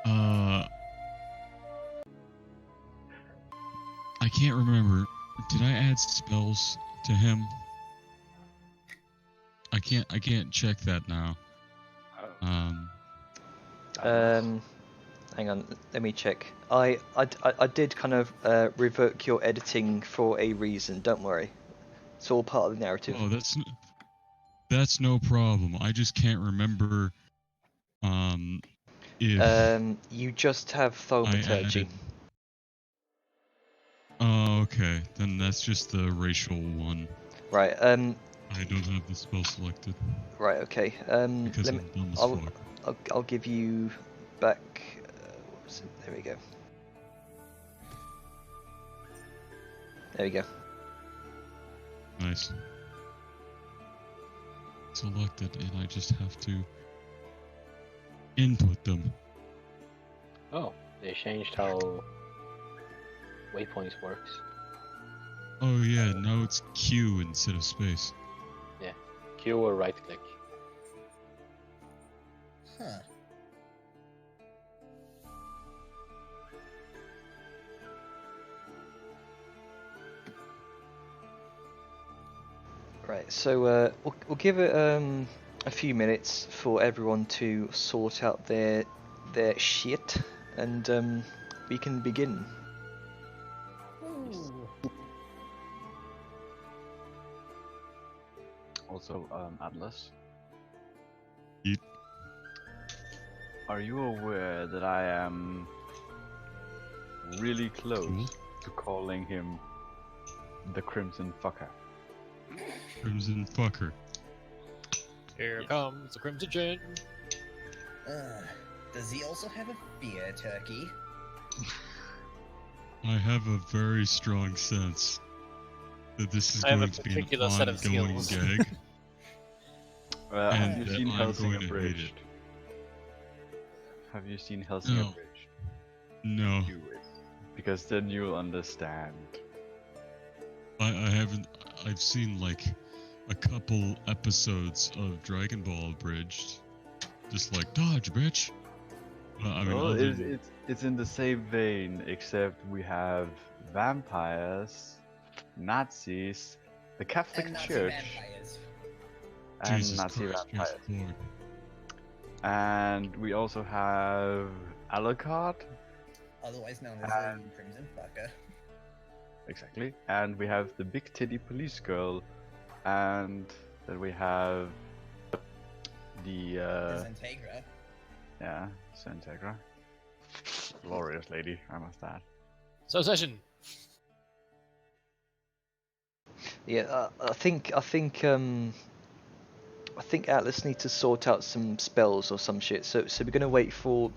Uh, I can't remember. Did I add spells to him? I can't check that now. Hang on, let me check. I did kind of revoke your editing for a reason. Don't worry, it's all part of the narrative. Oh, that's no problem. I just can't remember. If you just have thaumaturgy. Oh, okay. Then that's just the racial one. Right. I don't have the spell selected. Right. Okay. Because I'm dumb as fuck. I'll give you back. What was it? There we go. There we go. Nice. Selected, and I just have to input them. Oh, they changed how waypoints works. Oh yeah, now it's Q instead of space. Yeah, Q or right click. Huh. Right. So we'll give it a few minutes for everyone to sort out their shit, and we can begin. Also, Atlas. Yeet. Are you aware that I am really close to calling him the Crimson Fucker? Crimson Fucker. Here comes the Crimson Gin. Does he also have a fear turkey? I have a very strong sense that this is I have going a to be an particular set of ongoing skills. gag. Have And you that seen I'm Helsing going to hate Abridged? Have you seen Helsing No. Abridged? No, Do it. Because then you'll understand. I haven't. I've seen like a couple episodes of Dragon Ball Abridged. Just like, dodge, bitch! I mean, Well, other than- it's in the same vein, except we have vampires, Nazis, the Catholic And Nazi Church, vampires. and Jesus Nazi Christ, vampires. yes, Lord. And we also have Alucard, Otherwise known as the Crimson Fucker. exactly, and we have the Big Titty Police Girl, and then we have the Integra. yeah, Santegra. Glorious lady, I must add. So session. Yeah, I think Atlas needs to sort out some spells or some shit. So we're gonna wait for,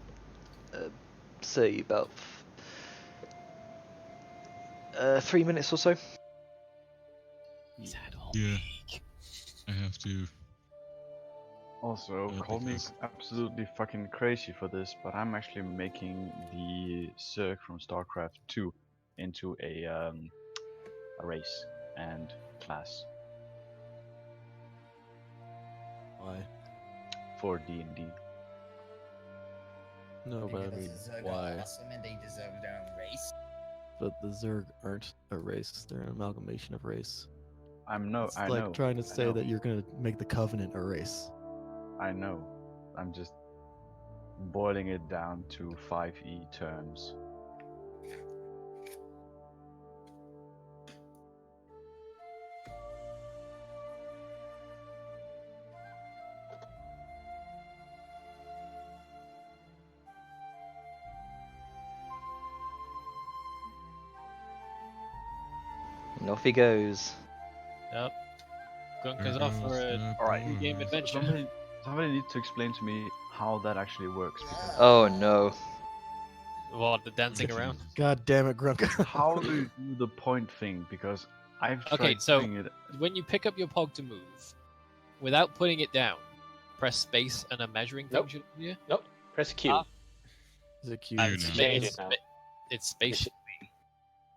say about 3 minutes or so. He's had all Yeah. week. I have to. Also, call me because- absolutely fucking crazy for this, but I'm actually making the Zerg from StarCraft 2 into a race and class Why? for D&D. No, but I Because mean, Zerg why? are awesome and they deserve their own race. But the Zerg aren't a race; they're an amalgamation of race. It's I like know. trying to I say know, that you're gonna make the Covenant a race. I know. I'm just boiling it down to 5e terms. And off he goes. Yep. Gunk There is off for goes a the Alright. game boys. adventure. Somebody needs to explain to me how that actually works. Because Oh no. What, the dancing around? God damn it, Grunk! how do you do the point thing? Because I've tried Okay, so doing it. when you pick up your pog to move, without putting it down, press space and a measuring thing Nope. should appear. Nope. Press Q. Ah. Is it cute? You It's know. Change space. it now. It's space.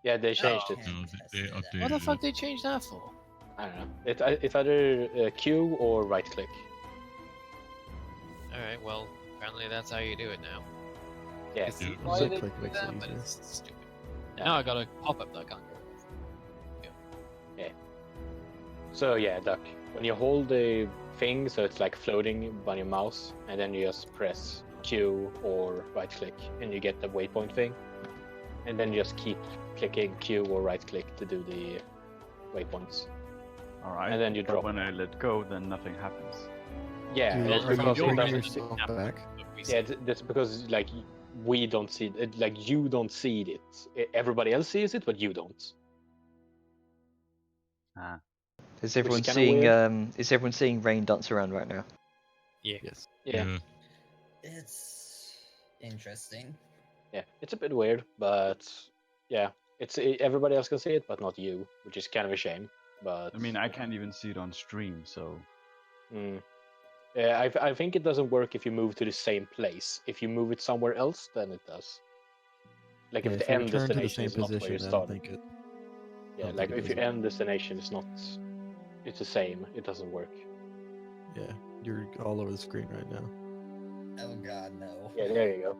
Yeah, they changed Oh. it. No, they updated What the it. fuck they changed that for? I don't know. It's either Q or right click. Alright, well, apparently that's how you do it now. Yeah. It's Yeah. why Right they click do makes it that, but easier. it's stupid. Now I got a pop-up that I can't get. So yeah, duck. When you hold the thing, so it's like floating on your mouse, and then you just press Q or right click, and you get the waypoint thing. And then you just keep clicking Q or right click to do the waypoints. Alright. And then you but drop. when I let go, then nothing happens. Yeah, You- that's are you because it bringing doesn't. yourself back? Yeah, that's because like we don't see it. Like you don't see it. Everybody else sees it, but you don't. Ah. Is is everyone kinda seeing weird. is everyone seeing Rain dance around right now? Yes. Yeah, It's interesting. yeah, it's a bit weird, but yeah, everybody else can see it, but not you, which is kind of a shame. But I mean, I can't even see it on stream, so. Mm. Yeah, I think it doesn't work if you move to the same place. If you move it somewhere else, then it does. Like Yeah, if the you end return to the destination same is not where position, you I don't started. think it. Yeah, don't like think it if does your it. end destination is not, it's the same. It doesn't work. Yeah, you're all over the screen right now. Oh god, no. Yeah, there you go.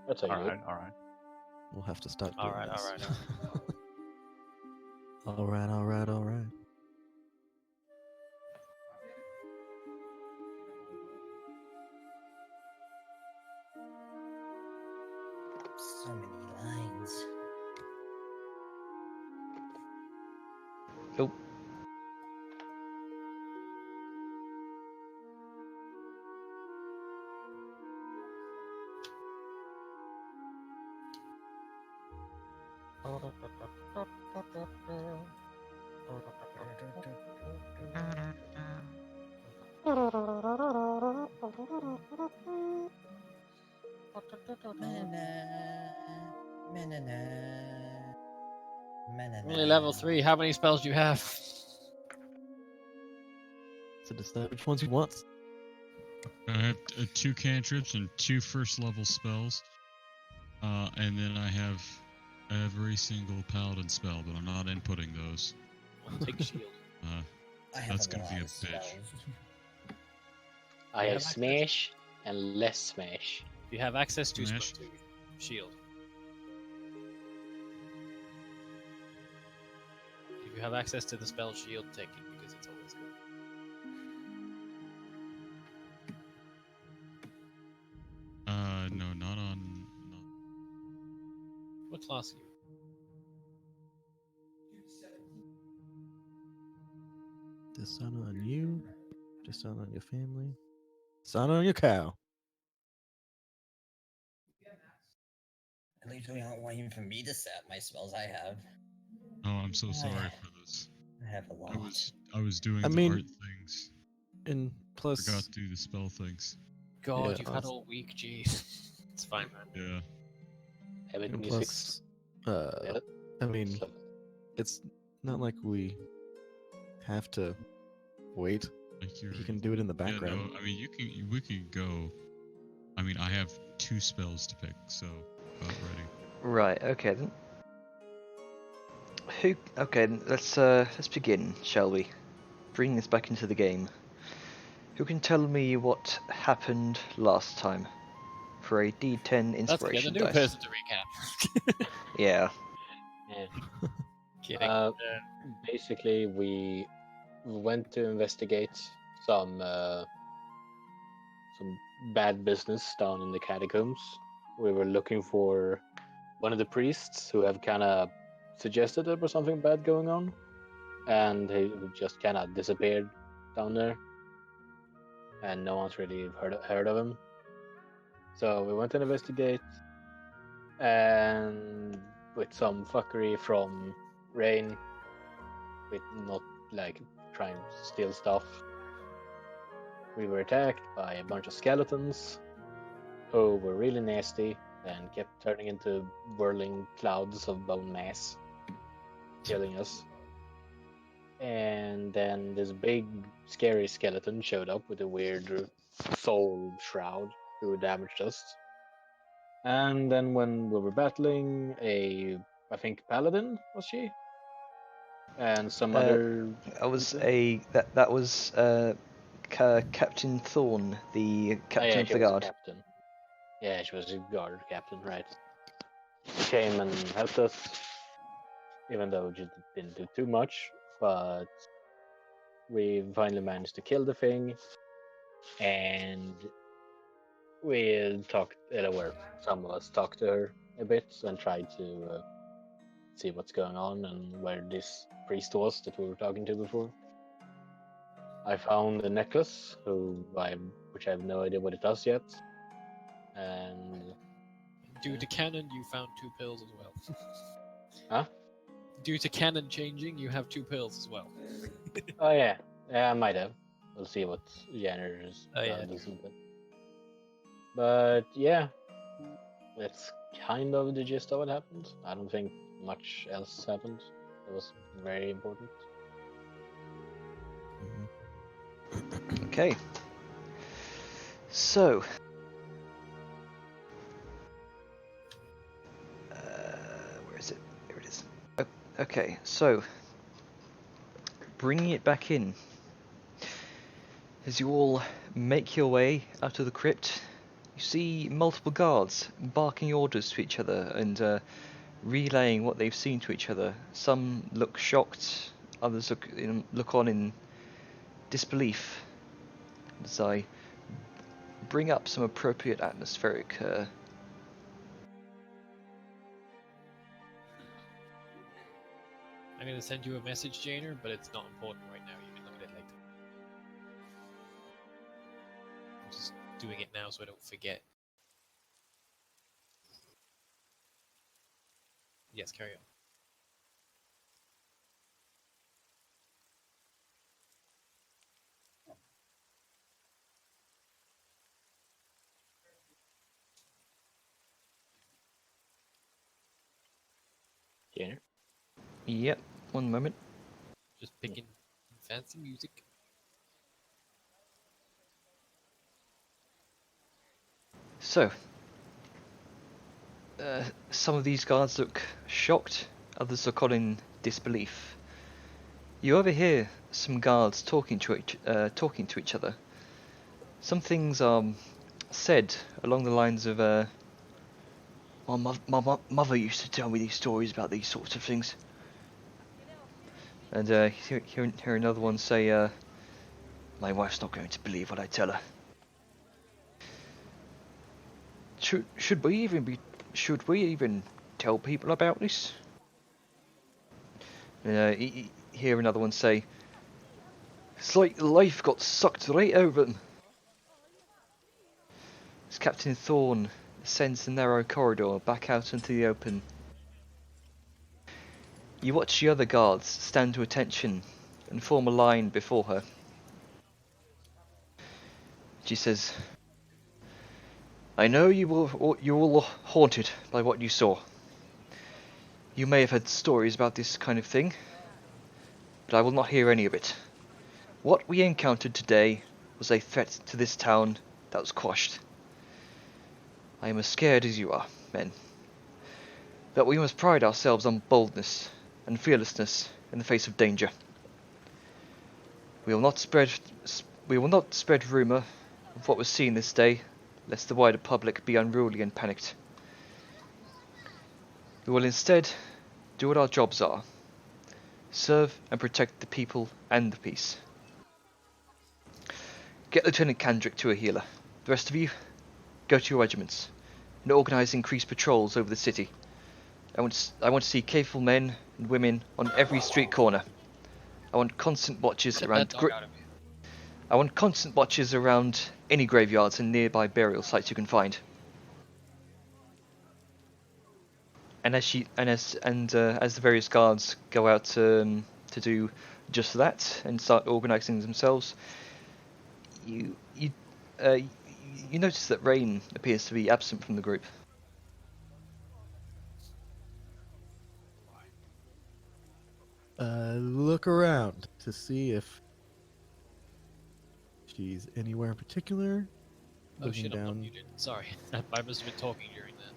That's how you do it. Alright. We'll have to stop doing Alright, this. alright. Alright. So many lines. Oh, Only level 3. How many spells do you have? So decide which ones you want. I have 2 cantrips and 2 first level spells. And then I have every single paladin spell, but I'm not inputting those. Take shield. I have That's a gonna lot be a of bitch. spells. I You have have access- smash and less smash. You have access to Smash. shield. If you have access to the spell shield, take it because it's always good. No, not on. Not, What class are you? Dishonor on you. Dishonor on your family. Dishonor on your cow. At least we aren't waiting for me to set my spells I have. oh, I'm so sorry for this. I have a lot. I was doing I the mean- art things. And plus, Forgot to do the spell things. God, Yeah, you've had honest- all week, jeez. It's fine, man. Yeah. Have it and music. plus, I mean, it's not like we have to wait. Like you're. You can do it in the Yeah, background. no, I mean we can go. I mean I have 2 spells to pick, so about ready. right. Okay then. Okay, let's begin, shall we? Bring this back into the game. Who can tell me what happened last time? For a D10 Let's get a inspiration new dice. person to recap. Yeah. Yeah. Kidding. Basically, we went to investigate some bad business down in the catacombs. We were looking for one of the priests who have kind of suggested there was something bad going on, and he just kind of disappeared down there, and no one's really heard of him. So we went to investigate, and with some fuckery from Rain, with not like trying to steal stuff, we were attacked by a bunch of skeletons who were really nasty and kept turning into whirling clouds of bone mass, killing us. And then this big scary skeleton showed up with a weird soul shroud who damaged us. And then when we were battling I think paladin, was she? And some other... That was that was Captain Thorn, the captain yeah, of she the was a guard. captain. Yeah, she was a guard captain, right? She came and helped us, even though she didn't do too much. But we finally managed to kill the thing, and we talked, where some of us talked to her a bit and tried to see what's going on and where this priest was that we were talking to before. I found a necklace, which I have no idea what it does yet, and Due to canon, you found 2 pills as well. Huh? Due to canon changing, you have 2 pills as well. oh yeah, I might have. We'll see what Janner's Oh, yeah. does. But yeah, that's kind of the gist of what happened. I don't think much else happened. It was very important. Okay. So. Where is it? Here it is. Okay, so. Bringing it back in. As you all make your way out of the crypt, you see multiple guards barking orders to each other and relaying what they've seen to each other. Some look shocked, others look on in disbelief. As I bring up some appropriate atmospheric I'm gonna send you a message, Janer, but it's not important right now. You can look at it later. I'm just doing it now so I don't forget. Yes, carry on. Janner? Yep, one moment. Just picking fancy music. So, some of these guards look shocked, others look on in disbelief. You overhear some guards talking to each other. Some things are said along the lines of, my mother used to tell me these stories about these sorts of things. And hear another one say, my wife's not going to believe what I tell her. Should we even tell people about this? Hear another one say, it's like life got sucked right out of them. As Captain Thorne ascends the narrow corridor back out into the open, you watch the other guards stand to attention and form a line before her. She says, I know you're all haunted by what you saw. You may have heard stories about this kind of thing, but I will not hear any of it. What we encountered today was a threat to this town that was quashed. I am as scared as you are, men. But we must pride ourselves on boldness and fearlessness in the face of danger. We will not spread rumour of what was seen this day, lest the wider public be unruly and panicked. We will instead do what our jobs are. Serve and protect the people and the peace. Get Lieutenant Kandrick to a healer. The rest of you, go to your regiments and organise increased patrols over the city. I want to see capable men and women on every street corner. I want constant watches around any graveyards and nearby burial sites you can find. And as the various guards go out to do just that and start organising themselves, you notice that Rain appears to be absent from the group. Look around to see if she's anywhere in particular. Oh Looking shit, I'm not down. muted. Sorry. I must have been talking during that.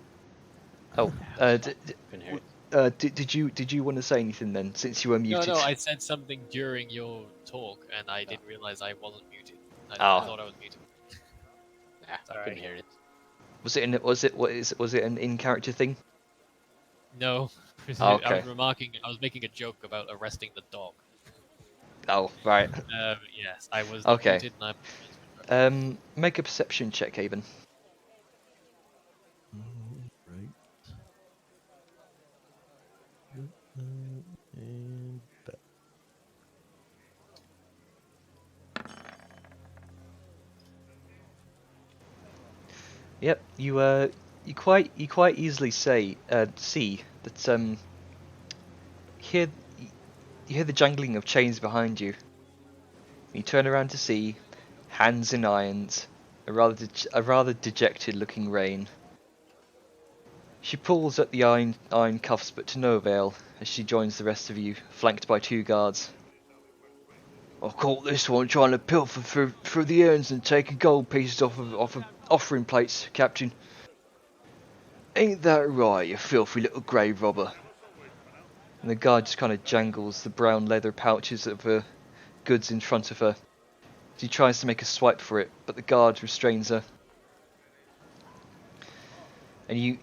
Oh, did you want to say anything then, since you were muted? No, I said something during your talk, and I didn't realize I wasn't muted. I Oh. thought I was muted. I couldn't hear it. Was it an in-character thing? No. Oh, I okay. was making a joke about arresting the dog. Oh, right. Yes, I was Okay. demoted and I'm Make a perception check, Haven. Right. And back. Yep, you quite easily see that hear you hear the jangling of chains behind you. You turn around to see, hands in irons, a rather dejected looking Rain. She pulls at the iron cuffs, but to no avail, as she joins the rest of you, flanked by 2 guards. I caught this one trying to pilfer through the urns and taking gold pieces off of offering plates, Captain. Ain't that right, you filthy little grave robber? And the guard just kind of jangles the brown leather pouches of her goods in front of her. She tries to make a swipe for it, but the guard restrains her. And you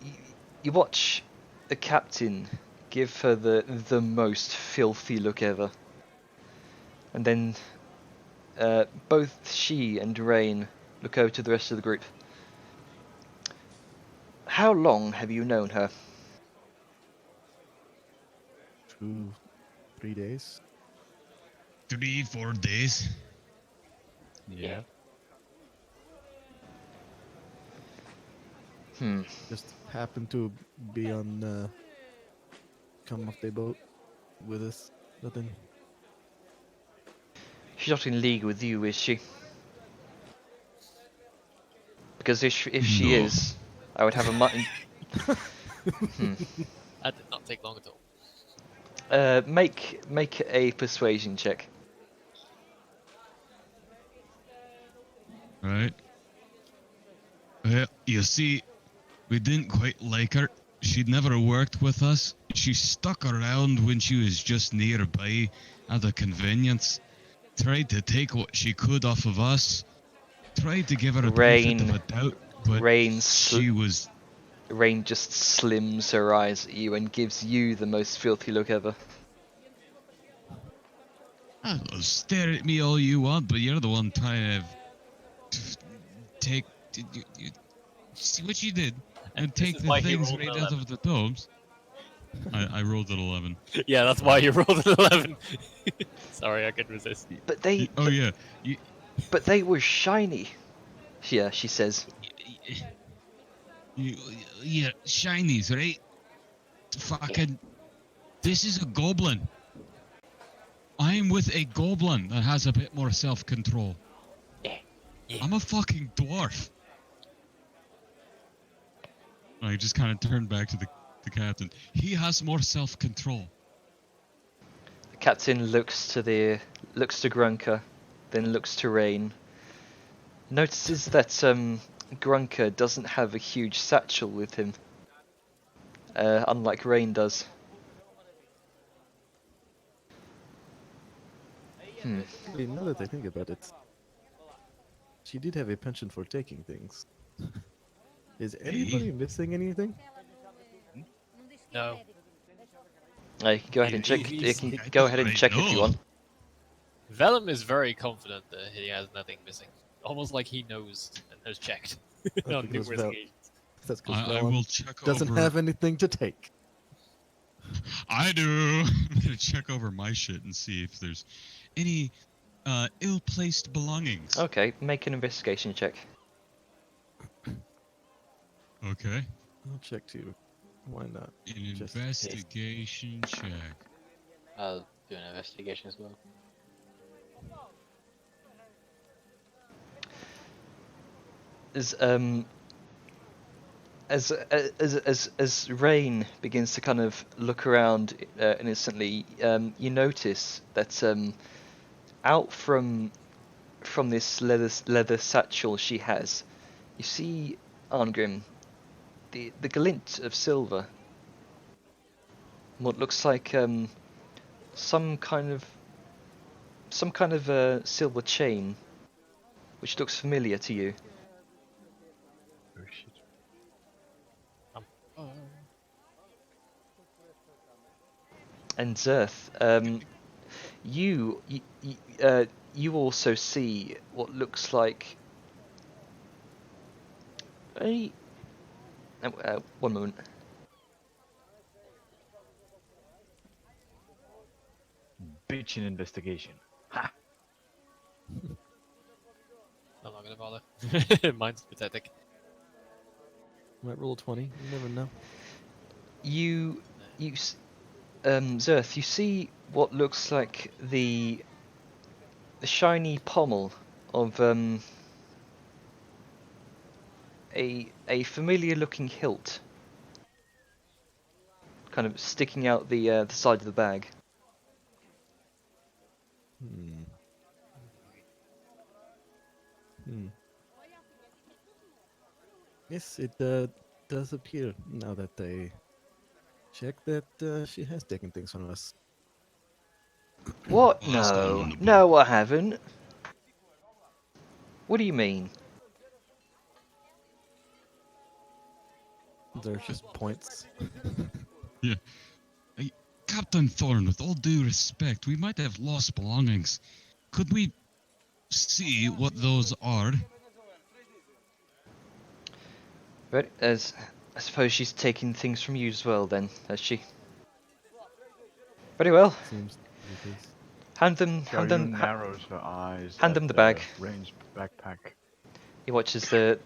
watch the captain give her the most filthy look ever. And then both she and Rain look over to the rest of the group. How long have you known her? 2, 3 days. 3-4 days. Yeah. Just happened to be on come off the boat with us. Nothing. She's not in league with you, is she? Because if she No. is, I would have a mutton. That did not take long at all. Make a persuasion check. Right. Well, you see, we didn't quite like her. She'd never worked with us. She stuck around when she was just nearby at a convenience. Tried to take what she could off of us. Tried to give her a benefit of a doubt, but Rain just slims her eyes at you and gives you the most filthy look ever. Stare at me all you want, but you're the one trying to take. You see what you did? And This take is the why he things rolled an right out 11. of the tomes. I rolled an 11. Yeah, that's why you rolled an 11. Sorry, I couldn't resist. But they Oh yeah. but they were shiny. Yeah, she says. Yeah, shinies, right? Fucking. This is a goblin. I'm with a goblin that has a bit more self-control. I'm a fucking dwarf. I just kind of turned back to the captain. He has more self-control. The captain looks to Grunker, then looks to Rain. Notices that Grunker doesn't have a huge satchel with him, unlike Rain does. Actually, now that I think about it, she did have a penchant for taking things. Is anybody missing anything? No. You can go ahead and check. You can go ahead and Right, check if you no. want. Vellum is very confident that he has nothing missing. Almost like he knows and has checked on because numerous Vel- occasions. That's because I will check doesn't over. have anything to take. I do. I'm gonna check over my shit and see if there's any ill-placed belongings. Okay, make an investigation check. Okay. I'll check too. Why not? An Just- investigation check. I'll do an investigation as well. As Rain begins to kind of look around innocently, you notice that out from this leather satchel she has, you see Arngrim, the glint of silver. What looks like some kind of silver chain, which looks familiar to you. Oh shit. and Zerth, you also see what looks like a. One moment. Bitch in investigation. Ha! I'm not gonna bother. Mine's pathetic. Might roll 20. You never know. Zerth, you see what looks like the shiny pommel of a familiar looking hilt, kind of sticking out the side of the bag. Hmm. Hmm. Yes, it does appear now that I check that she has taken things from us. What? Well, that's not No, on the book. no, I haven't. What do you mean? They're just points. Yeah. Hey, Captain Thorn, with all due respect, we might have lost belongings. Could we see what those are? Right, as I suppose she's taking things from you as well, then, has she? Very well. Seems it is. Hand them. Sharyun narrows her eyes. hand at them the bag. Ranged backpack. He watches the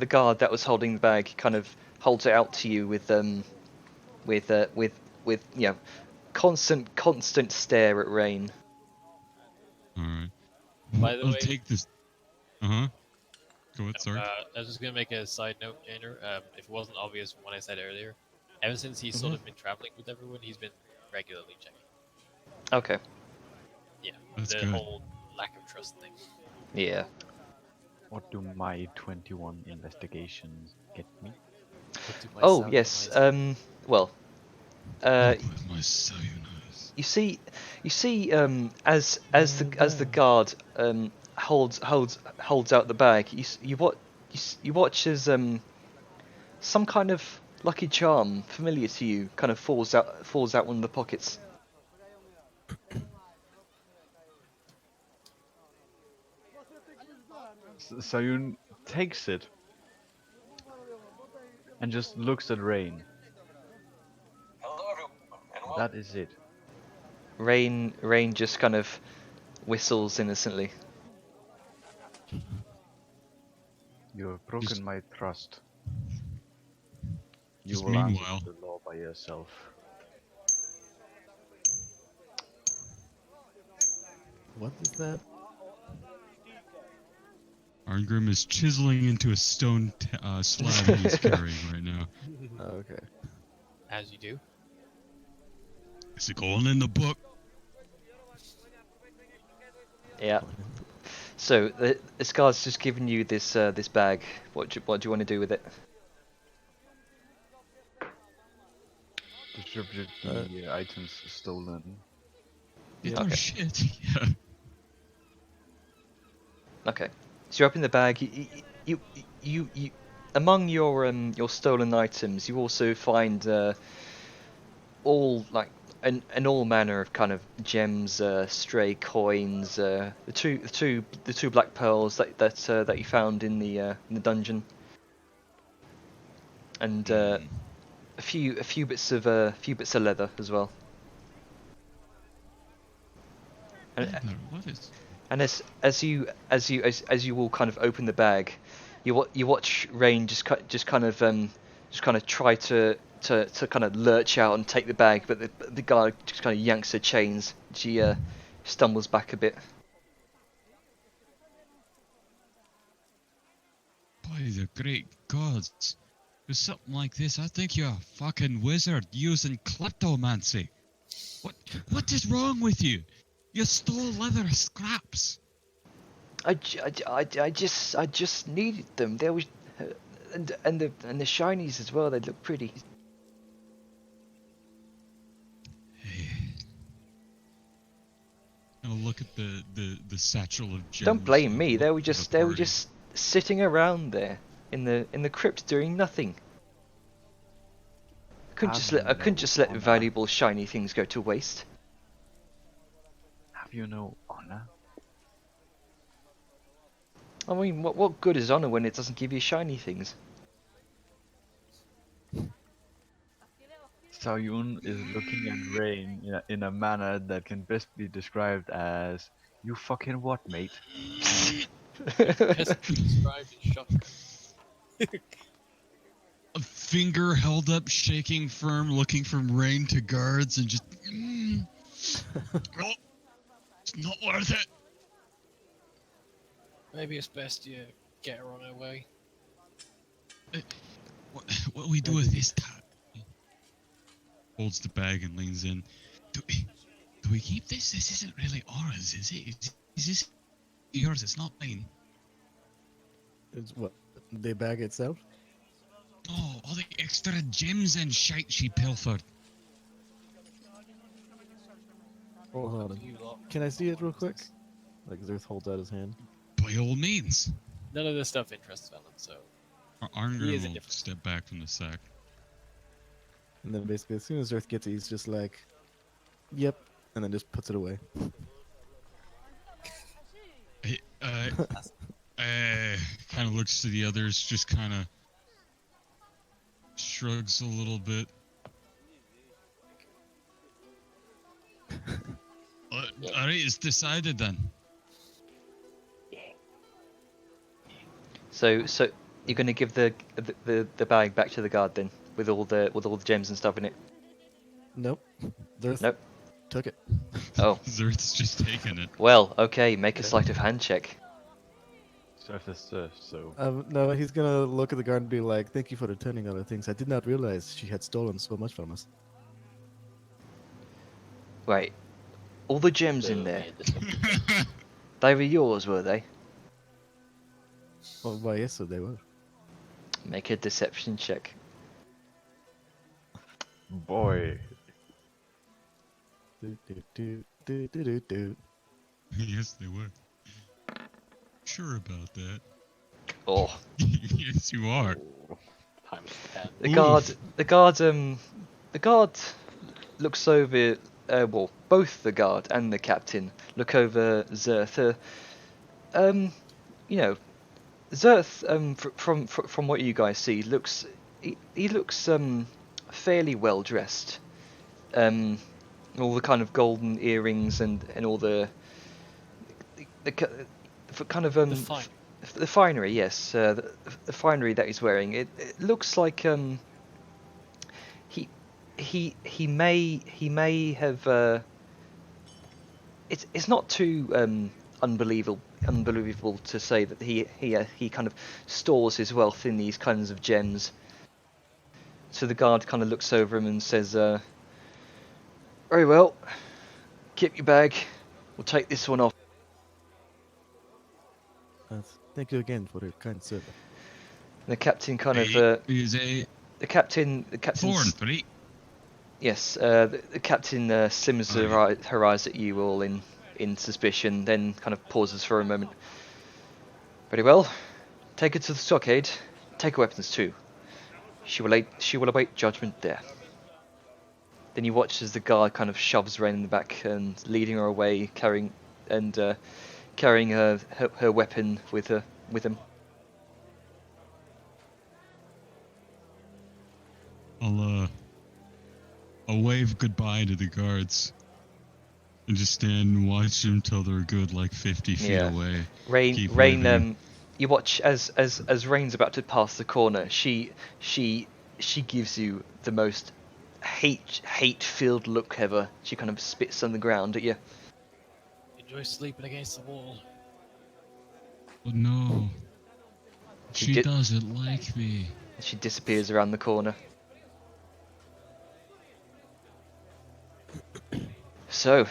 guard that was holding the bag kind of holds it out to you with constant stare at Rain. Alright. By the I'll way- take this. Uh-huh. Go ahead, sorry. I was just gonna make a side note, Jainer. If it wasn't obvious from what I said earlier, ever since he's sort of been traveling with everyone, he's been regularly checking. Okay. Yeah, That's the good. whole lack of trust thing. Yeah. What do my 21 investigations get me? What do my Oh sound yes. advice- Well. Not with my sayonars. You see, as the guard holds out the bag, you watch as some kind of lucky charm familiar to you kind of falls out one of the pockets. Sayun takes it and just looks at Rain. That is it. Rain just kind of whistles innocently. You have broken Just- my trust. You Just will answer meanwhile- to the law by yourself. What is that? Arngrim is chiseling into a stone slab he's carrying right now. Oh, okay. As you do. Is it going in the book? Yeah. So this guard's just given you this bag. What do you want to do with it? Distribute the items stolen. It Okay. shit. Yeah. Okay. So you open the bag. You among your stolen items, you also find all like an all manner of kind of gems, stray coins, the two black pearls that you found in the dungeon, and a few bits of leather as well. What is? And as you all kind of open the bag, you watch Rain just kind of try to kind of lurch out and take the bag, but the guard just kind of yanks her chains. She stumbles back a bit. By the great gods. With something like this, I think you're a fucking wizard using kleptomancy. What is wrong with you? You stole leather scraps. I just needed them. There was and the shinies as well. They look pretty. Hey. I'll look at the satchel of gems. Don't blame me. They of were the just party. sitting around there in the crypt doing nothing. I couldn't just let valuable shiny things go to waste. Have you no honor? I mean, what good is honor when it doesn't give you shiny things? Xiaoyun is looking at Rain in a manner that can best be described as, "You fucking what, mate?" Best described in shotgun. A finger held up, shaking firm, looking from Rain to guards, and just. Oh, it's not worth it. Maybe it's best you get her on her way. What do we do with this? Holds the bag and leans in. Do we keep this? This isn't really ours, is it? Is this yours? It's not mine. It's what? The bag itself? Oh, all the extra gems and shite she pilfered. Oh, hold on. You lot. Can I see it real quick? Like Zerth holds out his hand. By all means. None of this stuff interests Velen, so Arngrim He is will indifferent. step back from the sack. And then basically, as soon as Zerth gets it, he's just like, yep. And then just puts it away. He, kind of looks to the others, just kind of shrugs a little bit. Alright, it's decided then. So you're gonna give the bag back to the guard then, with all the gems and stuff in it. Nope. Zerth Nope. took it. Oh, Zerth's just taking it. well, okay. Make a sleight of hand check. Surf is surf, so No, he's gonna look at the guard and be like, thank you for returning other things. I did not realize she had stolen so much from us. Right. All the gems in So, there. yeah, They were yours, were they? Well, why, yes, so they were. Make a deception check. boy. Do, do, do, do, do, do, do. Yes, they were. Sure about that. Oh, Yes, you are. times 10. the guard looks over. Well, both the guard and the captain look over Zerth. You know, Zerth, from what you guys see, looks he looks fairly well dressed. All the kind of golden earrings and all the kind of the fine. the finery, yes, the finery that he's wearing. It looks like he may have. It's not too unbelievable to say that he kind of stores his wealth in these kinds of gems. So the guard kind of looks over him and says, "Very well, keep your bag. We'll take this one off." Thank you again for your kind service. The captain kind of Is a the captain thorn, right? yes, the captain slims her eyes at you all in suspicion, then kind of pauses for a moment. Very well, take her to the stockade. Take her weapons too. She will await judgment there. Then you watch as the guard kind of shoves Rain in the back and leading her away, carrying her weapon with him. I'll wave goodbye to the guards and just stand and watch them till they're good, like 50 feet Yeah. away. Rain, Keep waving. you watch as Rain's about to pass the corner. She gives you the most hate-filled look ever. She kind of spits on the ground at you. Enjoy sleeping against the wall. Oh no. She She did- doesn't like me. She disappears around the corner. So,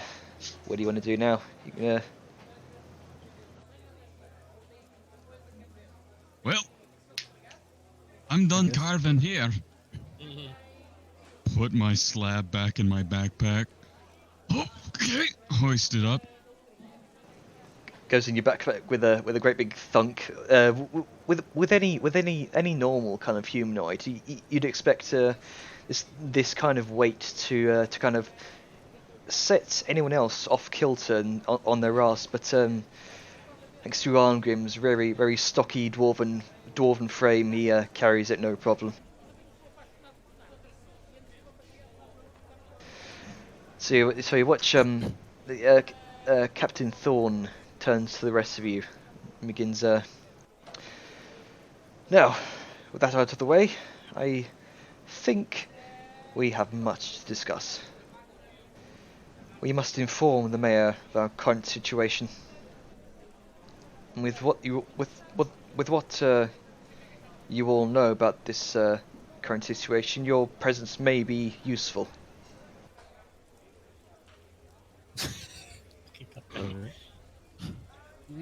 what do you want to do now? You gonna... Well, I'm done guess- carving here. Mhm. Put my slab back in my backpack. Okay, hoist it up. goes in your backpack with a great big thunk. With any normal kind of humanoid, you'd expect this kind of weight to kind of set anyone else off kilter and on their ass, but thanks to Arngrim's very stocky dwarven frame, he carries it no problem. So you watch Captain Thorn turns to the rest of you and begins. Now, with that out of the way, I think we have much to discuss. We must inform the mayor of our current situation. And with what you all know about this current situation, your presence may be useful. Alright.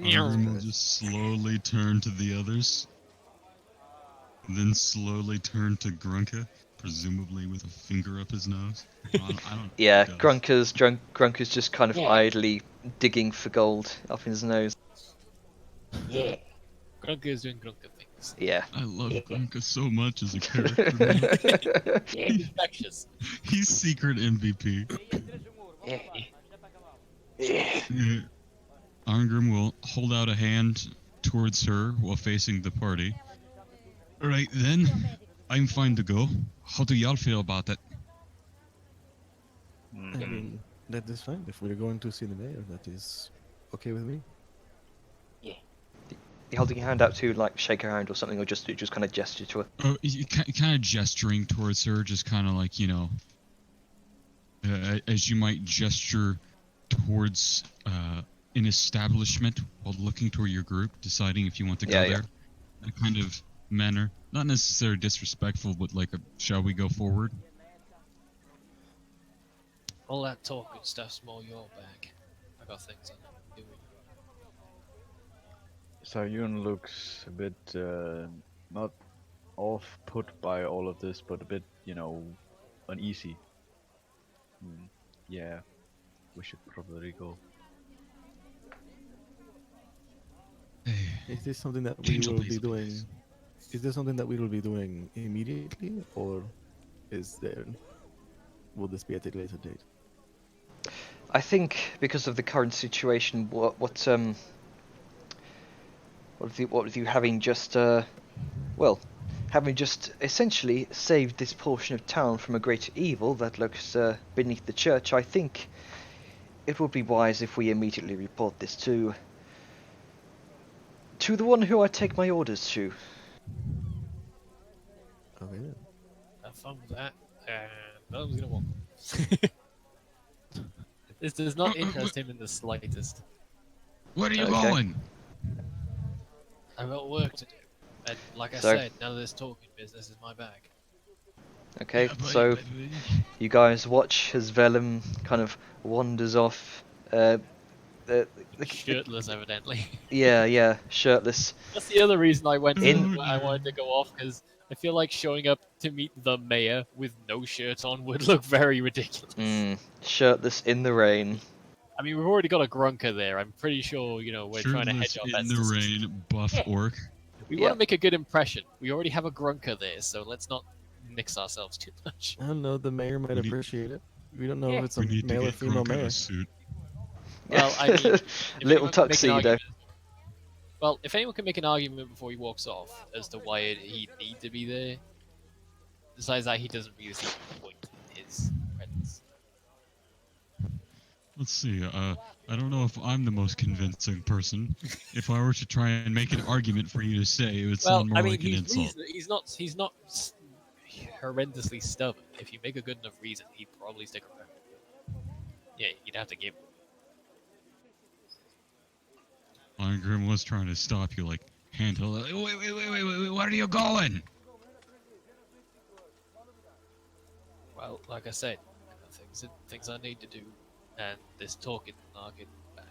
Argrim will just slowly turn to the others, then slowly turn to Grunka, presumably with a finger up his nose. I don't Yeah, know what he does. Grunker's just kind of idly digging for gold up his nose. Yeah. Grunka is doing Grunka things. Yeah. I love Grunka so much as a character. Man. He's infectious. He's secret MVP. Yeah. Arngrim will hold out a hand towards her while facing the party. Right then, I'm fine to go. How do y'all feel about it? I mean, that is fine. If we're going to see the mayor, that is okay with me. You holding your hand out to like shake her hand or something, or just kind of gesture to her? Kind of gesturing towards her, just kind of like, as you might gesture towards an establishment while looking toward your group, deciding if you want to go there. That kind of manner. Not necessarily disrespectful, but like shall we go forward? All that talk and stuff's more your bag. I got things I'm doing. Sayun looks a bit not off put by all of this, but a bit, uneasy. Yeah, we should probably go. Is this something that we Change will of be pace, doing? please. Is this something that we will be doing immediately, or will this be at a later date? I think because of the current situation, what with you having just having just essentially saved this portion of town from a great evil that lurks beneath the church, I think it would be wise if we immediately report this to the one who I take my orders to. Okay then. Have fun with that. No one's gonna walk. This does not interest him in the slightest. Where are you Okay. going? I've got work to do. And like I So- said, none of this talking business is my bag. Okay, Yeah, but- so you guys watch as Vellum kind of wanders off. Shirtless, evidently. Yeah, shirtless. That's the other reason I went. In- I wanted to go off because I feel like showing up to meet the mayor with no shirt on would look very ridiculous. Shirtless in the rain. I mean, we've already got a grunker there. I'm pretty sure, we're trying to hedge Shirtless our in bets. the rain, buff orc. We Yeah. want to make a good impression. We already have a grunker there, so let's not mix ourselves too much. I don't know. The mayor might We need- appreciate it. We don't know Yeah. if it's a We need to male or get female Grunk in mayor. a suit. Well, I mean, if little anyone can make an tuxedo. argument- Well, if anyone can make an argument before he walks off as to why he'd need to be there, besides that, he doesn't really see the point in his presence. Let's see. I don't know if I'm the most convincing person. If I were to try and make an argument for you to say, it would Well, sound more I mean, like an insult. he's not horrendously stubborn. If you make a good enough reason, he'd probably stick around. Yeah, you'd have to give him. Arngrim was trying to stop you, like, handle it. Wait, where are you going? Well, like I said, I got things I need to do, and this talking narking bang.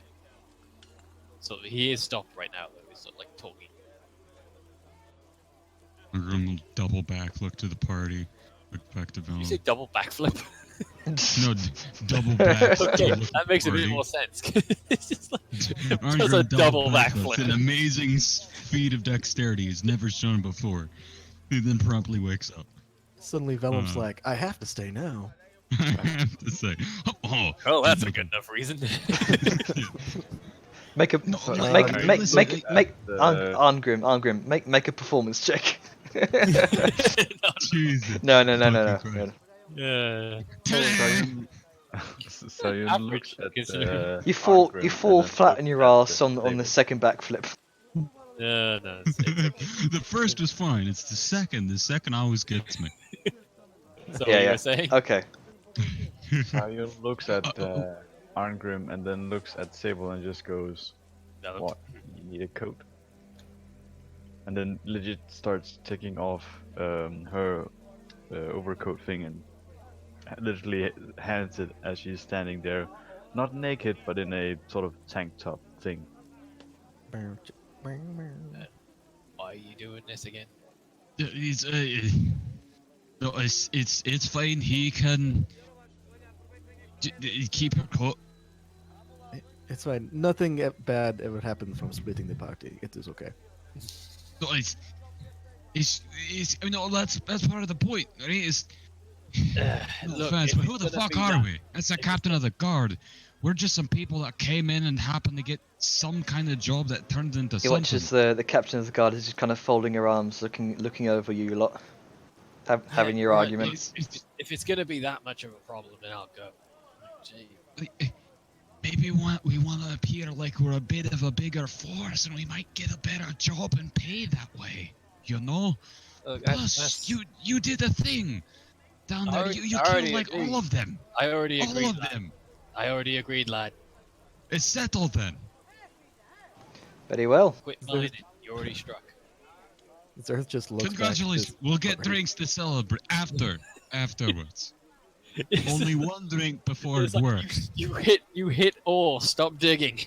So he is stopped right now, though. He's not like talking. Arngrim will double back, look to the party. Back to You say Vellum. double backflip? No, double back. Okay, that makes a bit more sense. It's just like does a double backflip. An backflip. amazing feat of dexterity he's never shown before. He then promptly wakes up. Suddenly, Vellum's Uh. like, I have to stay now. I have to say. Oh, Well, that's a good enough reason. Make a No, like, make I make listen, make I- make the- Arngrim, make a performance check. Jesus. No, no, no, no, no, Fucking no. Christ. Yeah. Sayun Average, looks at considering- You fall Arngrim you and fall then flat looks on your at ass the on the table. second backflip. No, it's okay. The first was fine. It's the second always gets me. So Yeah, what you yeah. were saying? Okay. Sayun looks at Uh-oh. Arngrim and then looks at Sable and just goes, No, "What? You need a coat?" And then legit starts taking off her overcoat thing and literally hands it as she's standing there, not naked but in a sort of tank top thing. Why are you doing this again? It's, no, it's fine. He can keep her coat. It's fine. Nothing bad ever happened from splitting the party. It is okay. No, it's. I mean, no, that's part of the point, right? It's no Look, offense, if but who it's the gonna fuck be are that- we? That's the captain of the guard. We're just some people that came in and happened to get some kind of job that turned into You something. watch as the captain of the guard is just kind of folding her arms, looking over you lot, having your Right, argument. If it's gonna be that much of a problem, then I'll go. Gee. Maybe we want to appear like we're a bit of a bigger force, and we might get a better job and pay that way. You know. Look, Plus, you did a thing down I there. already- You I killed already like agreed. all of them. I already All agreed, of lad. them. I already agreed, lad. It's settled then. Very well. Quit mining. You already struck. Zerth just looks back at Congratulations. this We'll get party. drinks to celebrate afterwards. It's Only like- one drink before it's it like works. You hit ore. Stop digging.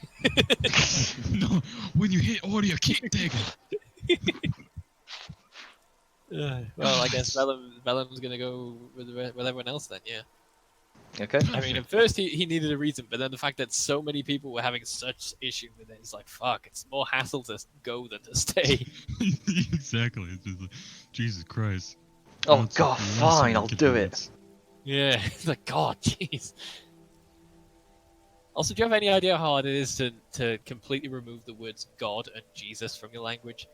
No, when you hit ore, you keep digging. Well, I guess Vellum's gonna go with everyone else then. Yeah. Okay. I mean, at first he needed a reason, but then the fact that so many people were having such issue with it, it's like, fuck, it's more hassle to go than to stay. Exactly. It's just like, Jesus Christ. Oh That's god, less fine, I'll do it. inconvenience. Yeah, it's like, God, jeez. Also, do you have any idea how hard it is to completely remove the words God and Jesus from your language?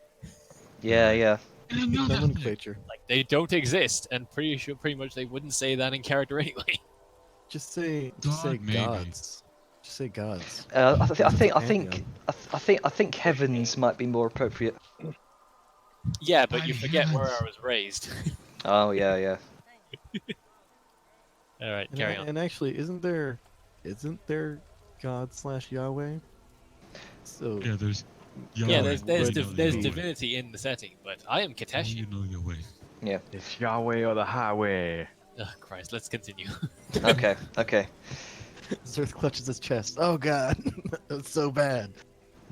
Yeah, yeah. And another thing. Nomenclature. Like, they don't exist, and pretty much they wouldn't say that in character anyway. Just say God, maybe. gods. Just say gods. I think heavens might be more appropriate. Yeah, but By you forget where heavens. I was raised. Oh yeah, yeah. All right, And, carry on. and actually, isn't there God / Yahweh? So Yeah, there's. Yeah, Yahweh. there's You know there's your way. divinity in the setting, but I am You Kateshi. know your way. It's Yahweh or the highway. Oh Christ, let's continue. Okay, okay. Zerth clutches his chest. Oh god, that's so bad.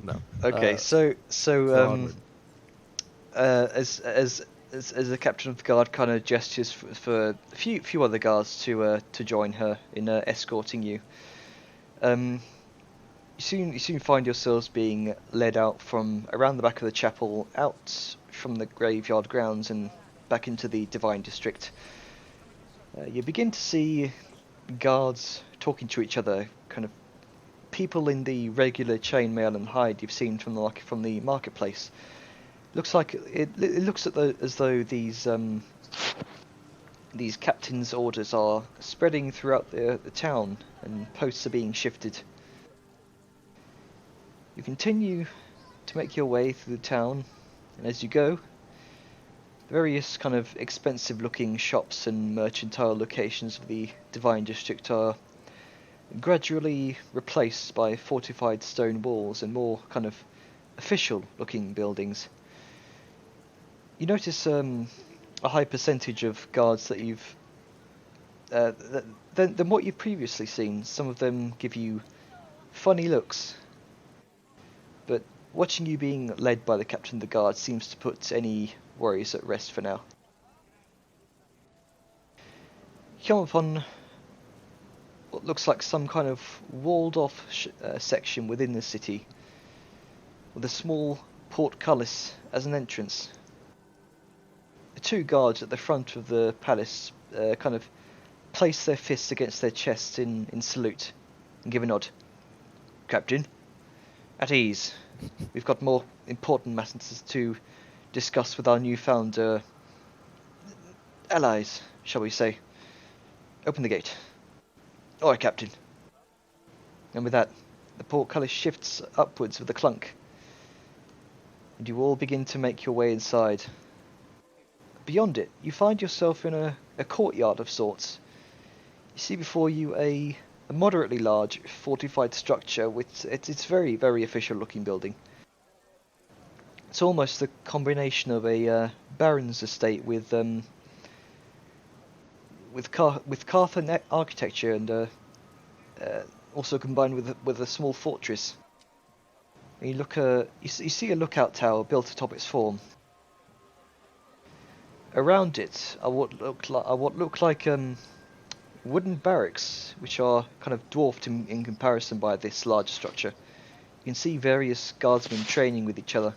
No. Okay, so Onward. as the captain of the guard kind of gestures for a few other guards to join her in escorting you. You soon find yourselves being led out from around the back of the chapel, out from the graveyard grounds, and back into the Divine District. You begin to see guards talking to each other, kind of people in the regular chainmail and hide you've seen from the marketplace. Looks like it looks as though these captains' orders are spreading throughout the town, and posts are being shifted. You continue to make your way through the town, and as you go, various kind of expensive-looking shops and mercantile locations of the Divine District are gradually replaced by fortified stone walls and more kind of official-looking buildings. You notice a high percentage of guards that you've than what you've previously seen. Some of them give you funny looks, but watching you being led by the captain of the guard seems to put any worries at rest for now. come upon what looks like some kind of walled-off section within the city, with a small portcullis as an entrance. The two guards at the front of the palace kind of place their fists against their chests in salute and give a nod. Captain, at ease. We've got more important matters to discuss with our newfound allies, shall we say. Open the gate. Alright, Captain. And with that, the portcullis shifts upwards with a clunk, and you all begin to make your way inside. Beyond it, you find yourself in a courtyard of sorts. You see before you a moderately large fortified structure with it's very, very official looking building. It's almost a combination of a baron's estate with Carthan architecture and also combined with a small fortress. And you see a lookout tower built atop its form. Around it are what look like wooden barracks, which are kind of dwarfed in comparison by this large structure. You can see various guardsmen training with each other.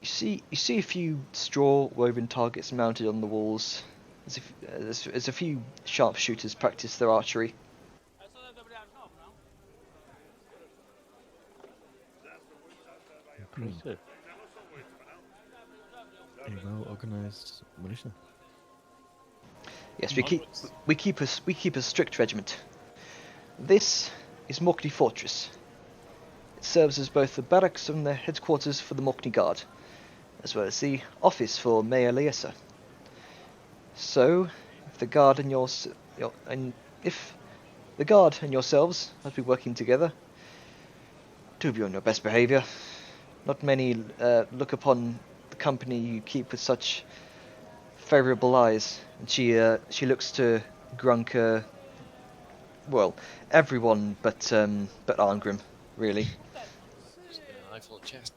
You see a few straw woven targets mounted on the walls, as a few sharpshooters practice their archery. Impressive. A well-organized militia. Yes, we keep a strict regiment. This is Morkney Fortress. It serves as both the barracks and the headquarters for the Morkney Guard, as well as the office for Mayor Liesa. So, if the guard and if the guard and yourselves must be working together, do be on your best behaviour. Not many look upon the company you keep with such favourable eyes. And she looks to Grunker. Well, everyone but Arngrim, really. Just get an eyeful of chest.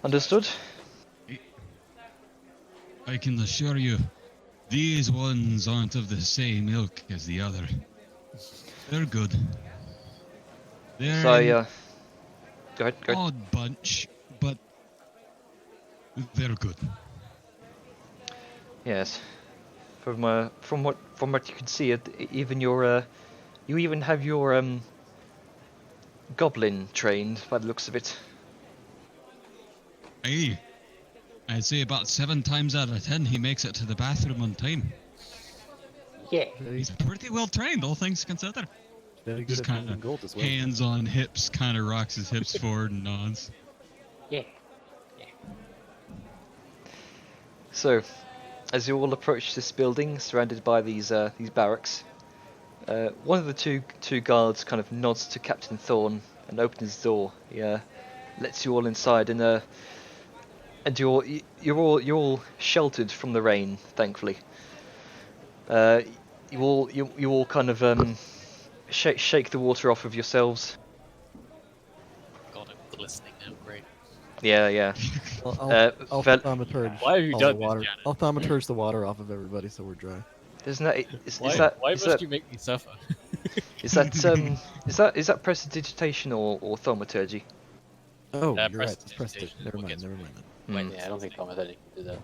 Understood? I can assure you, these ones aren't of the same ilk as the other. They're good. They're So, an go ahead. odd bunch, but they're good. Yes. From what you can see, even your you even have your goblin trained by the looks of it. Aye. I'd say about 7 times out of 10 he makes it to the bathroom on time. Yeah. He's pretty well trained, all things considered. Very good Just at kind finding of gold as well. hands on hips, kind of rocks his hips forward and nods. Yeah. So, as you all approach this building, surrounded by these barracks, one of the two guards kind of nods to Captain Thorn and opens the door. He lets you all inside, and you're all sheltered from the rain, thankfully. You all kind of shake the water off of yourselves. God, I'm glistening now. Great. Yeah. I'll Vel- thaumaturge Why have you all done the this, water. Janet? I'll thaumaturge the water off of everybody so we're dry. Isn't that is Why, that why is must that you make me suffer? is that prestidigitation or thaumaturgy? Oh, Yeah, you're right. It's prestige. prestidigitation Never is what mind. gets Never me. mind. Hmm. Yeah, I don't think Thaumaturgy can do that.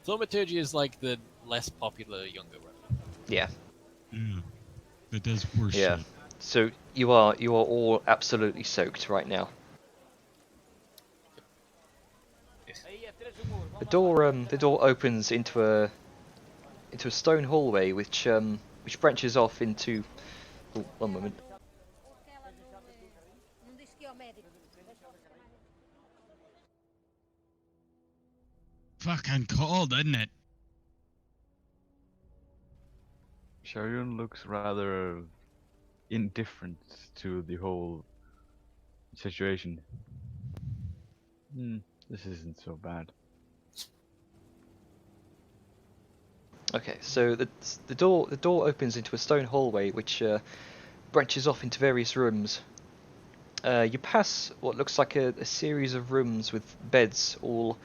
Thaumaturgy is like the less popular younger brother. Yeah. Yeah. That does worse. Yeah. So you are all absolutely soaked right now. The door opens into a stone hallway which branches off into. Oh, one moment. Fucking cold, isn't it? Sharion looks rather indifferent to the whole situation. This isn't so bad. Okay, so the door opens into a stone hallway which branches off into various rooms. You pass what looks like a series of rooms with beds all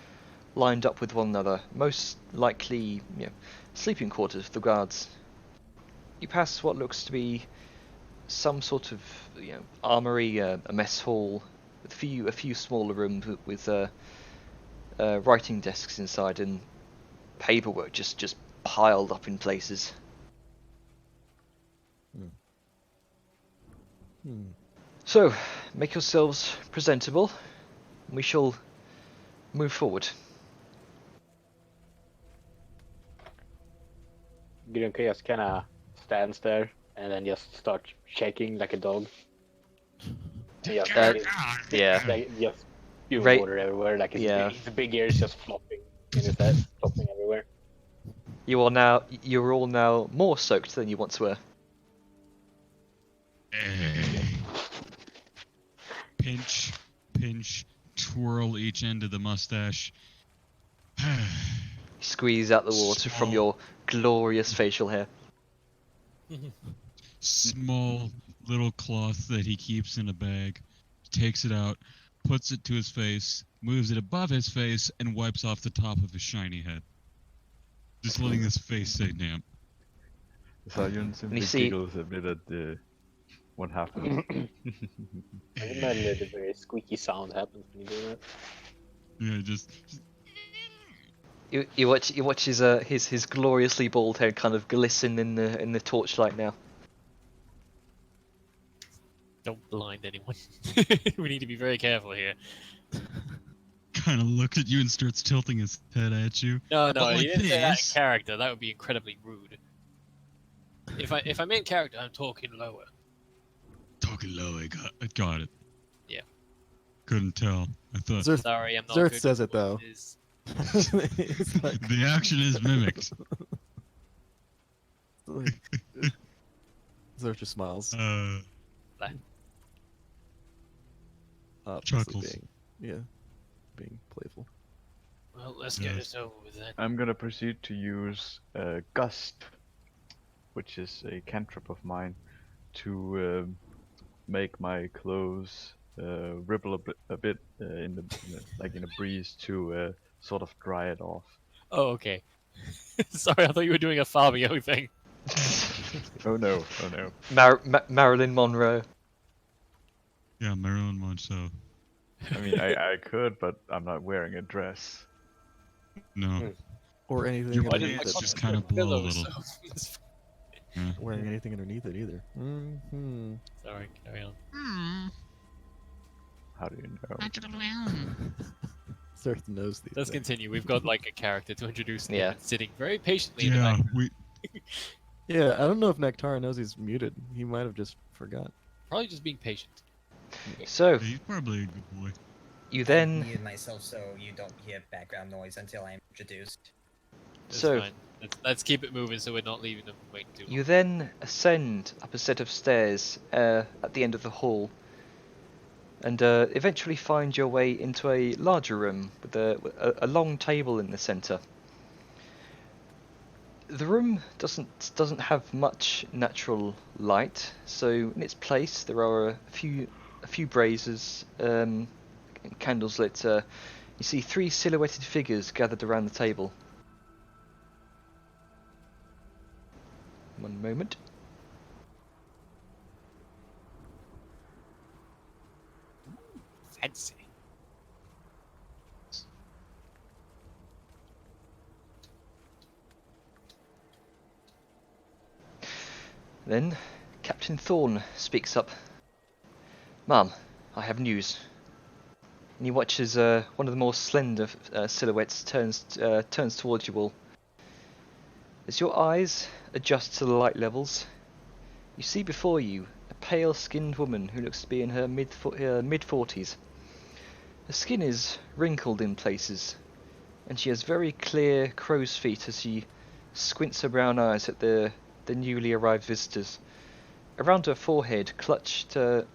lined up with one another, most likely, sleeping quarters for the guards. You pass what looks to be some sort of, armory, a mess hall, with a few smaller rooms with writing desks inside and paperwork just piled up in places. So, make yourselves presentable. We shall move forward. Grunka just kind of stands there and then just starts shaking like a dog. And just, Yeah. like, just spewing Right. water everywhere, like Yeah. his big ears just flopping in his head, flopping everywhere. You're all now more soaked than you once were. Pinch, pinch, twirl each end of the mustache. Squeeze out the water from your glorious facial hair. Small little cloth that he keeps in a bag. Takes it out, puts it to his face, moves it above his face, and wipes off the top of his shiny head. Just letting his face stay damp. Sayun simply see- giggles a bit at what happened. I imagine the very squeaky sound happens when you do that. Yeah, just You watch his gloriously bald head kind of glisten in the torchlight now. Don't blind anyone. We need to be very careful here. kind of looks at you and starts tilting his head at you. No, But like you didn't say that in this. character. That would be incredibly rude. If I'm in character, I'm talking lower. Talking low, I got it. Yeah. Couldn't tell. I thought Zerth, Sorry, I'm not. Zerth good says at it, though. voices. It's like, the action is mimicked. Zerth just smiles. Obviously Chuckles. being playful. Well, let's get Yes. this over with then. I'm gonna proceed to use Gust, which is a cantrip of mine, to make my clothes ripple a bit in the breeze to sort of dry it off. Oh, okay. Sorry, I thought you were doing a Fabio thing. Oh no! Oh no! Marilyn Monroe. Yeah, Marilyn Monroe. I mean, I could, but I'm not wearing a dress. No. Or anything Your underneath pants it. just kind of blow a Pillows, little. so- Yeah. Wearing anything underneath it either. Mm-hmm. Sorry, carry on. How do you know? Zerth knows these Let's things. continue. We've got like a character to introduce. Yeah. Sitting very patiently in the Yeah, back. we. Yeah, I don't know if Nectara knows he's muted. He might have just forgot. Probably just being patient. So He's probably a good boy. you I then muted myself so you don't hear background noise until I'm introduced. That's So- fine. Let's keep it moving so we're not leaving them waiting too long. you then ascend up a set of stairs at the end of the hall, and eventually find your way into a larger room with a long table in the centre. The room doesn't have much natural light, so in its place there are a few braziers, candles lit. You see 3 silhouetted figures gathered around the table. One moment. Fancy. Then Captain Thorne speaks up. "Ma'am, I have news." And he watches one of the more slender silhouettes turns towards you all. As your eyes adjust to the light levels, you see before you a pale-skinned woman who looks to be in her mid-40s. Her skin is wrinkled in places, and she has very clear crow's feet as she squints her brown eyes at the newly arrived visitors. Around her forehead, clutching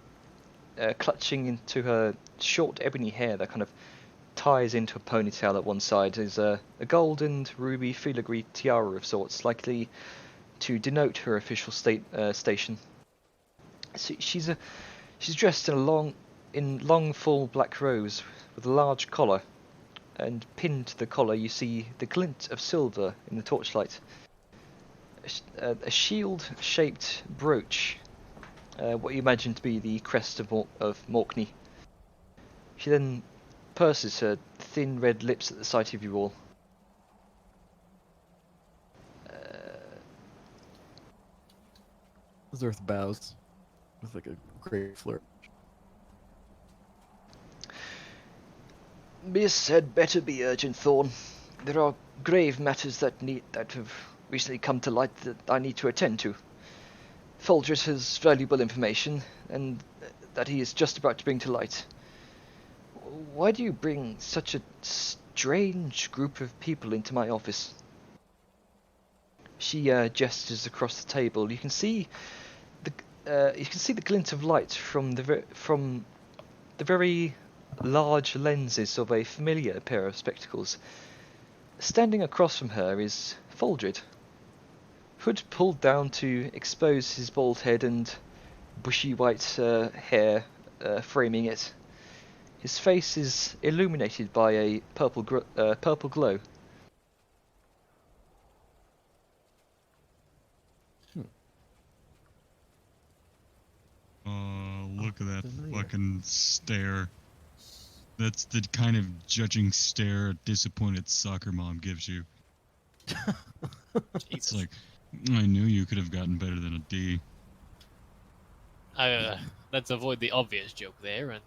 into her short ebony hair that kind of ties into a ponytail at one side, is a gold and ruby filigree tiara of sorts, likely to denote her official station. So she's dressed in long full black robes with a large collar, and pinned to the collar you see the glint of silver in the torchlight. A shield-shaped brooch, what you imagine to be the crest of Morkney. She then purses her thin red lips at the sight of you all. Zerth bows with like a great flirt. Miss had better be urgent, Thorn. There are grave matters that have recently come to light that I need to attend to. Folgers has valuable information, and that he is just about to bring to light. Why do you bring such a strange group of people into my office? She gestures across the table. You can see the glint of light from the very large lenses of a familiar pair of spectacles. Standing across from her is Foldred. Hood pulled down to expose his bald head and bushy white hair framing it. His face is illuminated by a purple glow. Look at that Familiar. fucking stare. That's the kind of judging stare a disappointed soccer mom gives you. It's Jesus. like, I knew you could have gotten better than a D. Let's avoid the obvious joke there and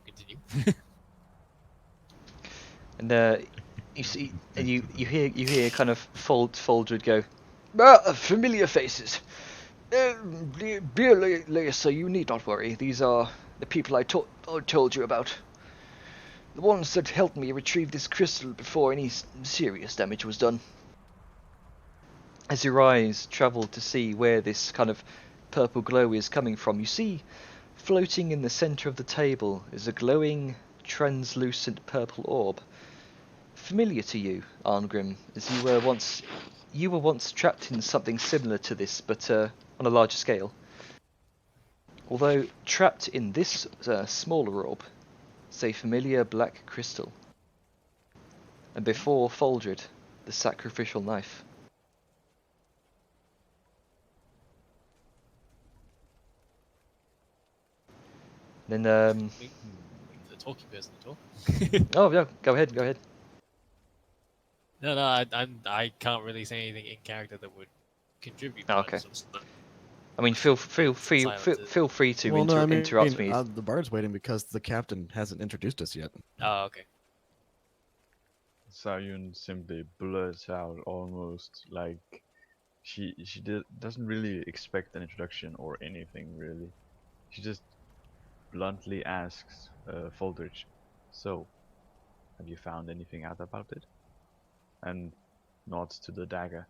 continue. And you see, and you hear kind of Foldred go, "Ah, familiar faces. Dear Laissa, you need not worry. These are the people I told you about. The ones that helped me retrieve this crystal before any serious damage was done." As your eyes travel to see where this kind of purple glow is coming from, you see floating in the center of the table is a glowing, translucent purple orb. Familiar to you, Arngrim, as you were once trapped in something similar to this, but on a larger scale. Although trapped in this smaller orb, it's a familiar black crystal. And before Foldred, the sacrificial knife. Then Wait for the talking person to talk. oh yeah, go ahead. No, I can't really say anything in character that would contribute. Oh, but okay. sort of stuck I mean, feel free to Well, no, I mean, interrupt me. the bard's waiting because the captain hasn't introduced us yet. Oh, okay. Sayun simply blurts out almost like she doesn't really expect an introduction or anything really. She just bluntly asks Foldridge, "So, have you found anything out about it?" And nods to the dagger.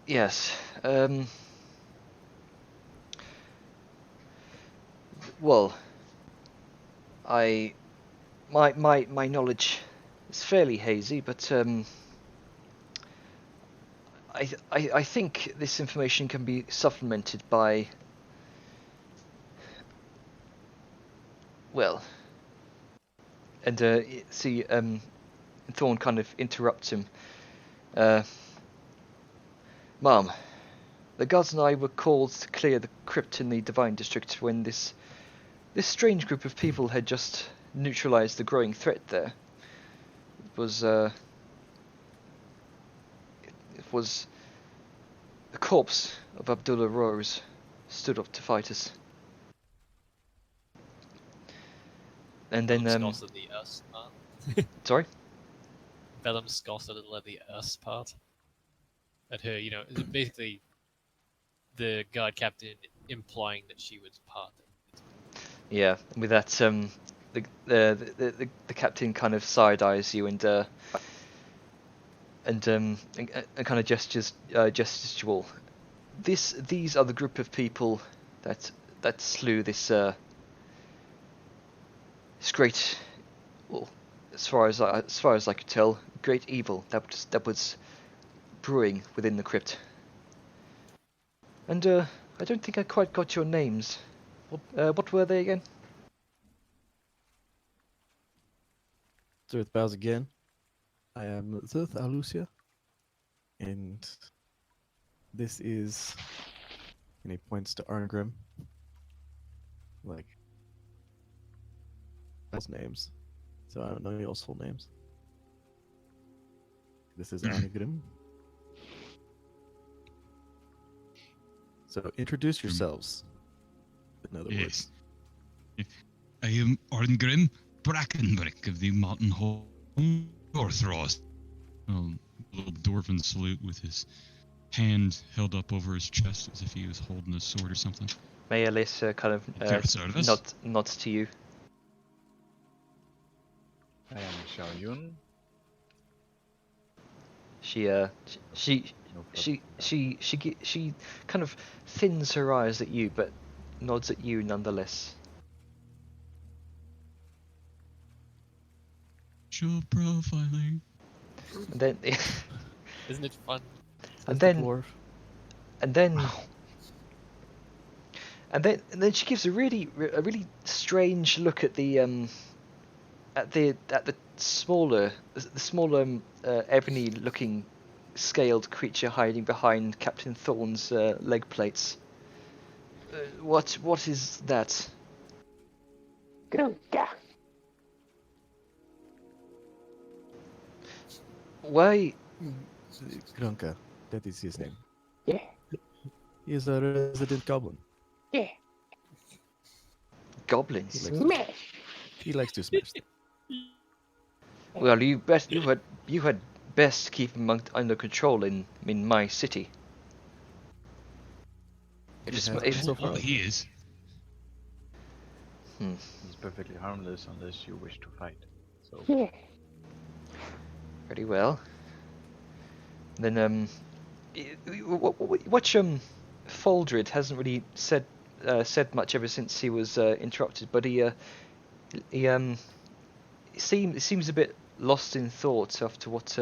Yes. Well, my knowledge is fairly hazy, but I think this information can be supplemented by, well, and see, Thorn kind of interrupts him. Mom, the gods and I were called to clear the crypt in the Divine District when this strange group of people had just neutralized the growing threat there. It was the corpse of Abdullah Rose stood up to fight us. And then Vellum scoffed at the us part. sorry? Vellum scoffed a little at the us part. At her, you know, basically the guard captain implying that she was part of it. Yeah, with that, the captain kind of side eyes you and kind of gestures to you all. These are the group of people that slew this great, well, as far as I could tell, great evil that was brewing within the crypt. And I don't think I quite got your names. What were they again? Zurth bows again. I am Zurth Alucia, and this is. And he points to Arngrim. Like, those names. So I don't know y'all's full names. This is Arngrim. So introduce yourselves. In other words. Yes. I am Arngrim Brackenbrick of the Mountain Hall Orthros. Little dwarven salute with his hand held up over his chest as if he was holding a sword or something. Mayalis kind of At your service. nods to you. I am Xiao Yun. She No she kind of thins her eyes at you, but nods at you nonetheless. Show profiling. And then Isn't it fun? and Says the then dwarf. and then and then she gives a really strange look at the smaller ebony looking scaled creature hiding behind Captain Thorne's leg plates. What is that? Grunka. Why? Grunka. That is his name. Yeah. He is a resident goblin. Yeah. Goblins? Smash. He likes to smash things. Well, you had best keep him under control in my city. He has so far. Oh, he is. He's perfectly harmless unless you wish to fight. So Yeah. Very well. Then watch Foldred hasn't really said much ever since he was interrupted, but he seems a bit lost in thought after what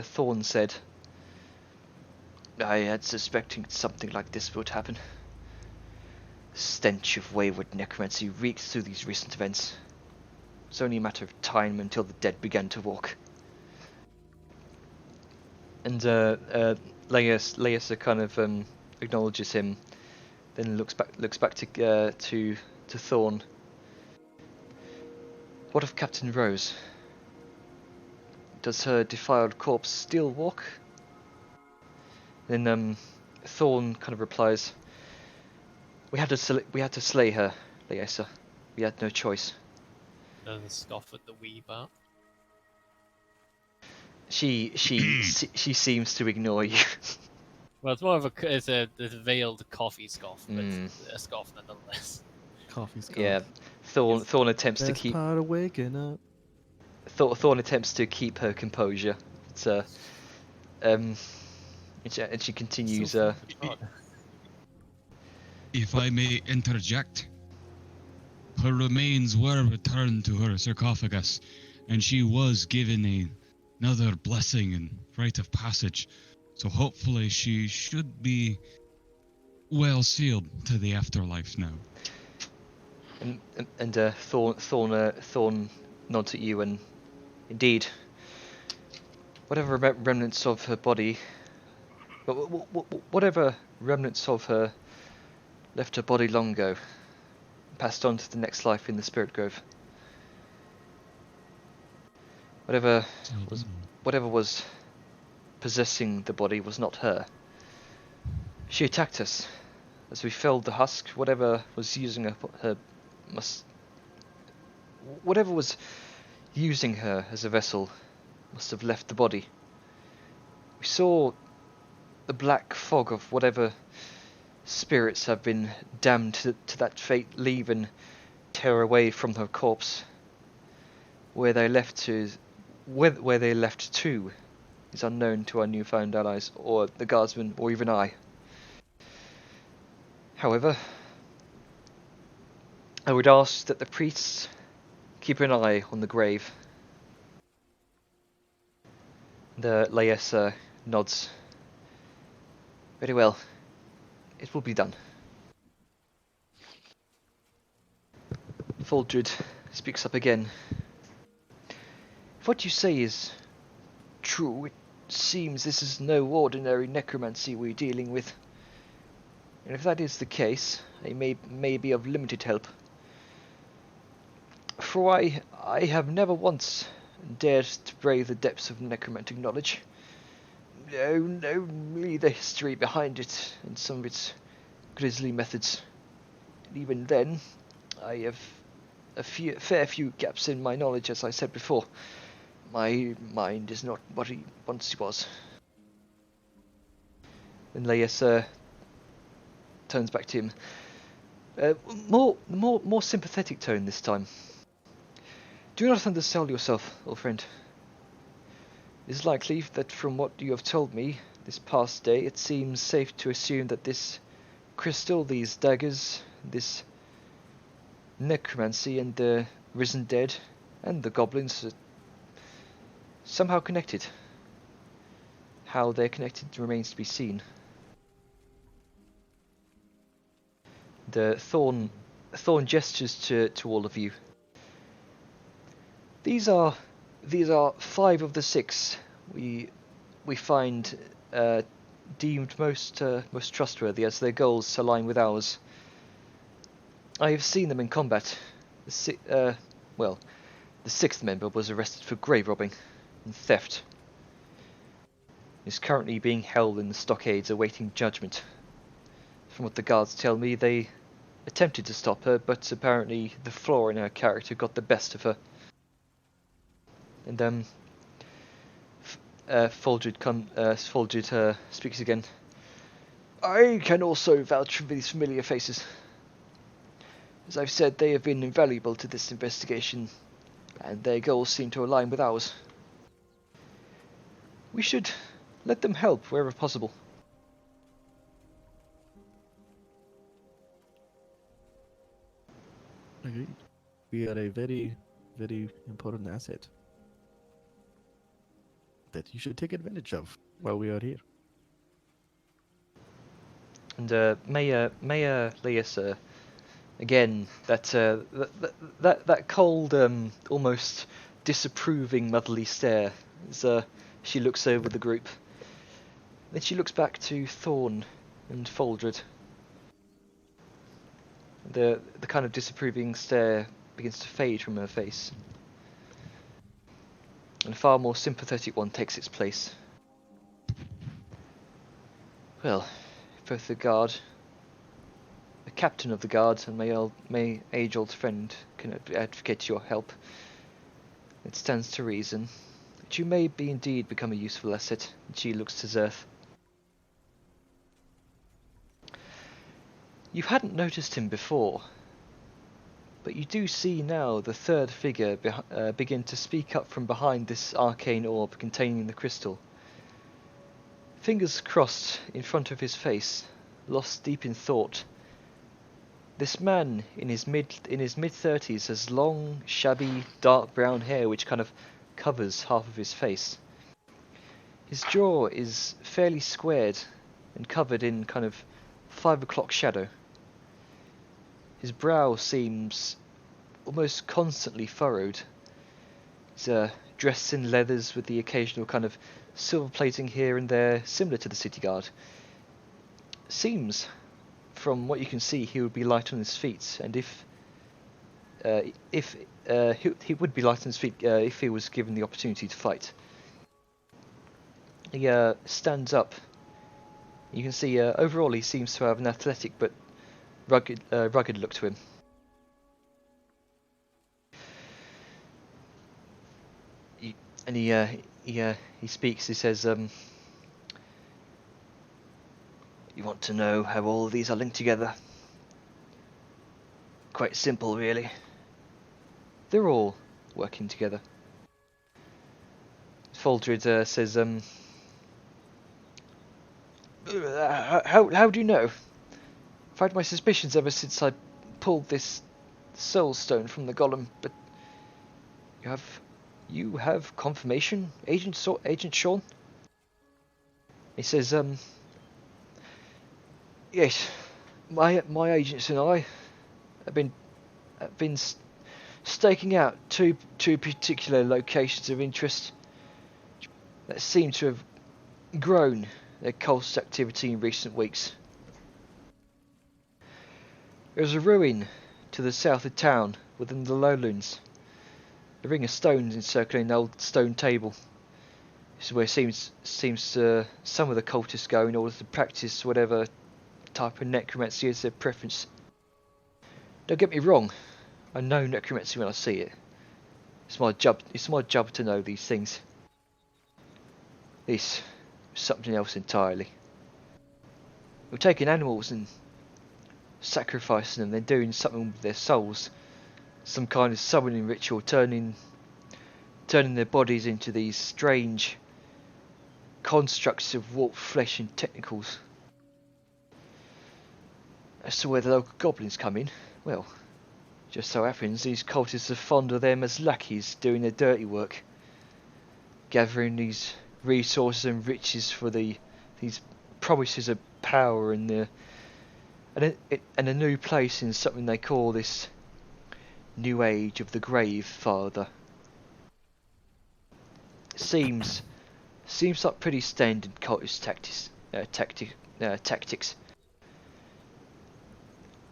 Thorne said. I had suspecting something like this would happen. The stench of wayward necromancy reeks through these recent events. It's only a matter of time until the dead began to walk. And Laesa kind of acknowledges him, then looks back to Thorne. What of Captain Rose? Does her defiled corpse still walk? Then Thorne kind of replies, "We had to slay her, Laesa. We had no choice." Another scoff at the wee bar. She seems to ignore you. Well, it's more of it's a veiled coffee scoff, but Mm. a scoff nonetheless. Coffee skull. Yeah, Thorne attempts to Best keep part of waking up. Thorne attempts to keep her composure. But, and she continues. If I may interject, her remains were returned to her sarcophagus, and she was given another blessing and rite of passage. So hopefully she should be well sealed to the afterlife now. And Thorne nods at you, and indeed, whatever remnants of her body, whatever remnants of her left her body long ago, passed on to the next life in the Spirit Grove. Whatever was possessing the body was not her. She attacked us as we felled the husk. Whatever was using her as a vessel must have left the body. We saw the black fog of whatever spirits have been damned to that fate leave and tear away from her corpse. Where they left to is unknown to our newfound allies, or the guardsmen, or even I. However, I would ask that the priests keep an eye on the grave. The Laesa nods. Very well. It will be done. Foldred speaks up again. if what you say is true, it seems this is no ordinary necromancy we're dealing with. And if that is the case, I may be of limited help. For I have never once dared to brave the depths of necromantic knowledge. Only the history behind it and some of its grisly methods. And even then, I have a fair few gaps in my knowledge, as I said before. My mind is not what it once was. Then Laius turns back to him. More sympathetic tone this time. Do not undersell yourself, old friend. It is likely that from what you have told me this past day, it seems safe to assume that this crystal, these daggers, this necromancy and the risen dead and the goblins are somehow connected. How they're connected remains to be seen. The Thorn gestures to all of you. These are 5 of the 6 we find deemed most trustworthy, as their goals align with ours. I have seen them in combat. The 6th member was arrested for grave robbing and theft. He is currently being held in the stockades awaiting judgment. From what the guards tell me, they attempted to stop her, but apparently the flaw in her character got the best of her. And Fulgid speaks again. I can also vouch for these familiar faces. As I've said, they have been invaluable to this investigation, and their goals seem to align with ours. We should let them help wherever possible. Agreed. We are a very, very important asset that you should take advantage of while we are here. And Mayor Laius, again, that cold, almost disapproving motherly stare as she looks over the group. Then she looks back to Thorn and Foldred. The kind of disapproving stare begins to fade from her face, and a far more sympathetic one takes its place. Well, both the guard, the captain of the guard, and my age-old friend can advocate your help, it stands to reason that you may be indeed become a useful asset. And she looks to Zerth. You hadn't noticed him before, but you do see now the 3rd figure begin to speak up from behind this arcane orb containing the crystal. Fingers crossed in front of his face, lost deep in thought. This man in his mid-30s has long, shabby, dark brown hair which kind of covers half of his face. His jaw is fairly squared and covered in kind of 5 o'clock shadow. His brow seems almost constantly furrowed. He's dressed in leathers with the occasional kind of silver plating here and there, similar to the city guard. Seems, from what you can see, he would be light on his feet, and he would be light on his feet if he was given the opportunity to fight. He stands up. You can see overall he seems to have an athletic but rugged look to him. He speaks. He says, "You want to know how all these are linked together? Quite simple, really. They're all working together." Foldred says, How do you know? I've had my suspicions ever since I pulled this soul stone from the golem, but you have confirmation, Agent Sean?" He says, "Yes, my agents and I have been staking out two particular locations of interest that seem to have grown their cult activity in recent weeks. There is a ruin to the south of town within the lowlands. A ring of stones encircling an old stone table. This is where seems some of the cultists go in order to practice whatever type of necromancy is their preference. Don't get me wrong, I know necromancy when I see it. It's my job to know these things. This is something else entirely. We're taking animals and sacrificing them, then doing something with their souls. Some kind of summoning ritual, turning their bodies into these strange constructs of warped flesh and tentacles. As to where the local goblins come in, well, just so happens these cultists are fond of them as lackeys doing their dirty work, gathering these resources and riches for these promises of power and a new place in something they call this New Age of the Grave Father. Seems like pretty standard cultist tactics.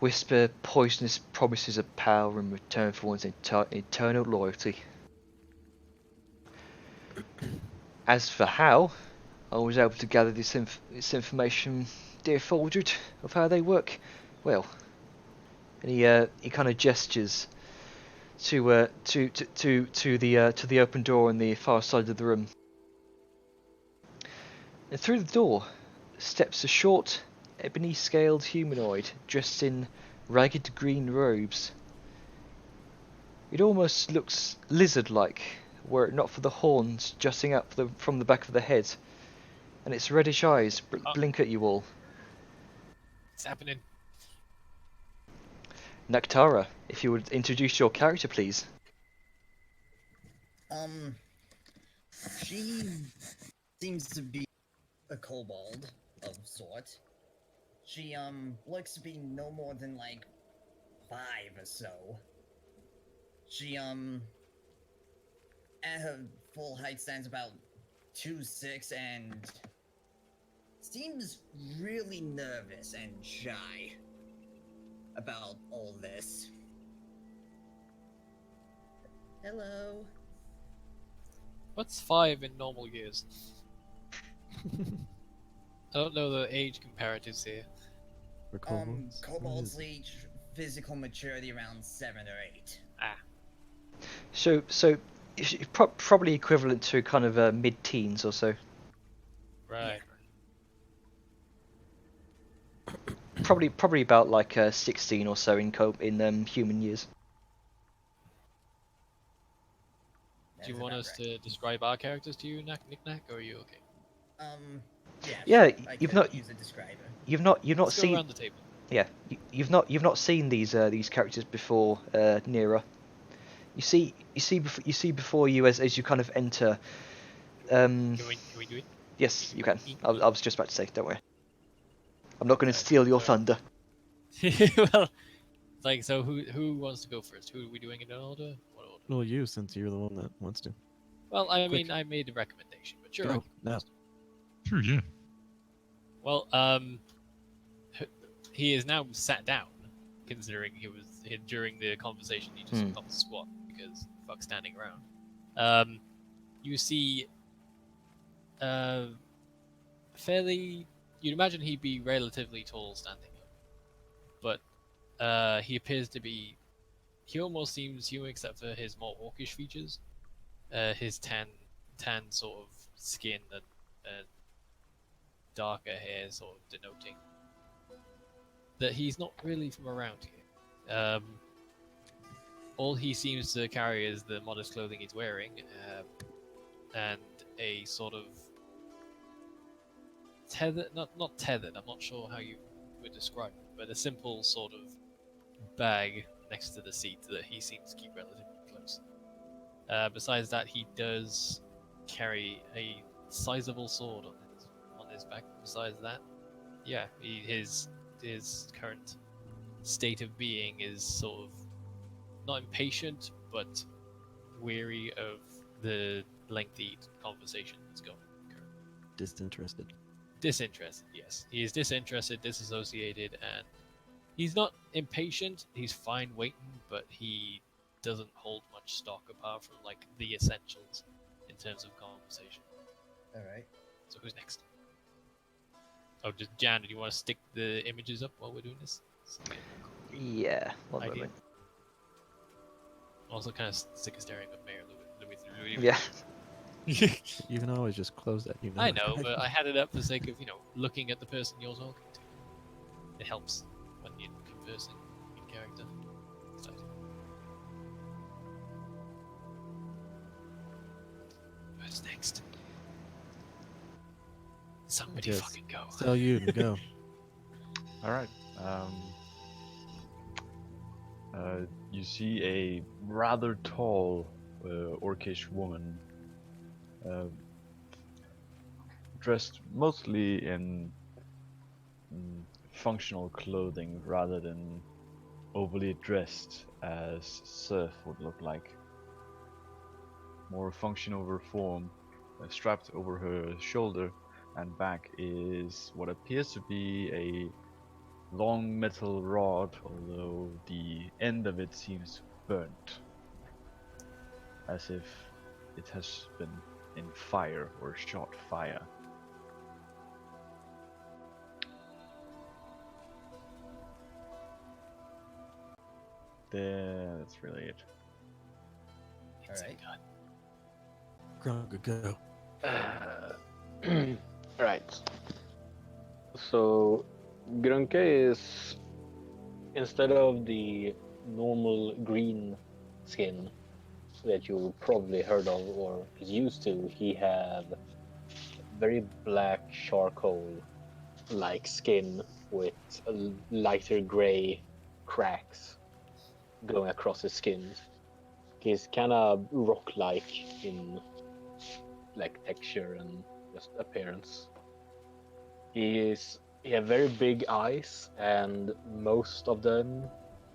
Whisper poisonous promises of power in return for one's eternal loyalty. As for how I was able to gather this information, dear Faldred, of how they work, well, and he kind of gestures to the open door on the far side of the room. And through the door steps a short, ebony-scaled humanoid dressed in ragged green robes. It almost looks lizard-like, were it not for the horns jutting up from the back of the head, and its reddish eyes blink at you all. What's happening? Naktara, if you would introduce your character, please. She seems to be a kobold of sort. She looks to be no more than like 5 or so. She at her full height stands about 2'6" and seems really nervous and shy about all this. Hello. What's 5 in normal years? I don't know the age comparatives here. For kobolds? Kobolds reach physical maturity around 7 or 8. Ah, So it's probably equivalent to kind of mid-teens or so. right. Probably about like 16 or so in human years. Do you want us to describe our characters to you, Knack, or are you okay? Yeah, I you've could not- use a describer. You've not Let's go seen around the table. you've not seen these characters before, Nira. You see before you as you kind of enter. Can we do it? Yes, you can. I was just about to say. Don't worry. I'm not going to steal your thunder. Well, like, so who wants to go first? Who are we doing it in order? What order? Well, you, since you're the one that wants to. Well, I Quick. mean, I made a recommendation, but sure. I Go, can now. first. Sure, yeah. Well, he is now sat down, considering during the conversation he just got to squat because fuck standing around. You see, fairly. You'd imagine he'd be relatively tall standing up, but he appears to be. He almost seems human except for his more orcish features, his tan sort of skin and darker hair, sort of denoting that he's not really from around here. All he seems to carry is the modest clothing he's wearing, and a sort of tethered, not tethered, I'm not sure how you would describe it, but a simple sort of bag next to the seat that he seems to keep relatively close. Besides that, he does carry a sizable sword on his back. Besides that, yeah, his current state of being is sort of not impatient, but weary of the lengthy conversation that's going on. Disinterested. Disinterested, yes. He is disinterested, disassociated, and he's not impatient. He's fine waiting, but he doesn't hold much stock apart from like the essentials in terms of conversation. Alright. So who's next? Oh, just Jan, do you want to stick the images up while we're doing this? Yeah, one Idea. moment. Also, kind of sick of staring at Mayor Louis. Yeah. You can always just close that. You know. I know, but I had it up for the sake of, looking at the person you're talking to. It helps when you're conversing in character. What's next? Somebody Yes. fucking go. Tell you to go. All right. You see a rather tall orcish woman, dressed mostly in functional clothing rather than overly dressed as Surf would look like. More function over form, strapped over her shoulder and back is what appears to be a long metal rod, although the end of it seems burnt, as if it has been in fire or shot fire. That's really it. Alright. Grunga, go. Right. So, Grunke is, instead of the normal green skin that you probably heard of or is used to, he had very black charcoal-like skin with a lighter gray cracks going across his skin. He's kind of rock-like in like texture and just appearance. He has very big eyes, and most of them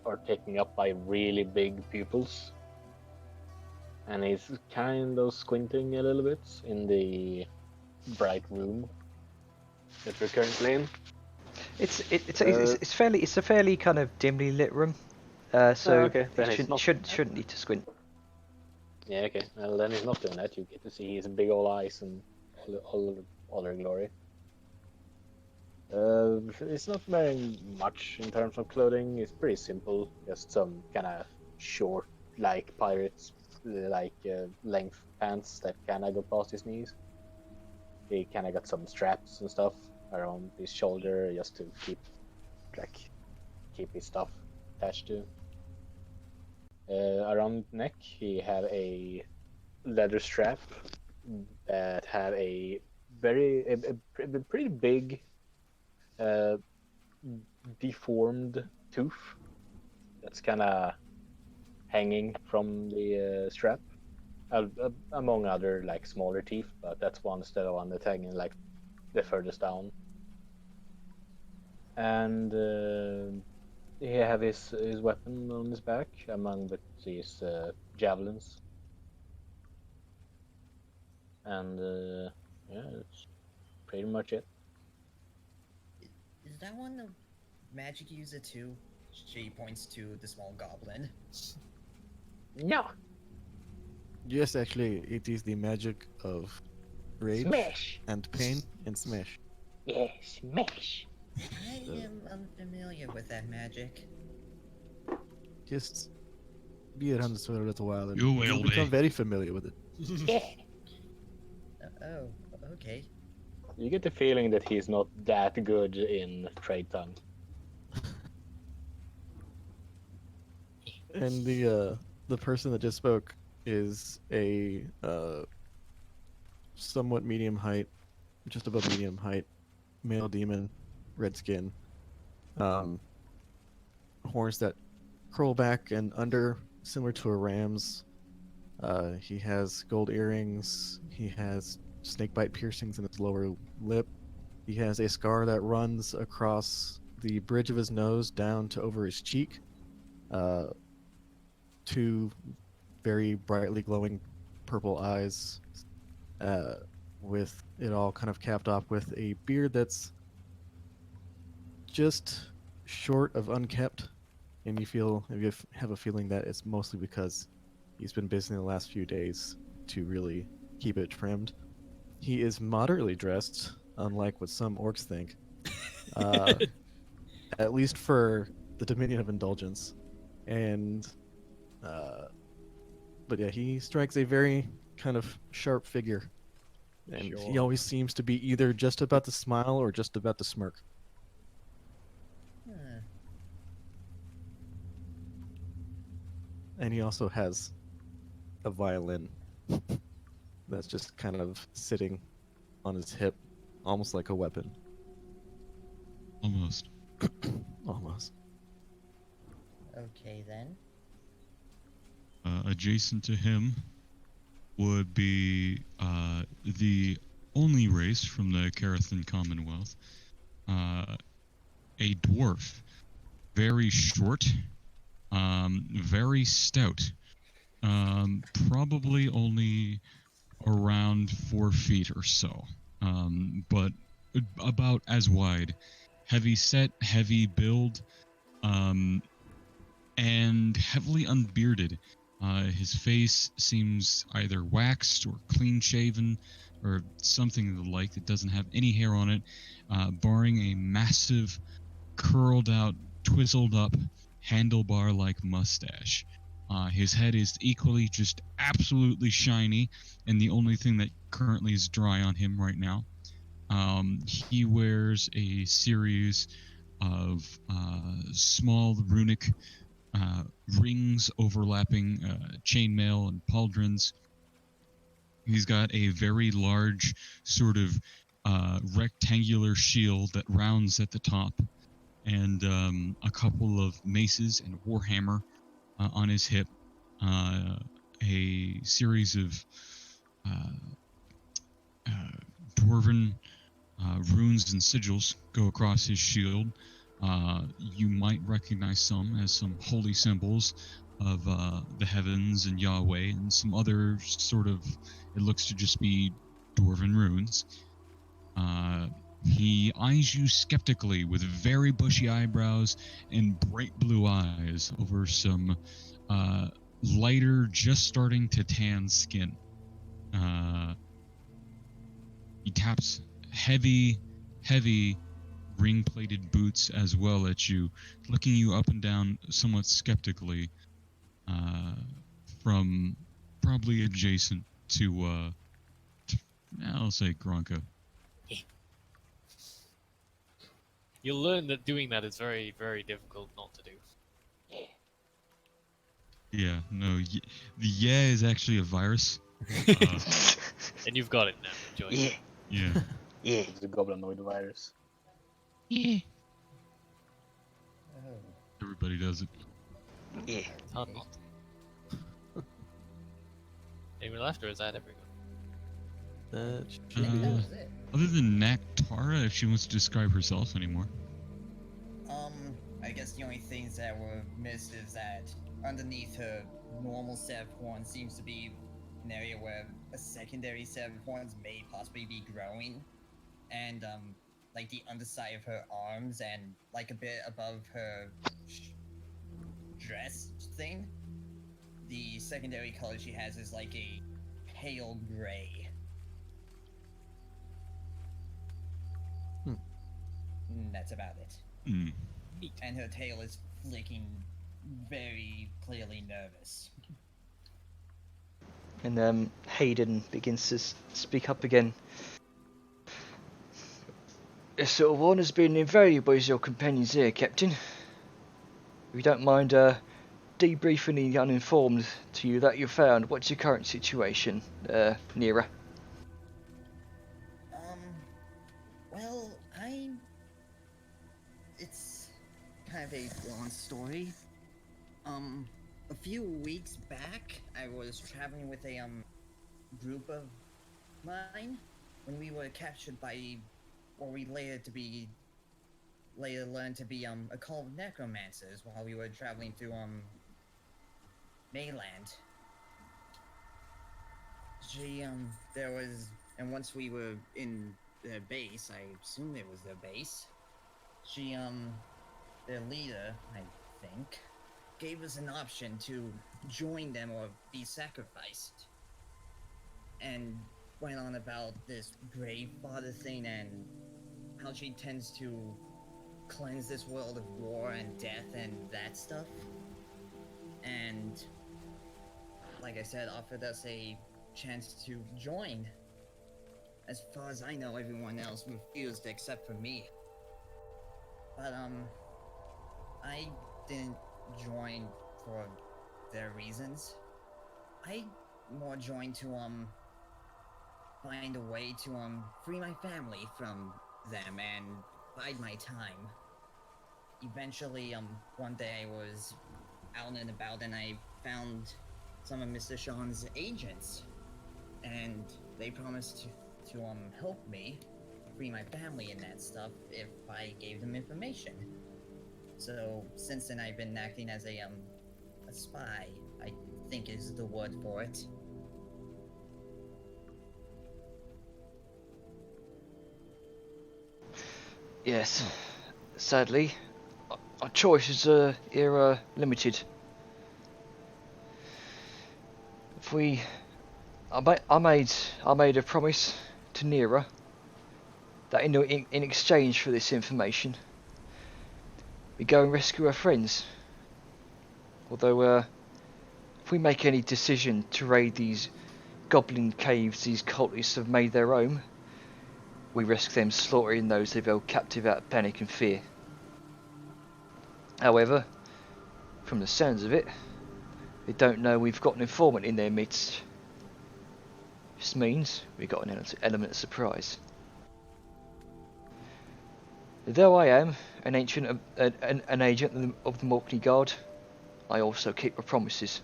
are taken up by really big pupils. And he's kind of squinting a little bit in the bright room that we're currently in. It's a fairly kind of dimly lit room. So okay, then it it's not- shouldn't need to squint. Yeah, okay. Well, then he's not doing that. You get to see his big old eyes and all their glory. It's not very much in terms of clothing. It's pretty simple. Just some kind of short, like pirates, length pants that kind of go past his knees. He kind of got some straps and stuff around his shoulder just to keep his stuff attached to. Around neck, he had a leather strap that had a pretty big deformed tooth that's kind of hanging from the strap, among other like smaller teeth, but that's one instead of one that's hanging like the furthest down. And he have his weapon on his back, among his javelins. And yeah, that's pretty much it. Is that one the magic user too? She points to the small goblin. No, Yes, actually, it is the magic of rage smash. and pain and smash. Yeah, smash. I am unfamiliar with that magic. Just be around this for a little while and You you'll will become be. very familiar with it. Yeah. Oh, okay. You get the feeling that he's not that good in trade tongue. And the person that just spoke is a somewhat medium height, just above medium height, male demon, red skin, horns that curl back and under, similar to a ram's. He has gold earrings. He has snakebite piercings in his lower lip. He has a scar that runs across the bridge of his nose down to over his cheek. Two very brightly glowing purple eyes, with it all kind of capped off with a beard that's just short of unkept, and you have a feeling that it's mostly because he's been busy in the last few days to really keep it trimmed. He is moderately dressed, unlike what some orcs think, uh, at least for the Dominion of Indulgence, and but yeah, he strikes a very kind of sharp figure, and he Sure. always seems to be either just about to smile or just about to smirk. Hmm. And he also has a violin that's just kind of sitting on his hip, almost like a weapon. Almost. Almost. Okay then. Adjacent to him would be the only race from the Carathan Commonwealth, a dwarf, very short, very stout, probably only around 4 feet or so, but about as wide, heavy set, heavy build, and heavily unbearded. His face seems either waxed or clean shaven or something of the like that doesn't have any hair on it, barring a massive, curled out, twizzled up, handlebar like mustache. His head is equally just absolutely shiny, and the only thing that currently is dry on him right now. He wears a series of small runic rings overlapping chainmail and pauldrons. He's got a very large sort of rectangular shield that rounds at the top, and a couple of maces and a warhammer on his hip. A series of dwarven runes and sigils go across his shield. You might recognize some as some holy symbols of the heavens and Yahweh, and some other sort of, it looks to just be dwarven runes. He eyes you skeptically with very bushy eyebrows and bright blue eyes over some lighter, just starting to tan skin. He taps heavy ring-plated boots as well at you, looking you up and down somewhat skeptically, from probably adjacent to I'll say Gronka. You'll learn that doing that is very, very difficult not to do. Yeah, no, the yeah is actually a virus. And you've got it now. Enjoy. Yeah, Yeah. yeah. It's the goblinoid virus. Yeah. Oh. Everybody does it. Yeah. It's hard not to. Anyone left, or is that everyone? I think that was it. Other than Naktara, if she wants to describe herself anymore. I guess the only things that were missed is that underneath her normal set of horns seems to be an area where a secondary set of horns may possibly be growing, and like the underside of her arms and like a bit above her dress thing, the secondary color she has is like a pale gray. That's about it. Hmm. And her tail is flicking very clearly nervous. And Hayden begins to speak up again. A sort of honour's been invaluable as your companions here, Captain. If you don't mind debriefing the uninformed to you that you found, what's your current situation, Nira? Well, it's kind of a long story. A few weeks back, I was traveling with a, group of mine when we were captured by what we later learned to be, a cult of necromancers while we were traveling through, Mainland. there was, and once we were in their base, I assume it was their base. Their leader, I think, gave us an option to join them or be sacrificed. And went on about this brave father thing and how she tends to cleanse this world of war and death and that stuff. And, like I said, offered us a chance to join. As far as I know, everyone else refused except for me. But, I didn't join for their reasons. I more joined to, find a way to, free my family from them and bide my time. Eventually, one day I was out and about and I found some of Mr. Sean's agents. And they promised to help me free my family and that stuff if I gave them information. So since then I've been acting as a spy, I think is the word for it. Yes, sadly, our choices are here limited. I made a promise to Nira that in exchange for this information, we go and rescue our friends. Although, if we make any decision to raid these goblin caves these cultists have made their own, we risk them slaughtering those they've held captive out of panic and fear. However, from the sounds of it, they don't know we've got an informant in their midst. This means we've got an element of surprise. Though I am an agent of the Morkney Guard, I also keep my promises.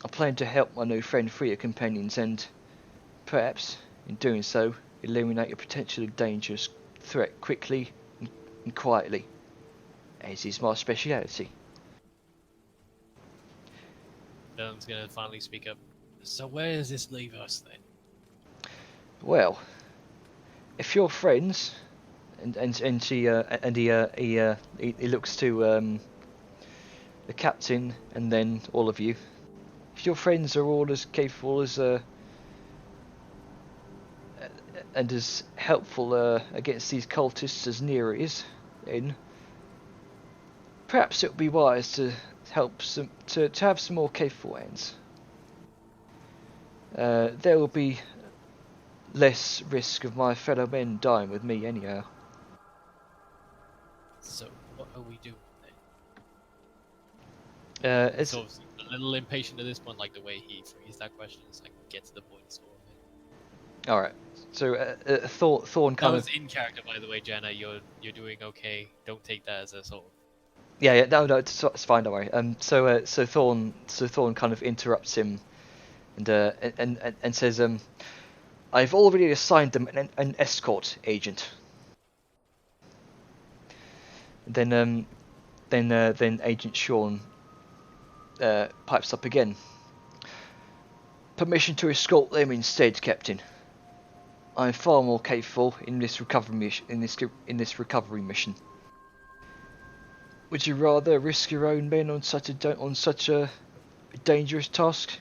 I plan to help my new friend free her companions and, perhaps, in doing so, eliminate a potentially dangerous threat quickly and quietly, as is my speciality. Dylan's gonna finally speak up. So where does this leave us then? Well, if you're friends, and he looks to the captain and then all of you. If your friends are all as capable as and as helpful against these cultists as Nira is, then perhaps it would be wise to have some more capable hands. There will be less risk of my fellow men dying with me anyhow. So what are we doing then? It's So a little impatient at this point, like the way he phrased that question. It's like get to the point, sort of thing. all right. So Thorn That kind was of in character, by the way, Jenna. You're doing okay. Don't take that as a sort of. yeah no it's fine, don't worry. So Thorn kind of interrupts him and says I've already assigned them an escort agent. Then Agent Sean pipes up again. Permission to escort them instead, Captain. I'm far more capable in this recovery mission. Would you rather risk your own men on such a dangerous task?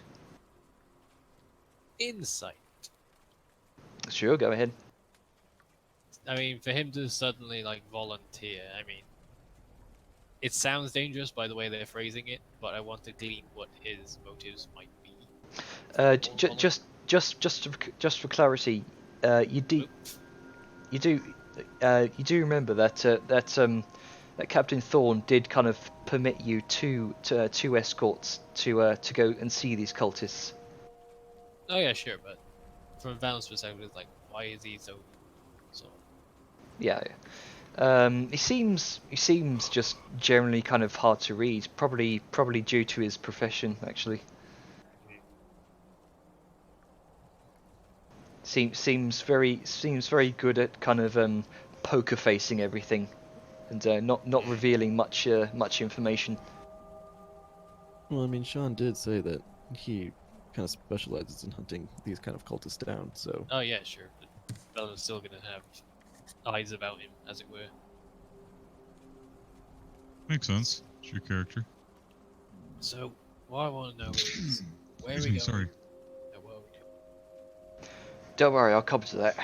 Insight. Sure, go ahead. I mean, for him to suddenly like volunteer, I mean, it sounds dangerous by the way they're phrasing it, but I want to glean what his motives might be. Just for clarity, you do remember that Captain Thorn did kind of permit you two escorts to go and see these cultists. Oh yeah, sure, but from Val's perspective, it's like, why is he so? Yeah. He seems just generally kind of hard to read. Probably due to his profession, actually. Seems very good at kind of poker facing everything, and not revealing much information. Well, I mean, Sean did say that he kind of specializes in hunting these kind of cultists down. So Oh yeah, sure. But Bella's still gonna have eyes about him, as it were. Makes sense. It's your character. So, what I want to know is where Excuse we me, going? sorry. What are we doing? Don't worry, I'll come to that.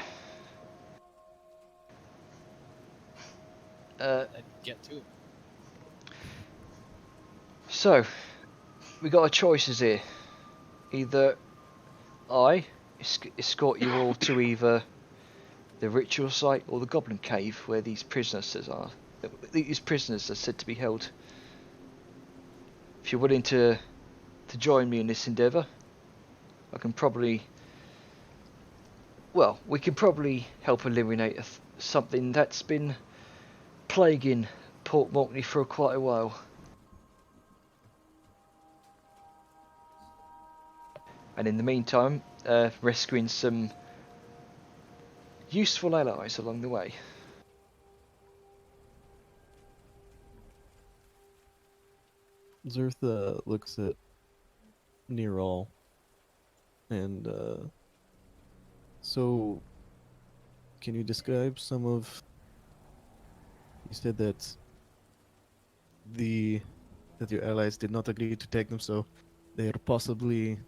And get to it. So, we got our choices here. Either I escort you all to either the ritual site or the goblin cave where these prisoners are. These prisoners are said to be held. If you're willing to join me in this endeavour, I can probably. Well, we can probably help eliminate something that's been plaguing Port Maltney for quite a while. And in the meantime, rescuing some useful allies along the way. Zertha looks at Neerall and so can you describe some of you said that your allies did not agree to take them, so they are possibly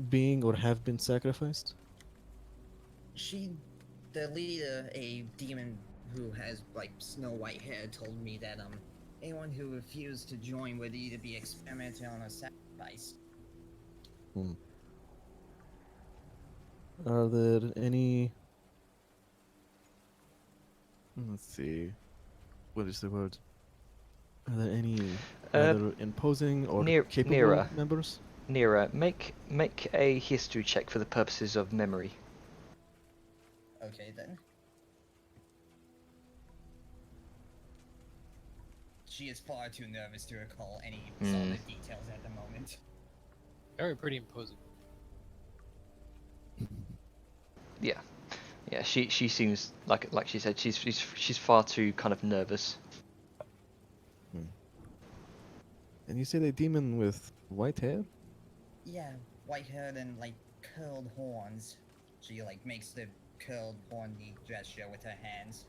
being or have been sacrificed? The leader, a demon who has like snow white hair, told me that anyone who refused to join would either be experimented on or sacrificed. Are there any let's see, what is the word? Are there any either imposing or capable Nira. members? Nira, make a history check for the purposes of memory. Okay then. She is far too nervous to recall any solid details at the moment. Very pretty imposing. Yeah, she seems like she said she's far too kind of nervous. And you said a demon with white hair? Yeah, white haired and like curled horns. She like makes the curled horny gesture with her hands.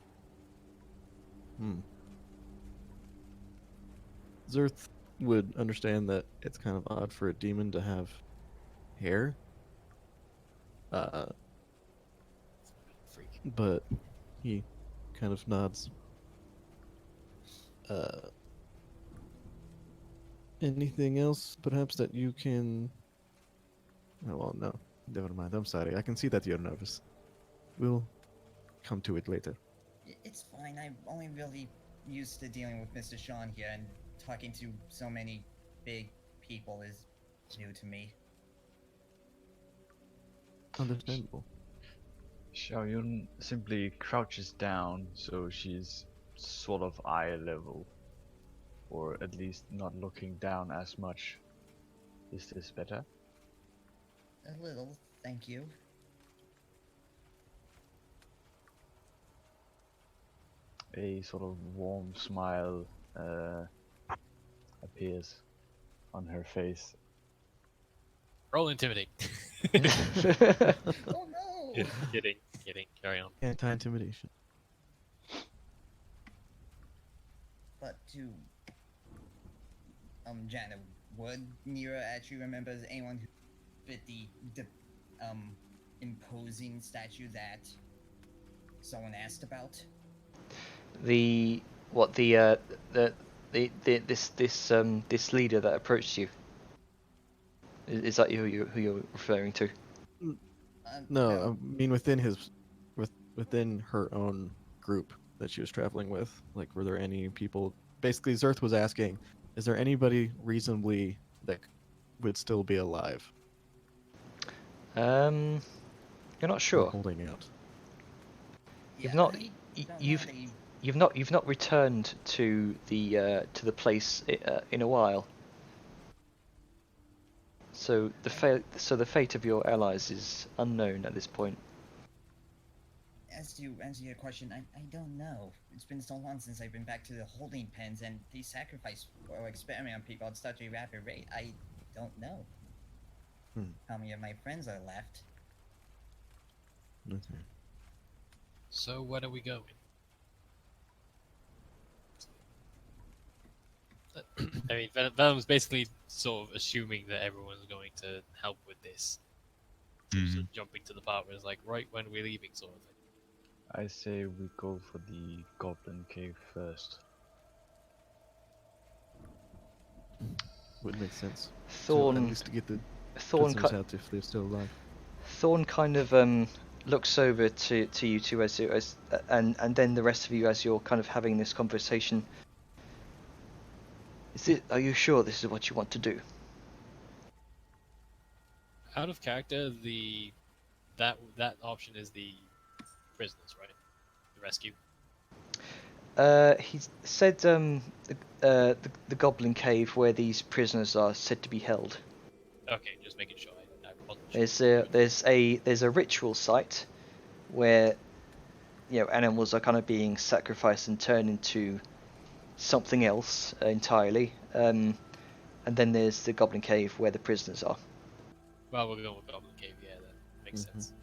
Zerth would understand that it's kind of odd for a demon to have hair. Freak. But he kind of nods. Anything else, perhaps, that you can... Oh, well, no. Never mind. I'm sorry. I can see that you're nervous. We'll come to it later. It's fine. I'm only really used to dealing with Mr. Sean here, and talking to so many big people is new to me. Understandable. Xiaoyun simply crouches down so she's sort of eye level, or at least not looking down as much. Is this better? A little, thank you. A sort of warm smile appears on her face. Roll intimidate. Oh no! Kidding. Carry on. Anti-intimidation. But to Jana, would Nira actually remembers anyone who fit the imposing statue that someone asked about? This leader that approached you. Is that who you're referring to? No, I mean within her own group that she was traveling with. Like, were there any people? Basically, Zerth was asking, is there anybody reasonably that would still be alive? You're not or sure. holding out. You've Yeah, not. I don't know You've they- you've not returned to the place in a while. So the fate of your allies is unknown at this point. As to answer your question, I don't know. It's been so long since I've been back to the holding pens, and they sacrifice or experiment on people at such a rapid rate. I don't know. How many of my friends are left? Okay. So when are we going? I mean, Venom's basically sort of assuming that everyone's going to help with this. Mhm. So jumping to the part where it's like, right when we're leaving, sort of thing. I say we go for the Goblin Cave first. Would make sense. At Thorn, least to get the Thorn, prisoners out if they're still alive. Thorn kind of looks over to you two and then the rest of you as you're kind of having this conversation. Are you sure this is what you want to do? Out of character, that option is the prisoners, right? The rescue. He said the Goblin Cave where these prisoners are said to be held. Okay, just making sure. I wasn't sure. There's a ritual site where animals are kind of being sacrificed and turned into something else entirely. And then there's the Goblin Cave where the prisoners are. Well, we're going with Goblin Cave. Yeah, that makes sense.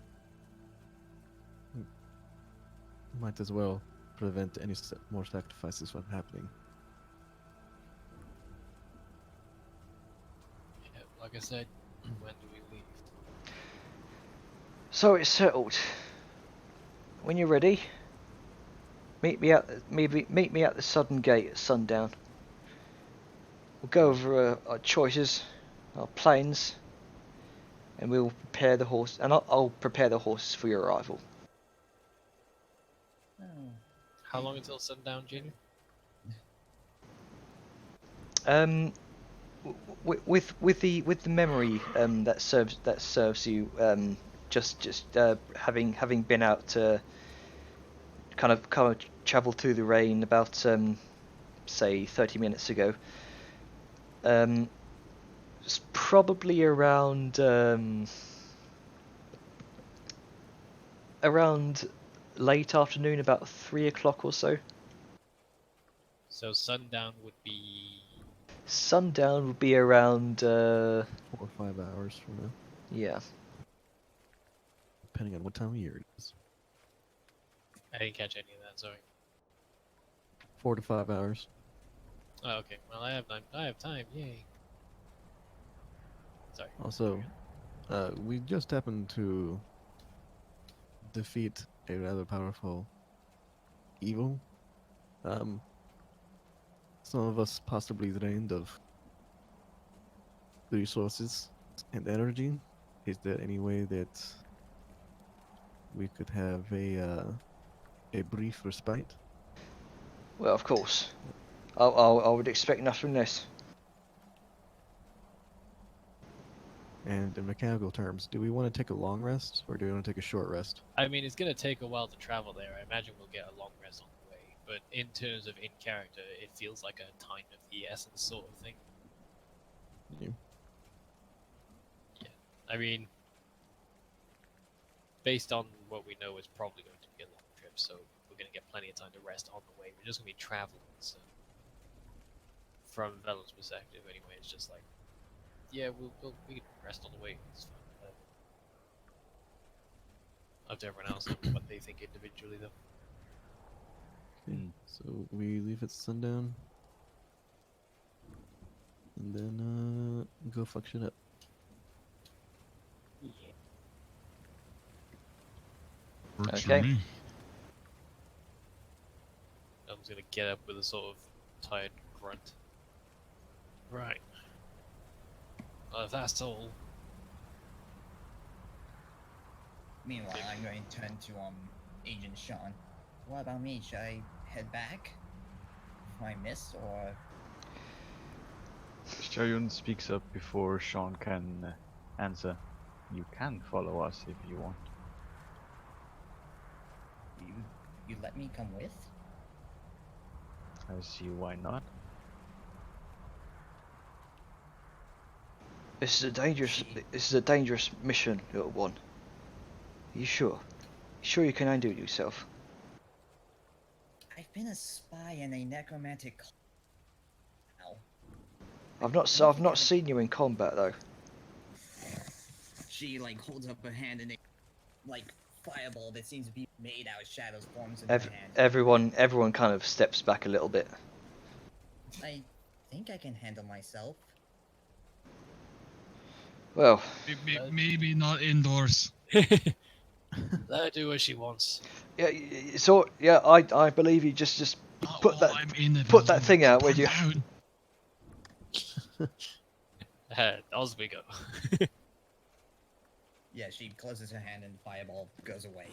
Might as well prevent any more sacrifices from happening. Yeah, like I said, when do we leave? So it's settled. When you're ready, meet me at the Sudden Gate at sundown. We'll go over our choices, our plans, and we'll prepare the horse. And I'll prepare the horses for your arrival. Oh, How long until sundown, Junior? With the memory that serves you, just having been out to kind of travel through the rain about say 30 minutes ago. It's probably around late afternoon, about 3 o'clock or so. So sundown would be. Sundown would be around 4 or 5 hours from now, yeah. depending on what time of year it is. I didn't catch any of that. Sorry. 4 to 5 hours. Oh, okay. Well, I have time. Yay. Sorry. Also, we just happened to defeat a rather powerful evil. Some of us possibly drained of the resources and energy. Is there any way that we could have a brief respite? Well, of course. I would expect nothing less. And in mechanical terms, do we want to take a long rest or do we want to take a short rest? I mean, it's gonna take a while to travel there. I imagine we'll get a long rest on the way. But in terms of in character, it feels like a time of the essence sort of thing. Yeah. Yeah. I mean, based on what we know, it's probably going to be a long trip, so we're gonna get plenty of time to rest on the way. We're just gonna be traveling, so from Venom's perspective, anyway, it's just like, yeah, we can rest on the way. It's fine. Up to everyone else and what they think individually, though. Okay, so we leave at sundown. And then go fuck shit up. Works Okay. for me. I'm just gonna get up with a sort of tired grunt. Right. Well, if that's all, meanwhile, I'm going to turn to Agent Sean. What about me? Should I head back? If I miss, or Shayun speaks up before Sean can answer. You can follow us if you want. you let me come with? I see why not. This is a dangerous mission, little one. Are you sure? You sure you can handle it yourself? I've been a spy and a necromantic. Ow. I've not seen you in combat though. She like holds up her hand and a like fireball that seems to be made out of shadows forms in her hand. Everyone kind of steps back a little bit. I think I can handle myself. Well, Maybe not indoors. Let her do what she wants. yeah. So yeah, I believe you. Just Not put while that I'm in the put that building thing that's out, would you? burned down. As we go. Yeah, she closes her hand and the fireball goes away.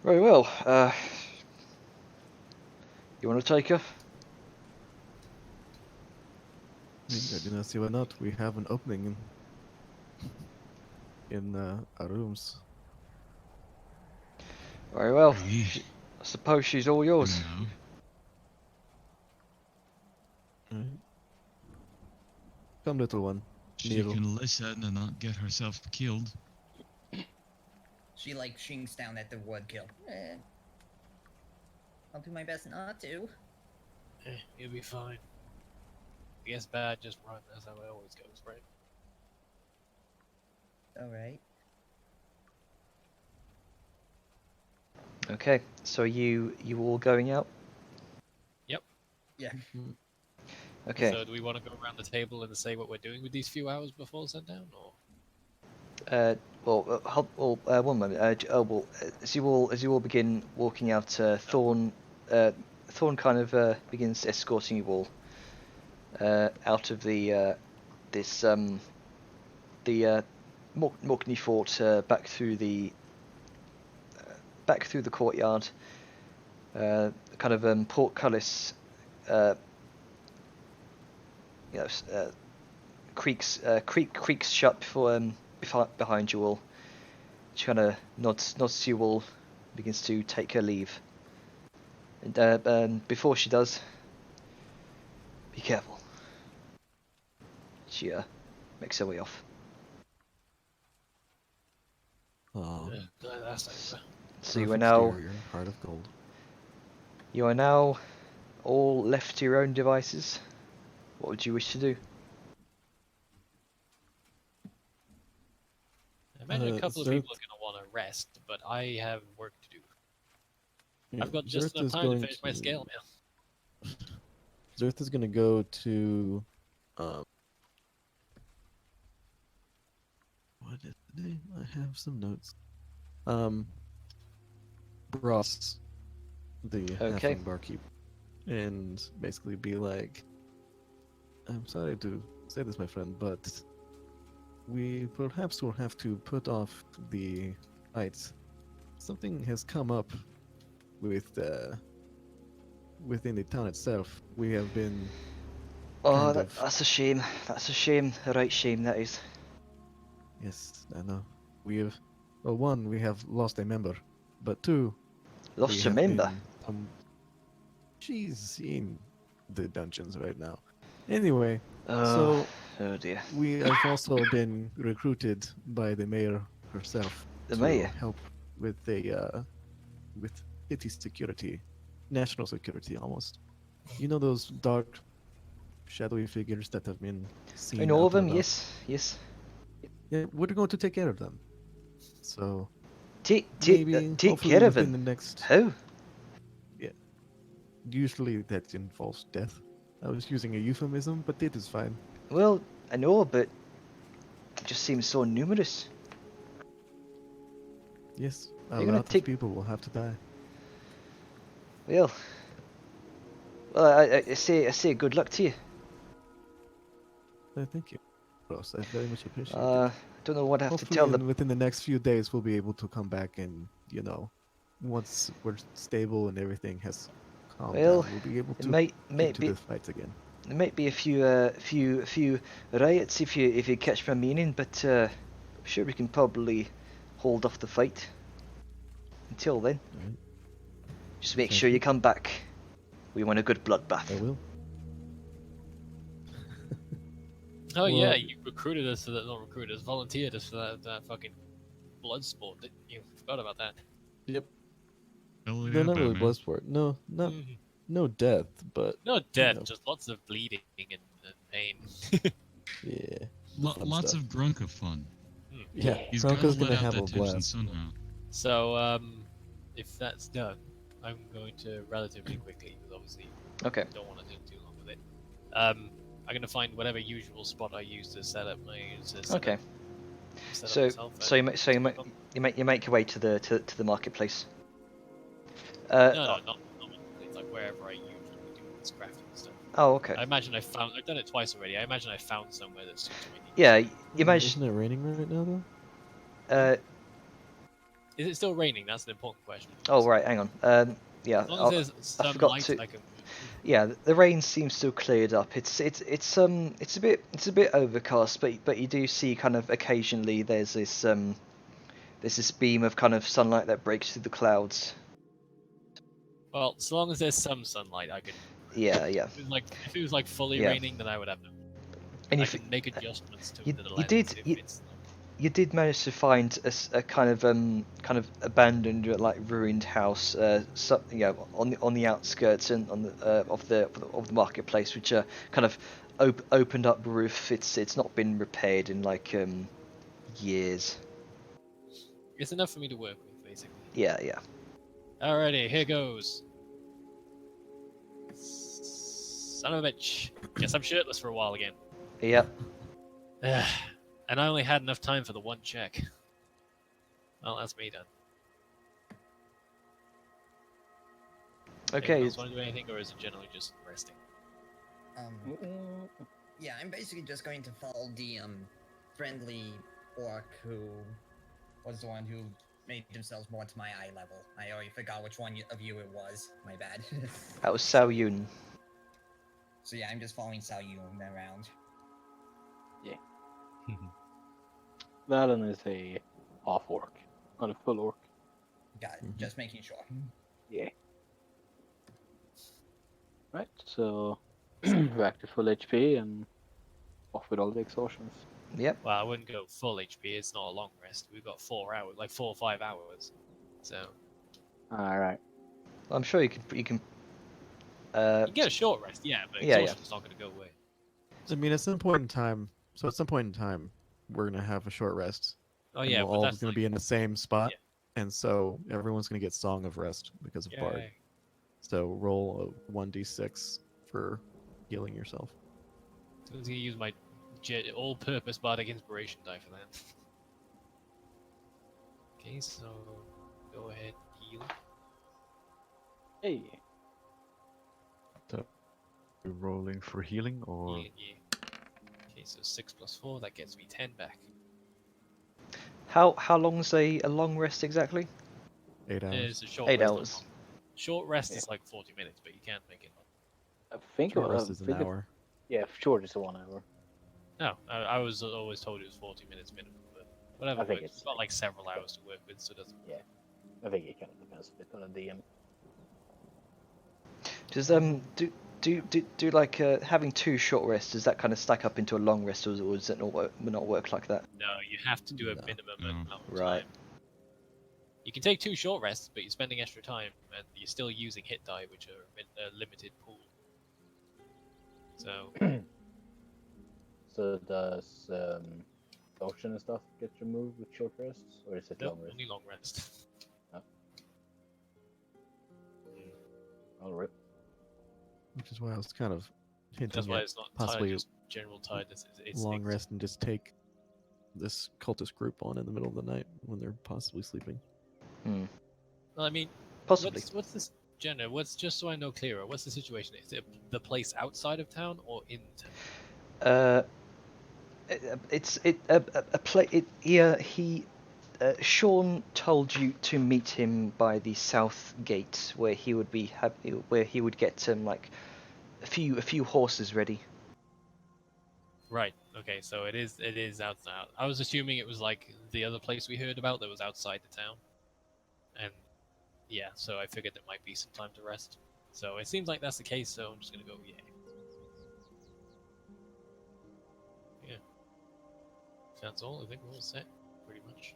Very well. You want to take her? I do not see why not. We have an opening in our rooms. Very well. Aye, I suppose she's all yours. you know. Alright. Come, little one. She Nero. can listen and not get herself killed. She like shinks down at the woodkill. I'll do my best not to. You'll be fine. If it gets bad, just run. That's how it always goes, right? Alright. Okay. So you all going out? Yeah. Okay. So do we want to go around the table and say what we're doing with these few hours before sundown, or? One moment. As you all begin walking out, Thorn kind of begins escorting you all out of the Morkney Fort, back through the courtyard. Kind of portcullis, creaks shut behind you all. She kind of nods to you all, begins to take her leave. And before she does, be careful. She makes her way off. Oh, That's over. So you are perfect now exterior, heart of gold. all left to your own devices. What would you wish to do? I imagine a couple of Zerth- people are going to want to rest, but I have work to do. Yeah, I've got just Zerth enough is time to going finish my to- scale mail. Zerth is gonna go to what is the name? I have some notes. Ross, the Okay. halfling barkeep, and basically be like, I'm sorry to say this, my friend, but we perhaps will have to put off the fight. Something has come up with within the town itself. We have been Oh, kind of- that's a shame. That's a shame. A right shame, that is. Yes, I know. We have, well, one, we have lost a member, but two, we Lost a have member. been, she's in the dungeons right now. Anyway, Oh, so oh dear. we have also been recruited by the mayor herself The to mayor? help with with city security, national security almost. You know those dark, shadowy figures that have been seen. I know out of them. and about? Yes. Yeah, we're going to take care of them. So Take maybe, take hopefully care of within them. the next. How? Usually that involves death. I was using a euphemism, but it is fine. Well, I know, but it just seems so numerous. Yes, a You're gonna lot take- of people will have to die. Well, I say good luck to you. Thank you, Ross. I very much appreciate it. I don't know what I have to Hopefully, tell the. within the next few days, we'll be able to come back and, once we're stable and everything has calmed Well, down, we'll be able It to might get to be the fights again. there might be a few riots if you catch my meaning, but I'm sure we can probably hold off the fight until then. Alright, Just make Sounds sure you good. come back. We want a good I bloodbath. will. Oh yeah, Well- you recruited us for that. Not recruited us, volunteered us for that fucking blood sport. Didn't you? Forgot about that. Yep. Hell No, yeah, not really Batman. blood sport. No, no death, but Not death, know. just lots of bleeding and pain. yeah. Lo- fun lots stuff. of grunk of fun. Yeah, He's Bronco's got to gonna let out have the a attention blast. somehow. So, if that's done, I'm going to relatively quickly, because obviously Okay. don't want to take too long with it. I'm going to find whatever usual spot I use to set up my. Okay. Set up So myself so you and ma- so you, move ma- on. you make your way to the marketplace. No, not it's like wherever I usually do this crafting stuff. Oh, okay. I imagine I've done it twice already. I imagine I found somewhere that suits my needs. Yeah, you managed. Isn't it raining right now though? Is it still raining? That's an important question. Oh right, hang on. Yeah, As long as there's some forgot light, to- I can. yeah. The rain seems to have cleared up. It's a bit overcast, but you do see kind of occasionally there's this beam of kind of sunlight that breaks through the clouds. Well, as long as there's some sunlight, I can. Yeah. If it was like fully Yeah. raining, then I would have no. And I you can make adjustments to you- the you lens did- if you- it's. you did manage to find a kind of abandoned like ruined house, on the outskirts and on the of the marketplace, which are kind of opened up roof. It's not been repaired in like years. It's enough for me to work with, basically. Yeah. Alrighty, here goes. Son of a bitch. Guess I'm shirtless for a while again. Yep. And I only had enough time for the one check. Well, that's me done. Okay. Anyone else want to do anything, or is it generally just resting? Yeah, I'm basically just going to follow the friendly orc who was the one who made themselves more to my eye level. I already forgot which one of you it was. My bad. That was Sao Yun. So yeah, I'm just following Sao Yun around. Valen is a half orc, not a full orc. Got it. Just making sure. Yeah. Right, so back to full HP and off with all the exhaustions. Yep. Well, I wouldn't go full HP. It's not a long rest. We've got 4 hours, like 4 or 5 hours. So Alright. I'm sure you can. you can get a short rest, yeah, but Yeah, yeah. exhaustion's not going to go away. I mean, at some point in time. So at some point in time, we're gonna have a short rest. Oh and yeah, we're but all that's gonna like, be in the same spot, and so everyone's gonna get Song of Rest because of Bard. yay. So roll a 1d6 for healing yourself. I was going to use my all-purpose bardic inspiration die for that. Okay, so go ahead, heal. Hey. You're rolling for healing or Yeah. Okay, so 6 plus 4, that gets me 10 back. How long's a long rest exactly? 8 hours. It's a short 8 rest, not hours. long. Short rest Yeah. is like 40 minutes, but you can't make it long. I think Short it rest was is an hour. Yeah, short is 1 hour. No, I was always told it was 40 minutes minimum, but whatever I think works. it's It's got like several hours to work with, so it doesn't. I think it kind of depends a bit on the DM. Does do like having 2 short rests? Does that kind of stack up into a long rest, or does it not work like that? No, you have to do a No. minimum No. amount of Right. time. You can take 2 short rests, but you're spending extra time, and you're still using hit die, which are a limited pool. So So does potion and stuff get removed with short rests, or is it no, long rest? only long rest. All right. Which is why I was kind of hinting That's why at it's not possibly tired, just general tiredness. It's long rest and just take this cultist group on in the middle of the night when they're possibly sleeping. Hmm. Well, I mean, Possibly. what's this, Jenna? What's just so I know clearer? What's the situation? Is it the place outside of town or in town? Sean told you to meet him by the south gate, where he would be where he would get like a few horses ready. Right. Okay. So it is outside. I was assuming it was like the other place we heard about that was outside the town, and yeah. So I figured there might be some time to rest. So it seems like that's the case. So I'm just gonna go. Yeah. Yeah. That's all. I think we're all set. Pretty much.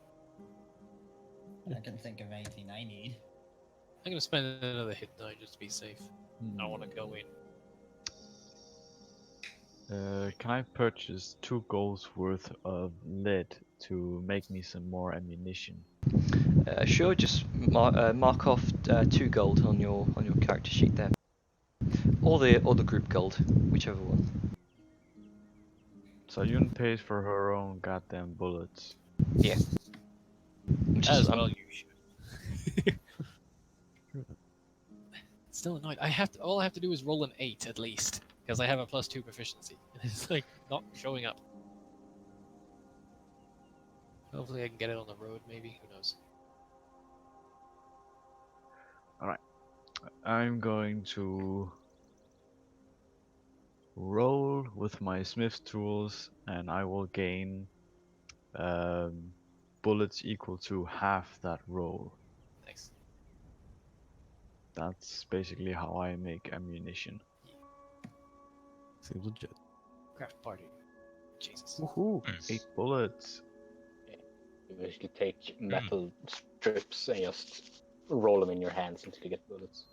I can think of anything I need. I'm gonna spend another hit die just to be safe. I want to go in. Can I purchase 2 golds worth of lead to make me some more ammunition? Sure, just mark off 2 gold on your character sheet there, or the group gold, whichever one. So Yun pays for her own goddamn bullets. Yeah. Which is As well, you should. Still annoyed. All I have to do is roll an 8 at least, because I have a +2 proficiency. It's like not showing up. Hopefully I can get it on the road, maybe. Who knows? I'm going to roll with my smith's tools, and I will gain bullets equal to half that roll. Thanks. That's basically how I make ammunition. Seems legit. Craft party. Jesus. Woohoo! Nice. 8 bullets. You basically take metal strips and just roll them in your hands until you get bullets.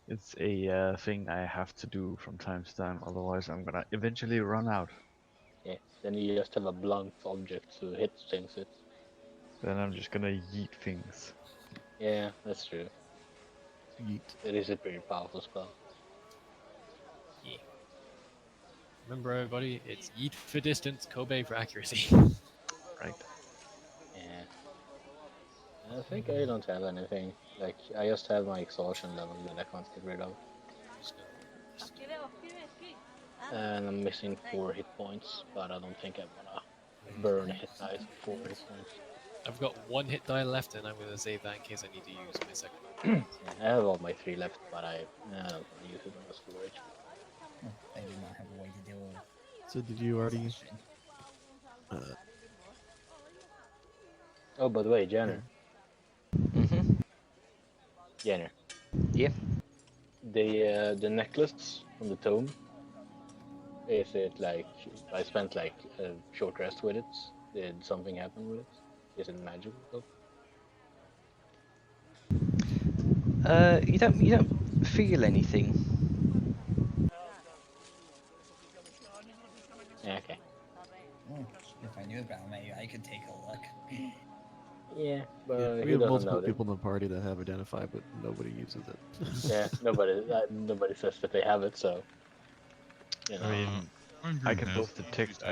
It's a thing I have to do from time to time, otherwise I'm gonna eventually run out. Yeah. Then you just have a blunt object to hit things with. Then I'm just gonna yeet things. Yeah, that's true. Yeet. It is a pretty powerful spell. Yeah. Remember, everybody, it's yeet for distance, Kobe for accuracy. Right. Yeah. I think I don't have anything. Like, I just have my exhaustion level that I can't get rid of. And I'm missing 4 hit points, but I don't think I'm gonna burn hit dice for 4 hit points. I've got 1 hit die left, and I'm gonna save that in case I need to use my second. Yeah, I have all my 3 left, but I don't want to use it on the storage. I do not have a way to deal with So did you already? exhaustion. Oh, by the way, Jenner. Mm-hmm. Jenner. Yeah. The necklace from the tomb. Is it like I spent like a short rest with it? Did something happen with it? Is it magical? You don't feel anything. Yeah, okay. If I knew about maybe I could take a look. Yeah, but Yeah, we he have doesn't multiple know people in the party that have identify, but nobody uses it. Yeah, nobody says that they have it, so you know. I mean, I can both detect.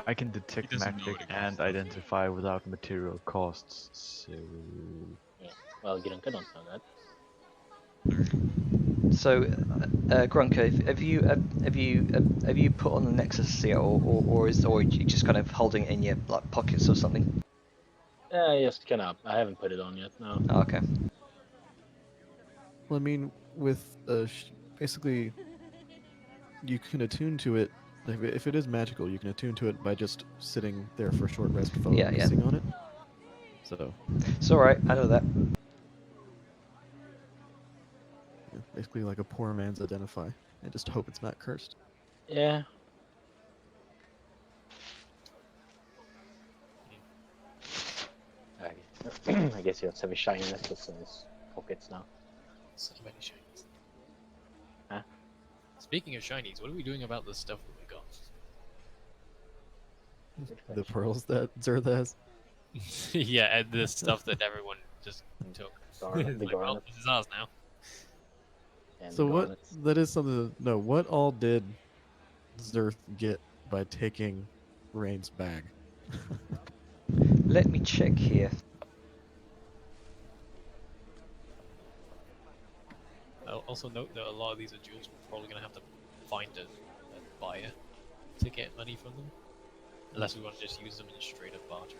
I can detect doesn't know magic what it and costs. identify without material costs. So Well, Granka don't know that. So, Grunko, have you put on the Nexus yet, or are you just kind of holding it in your like pockets or something? Just kind of. I haven't put it on yet. No. Oh, okay. Well, I mean, with basically, you can attune to it. If it is magical, you can attune to it by just sitting there for a short rest, Yeah, focusing on it. So, It's all right. I know that. yeah, basically like a poor man's identify. I just hope it's not cursed. Yeah. I guess he has to have a shiny necklace in his pockets now. So many shinies. Huh? Speaking of shinies, what are we doing about the stuff that we got? The pearls that Zerth has. Yeah, and the stuff that everyone just took. The Like, well, garnet this is ours now. and So the what? garnets. That is something. No, what all did Zerth get by taking Rain's bag? Let me check here. I'll also note that a lot of these are jewels. We're probably gonna have to find a buyer to get money from them, unless we want to just use them in straight up barter.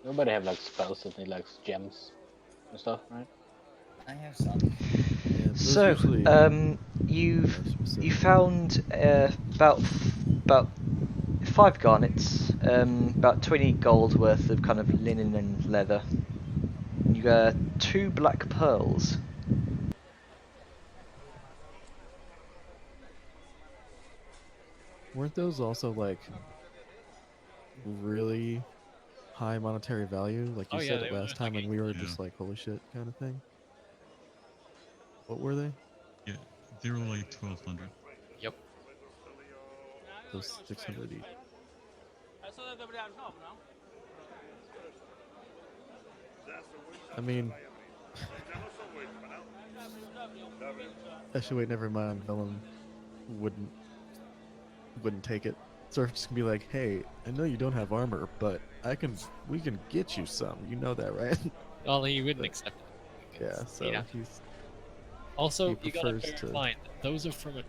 Nobody have like spells that need like gems and stuff, right? I have some. Yeah, those So, usually you are specific. found about 5 garnets, about 20 gold worth of kind of linen and leather. You got 2 black pearls. Weren't those also like really high monetary value, like you Oh, yeah, said they it were last like time, and we were Yeah. just like, holy shit, kind of thing. What were they? Yeah, they were like 1200. Yep. Those 600 each. I mean, actually, wait, never mind. Vellum wouldn't take it. Surf just gonna be like, hey, I know you don't have armor, but we can get you some. You know that, right? Well, he wouldn't But- accept it. yeah. because, So you know, he's also, he you gotta prefers bear to- in mind, those are from a.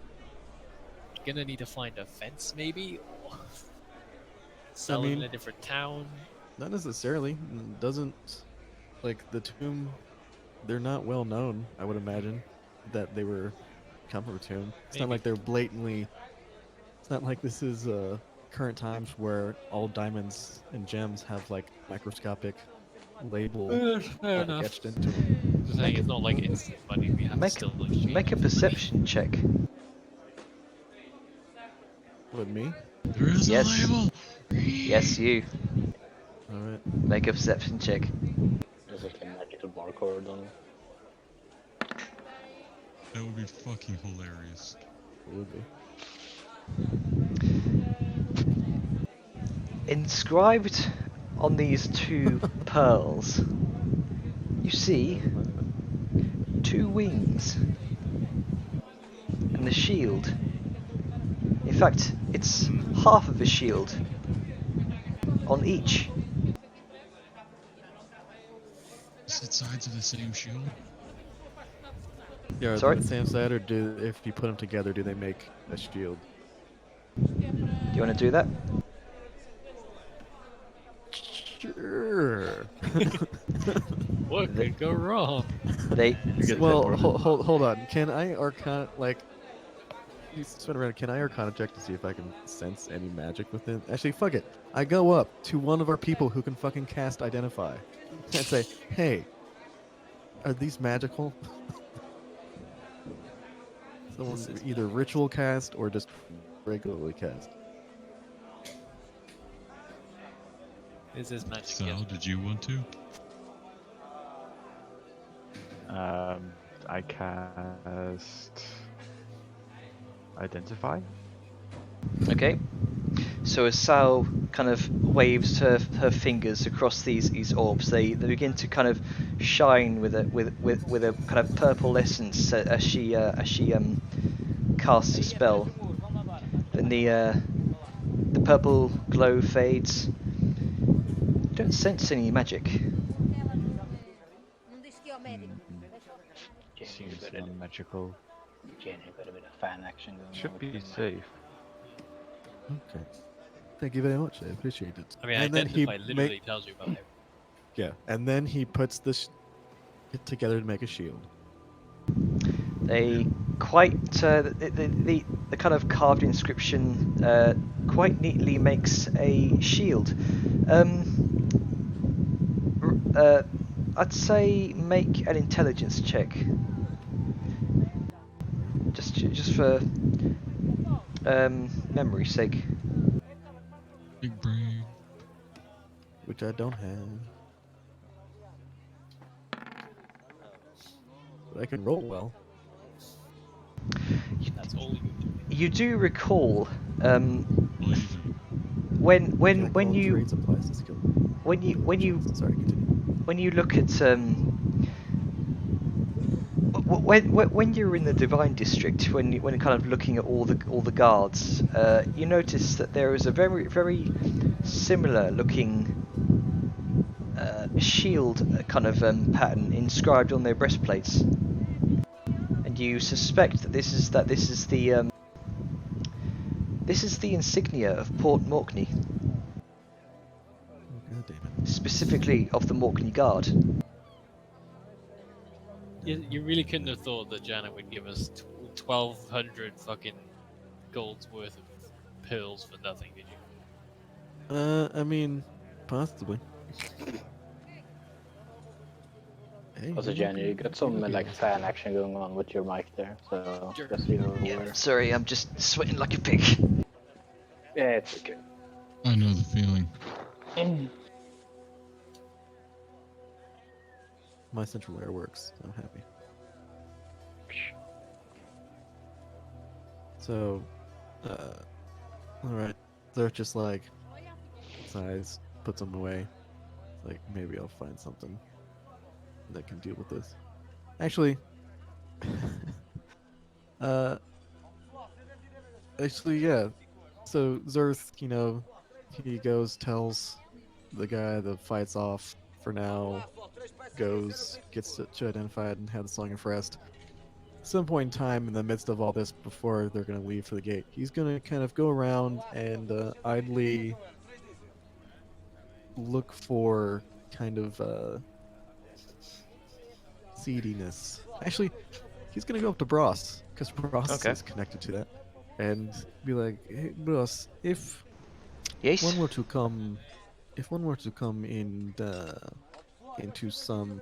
You're gonna need to find a fence, maybe? Or sell them in mean- a different town. not necessarily doesn't like the tomb. They're not well known. I would imagine that they were come from a tomb. It's not Maybe. like they're blatantly. It's not like this is current times where all diamonds and gems have like microscopic label Fair enough. etched into them. Just saying, it's not like instant money. We have to Make still exchange make a it for money. perception check. With me? There is Yes. a label! Yes, you. All right. Make a perception check. There's like a magical barcode on it. That would be fucking hilarious. It would be. Inscribed on these two pearls, you see 2 wings and the shield. In fact, it's half of a shield on each. Is it sides of the same shield? Yeah, are Sorry? they the same side, or do if you put them together, do they make a shield? Do you want to do that? Sure. What could go wrong? They You get well, teleported. hold on. Can I Arcana like? You spin around. Can I Arcana check to see if I can sense any magic within? Actually, fuck it. I go up to one of our people who can fucking cast Identify, and say, "Hey, are these magical?" Someone This is either ritual cast or just regularly cast. This is magic. Sal, yes. did you want to? I cast Identify. Okay. So as Sal kind of waves her fingers across these orbs, they begin to kind of shine with a kind of purple essence as she casts a spell. Then the purple glow fades. You don't sense any magic. Seems non-magical. Jenny, got a bit of fan action going on. Should with be him. safe. Okay. Thank you very much. I appreciate it. I mean, And then he Identify literally tells you about it. Yeah, and then he puts this it together to make a shield. They quite the kind of carved inscription quite neatly makes a shield. I'd say make an intelligence check. Just for memory's sake. Big brain. Which I don't have. But I can roll well. That's all you do. You do recall Well, when Jack of all you trades applies to skill. when you Sorry, continue. when you look at when you're in the Divine District, when kind of looking at all the guards, you notice that there is a very similar looking shield kind of pattern inscribed on their breastplates, and you suspect that this is the insignia of Port Morkney, Oh, God damn it. specifically of the Morkney Guard. You really couldn't have thought that Janet would give us 1,200 fucking gold's worth of pearls for nothing, did you? I mean, possibly. Hey, Also, you Jenny, you can- got some you can like do fan action going on with your mic there, so Sure. just so you're Yeah, aware. sorry, I'm just sweating like a pig. Yeah, it's okay. I know the feeling. my central air works. I'm happy. So, all right. They're just like sighs, puts them away. Like maybe I'll find something that can deal with this. Actually, uh, yeah. So Zerth, he goes, tells the guy the fight's off for now, goes, gets to identified and have the Song of Rest. Some point in time in the midst of all this, before they're going to leave for the gate, he's going to kind of go around and idly look for kind of seediness. Actually, he's going to go up to Bros, because Bros Okay. is connected to that, and be like, hey, Bros, if Yes. one were to come in into some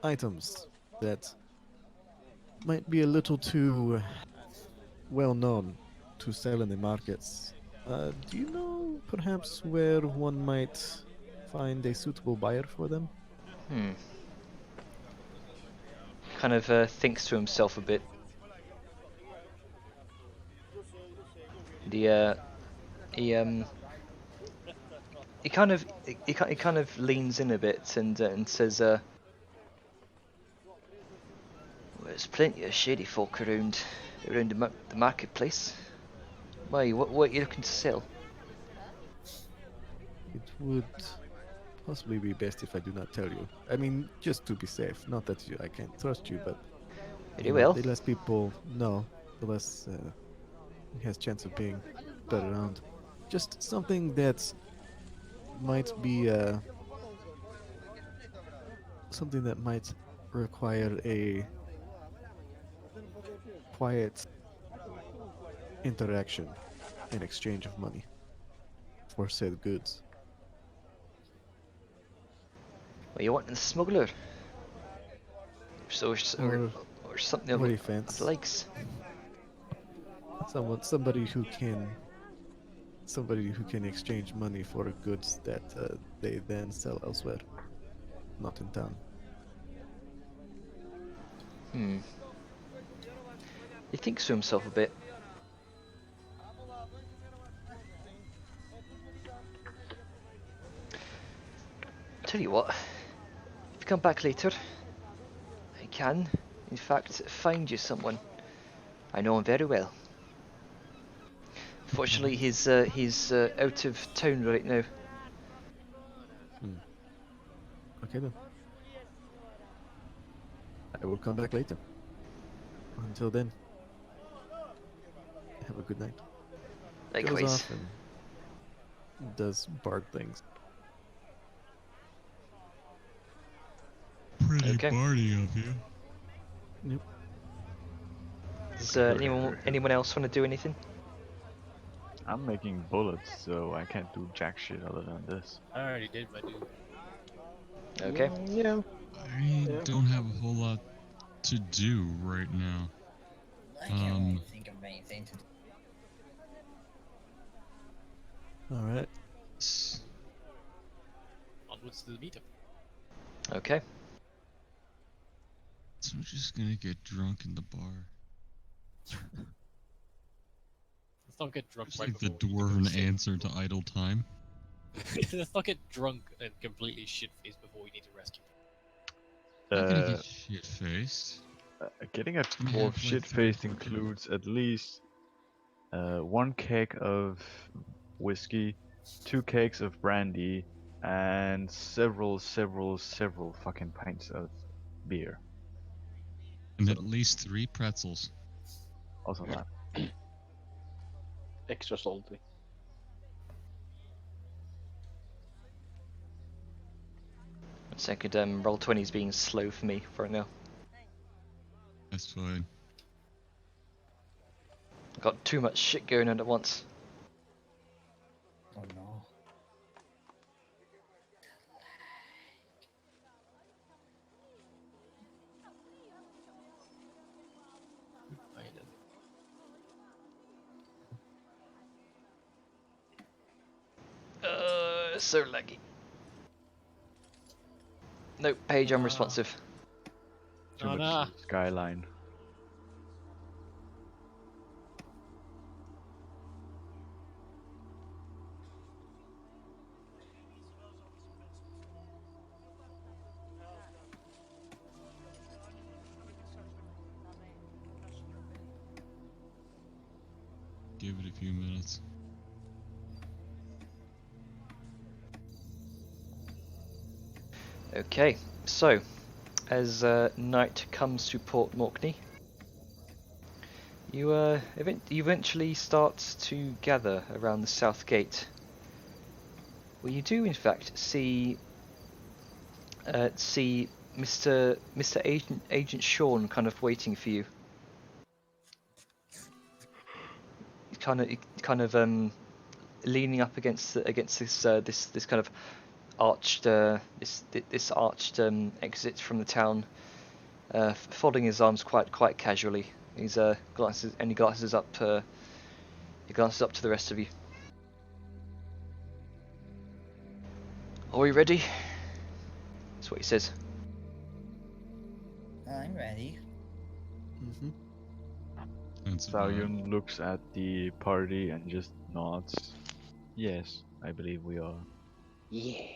items that might be a little too well known to sell in the markets, do you know perhaps where one might find a suitable buyer for them? Hmm. Kind of thinks to himself a bit. The he kind of leans in a bit and says, well, there's plenty of shady folk around the marketplace. Why? What are you looking to sell? It would possibly be best if I do not tell you. I mean, just to be safe. Not that I can't trust you, but Very well. the less people know, the less he has chance of being spread around. Just something that might be something that might require a quiet interaction in exchange of money for said goods. Well, you want a smuggler? So Or or something what do you of the fancy? likes. Somebody who can exchange money for goods that they then sell elsewhere, not in town. Hmm. He thinks to himself a bit. Tell you what, if you come back later, I can, in fact, find you someone. I know him very well. Fortunately, he's out of town right now. Okay then. I will come back later. Until then, have a good night. Goes Likewise. off and does Bard things. Pretty Okay. bardy of you. Yep. Does anyone else want to do anything? I'm making bullets, so I can't do jack shit other than this. I already did my dude. Okay. Yeah. I Yeah. don't have a whole lot to do right now. I can't really think of anything to do. All right. Onwards to the meetup. Okay. So we're just gonna get drunk in the bar. Let's not get drunk It's right like the before we need to go dwarven to answer to idle time. sleep. Let's not get drunk and completely shit-faced before we need to rescue. I'm gonna Uh, get shit faced. Getting a gonna dwarf have, like, shit-faced 3 or 4 includes at least 1 keg of whiskey, 2 kegs of brandy, and several fucking pints of beer. And at least 3 pretzels. Also that. Extra salty. One second. Roll 20 is being slow for me for now. That's fine. Got too much shit going on at once. Oh no. So laggy. No, page unresponsive. Too Oh, much nah. skyline. Give it a few minutes. Okay, so as night comes to Port Morkney, you you eventually start to gather around the south gate, where you do in fact see Mr. Agent Sean kind of waiting for you. Kind of leaning up against this kind of arched this arched exit from the town, folding his arms quite casually. He's glances up to the rest of you. Are we ready? That's what he says. I'm ready. Mm-hmm. That's about it. Saoyun looks at the party and just nods. Yes, I believe we are. Yeah.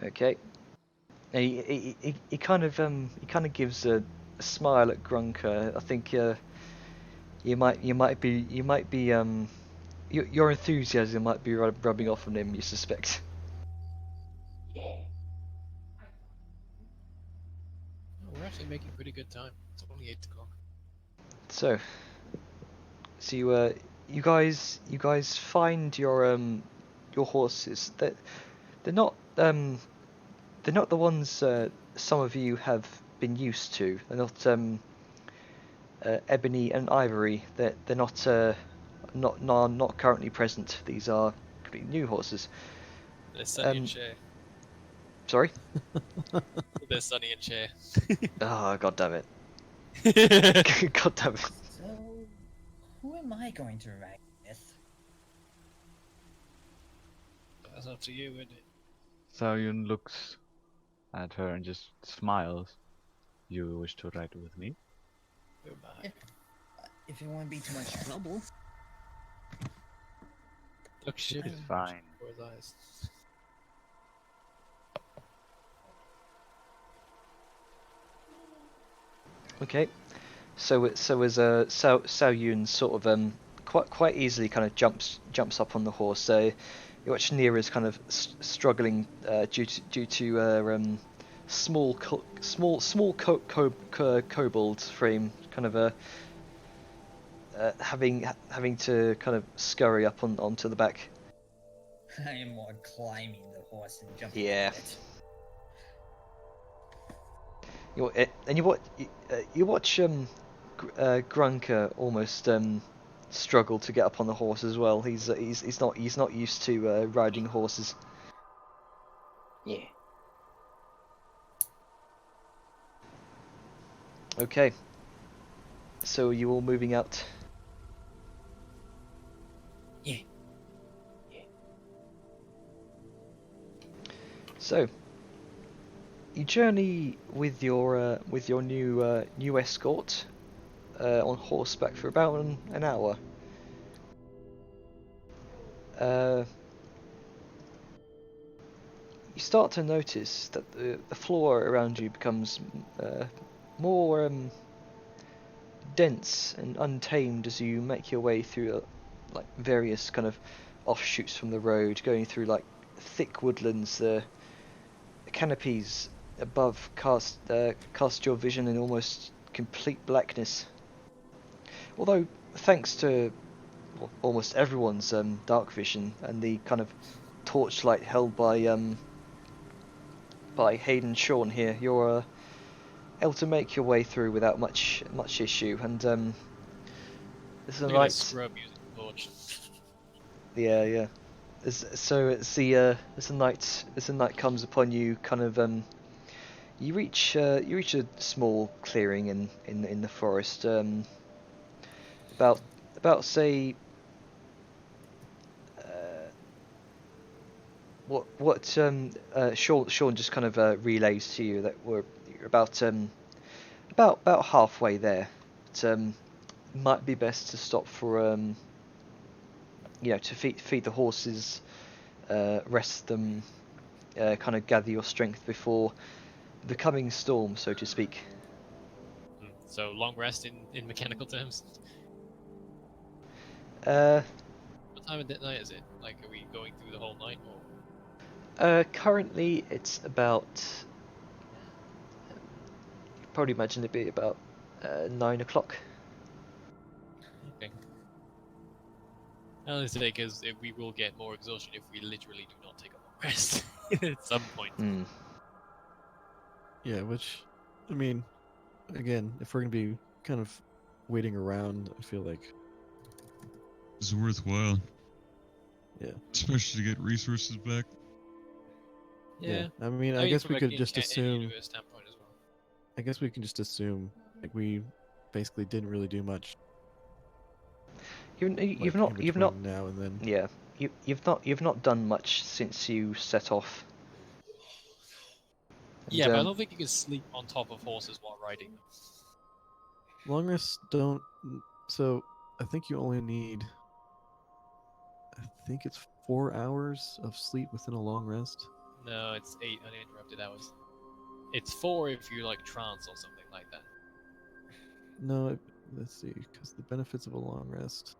Okay. And he kind of gives a smile at Grunker. I think you might be your enthusiasm might be rubbing off on him. You suspect. Oh, we're actually making pretty good time. It's only 8 o'clock. So you guys find your horses. They're not the ones some of you have been used to. They're not ebony and ivory. They're not currently present. These are completely new horses. They're Sunny and Shay. Sorry. They're Sunny and Shay. Oh, god damn it. God damn it. So, who am I going to ride with? That's up to you, isn't it? Saoyun looks at her and just smiles. You wish to ride with me? Who am I? If you won't be too much trouble. Look shit. It's fine. For his eyes. Okay. So as Sao Yun sort of quite easily kind of jumps up on the horse. So you watch Nira's kind of struggling due to small kobold frame, kind of having to kind of scurry up onto the back. I am more climbing the horse and jumping Yeah. on it. You watch Grunker almost struggle to get up on the horse as well. He's not used to riding horses. Yeah. Okay. So are you all moving out? Yeah. So you journey with your new escort on horseback for about an hour. You start to notice that the floor around you becomes more dense and untamed as you make your way through like various kind of offshoots from the road, going through like thick woodlands. The canopies above cast your vision in almost complete blackness. Although, thanks to almost everyone's dark vision and the kind of torchlight held by Hayden Sean here, you're able to make your way through without much issue. And this is a Look at night. this scrub using the torch. Yeah. As the night comes upon you, kind of you reach a small clearing in the forest, about say Sean just kind of relays to you that you're about halfway there. It might be best to stop for to feed the horses, rest them, kind of gather your strength before the coming storm, so to speak. So long rest in mechanical terms. Uh, What time of the night is it? Like, are we going through the whole night, or? Currently it's about. Probably imagine it'd be about 9 o'clock. Okay. Only today, because we will get more exhaustion if we literally do not take a long rest at some point. Hmm. Yeah, which, I mean, again, if we're gonna be kind of waiting around, I feel like, It's worthwhile, yeah, especially to get resources back. Yeah. I mean, I mean, guess from we a could just assume. universe standpoint as well. I guess we can just assume, like, we basically didn't really do much. You've Like, not in you've not between now and then. yeah you've not done much since you set off. And, Yeah, but I don't think you can sleep on top of horses while riding them. Long rests don't. So I think you only need. I think it's 4 hours of sleep within a long rest. No, it's 8 uninterrupted hours. It's 4 if you like trance or something like that. No, let's see, because the benefits of a long rest.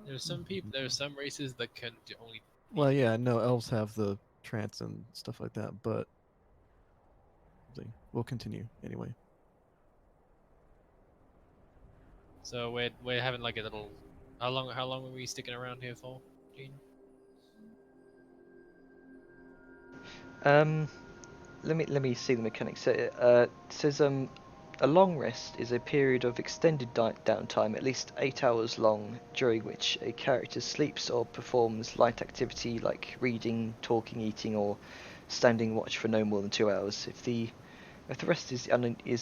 There's some people. There are some races that can only. Well, yeah, no, elves have the trance and stuff like that, but we'll continue anyway. So we're having like a little. How long are we sticking around here for, Gene? Let me see the mechanics. So, it says a long rest is a period of extended downtime, at least 8 hours long, during which a character sleeps or performs light activity like reading, talking, eating, or standing watch for no more than 2 hours. If the rest is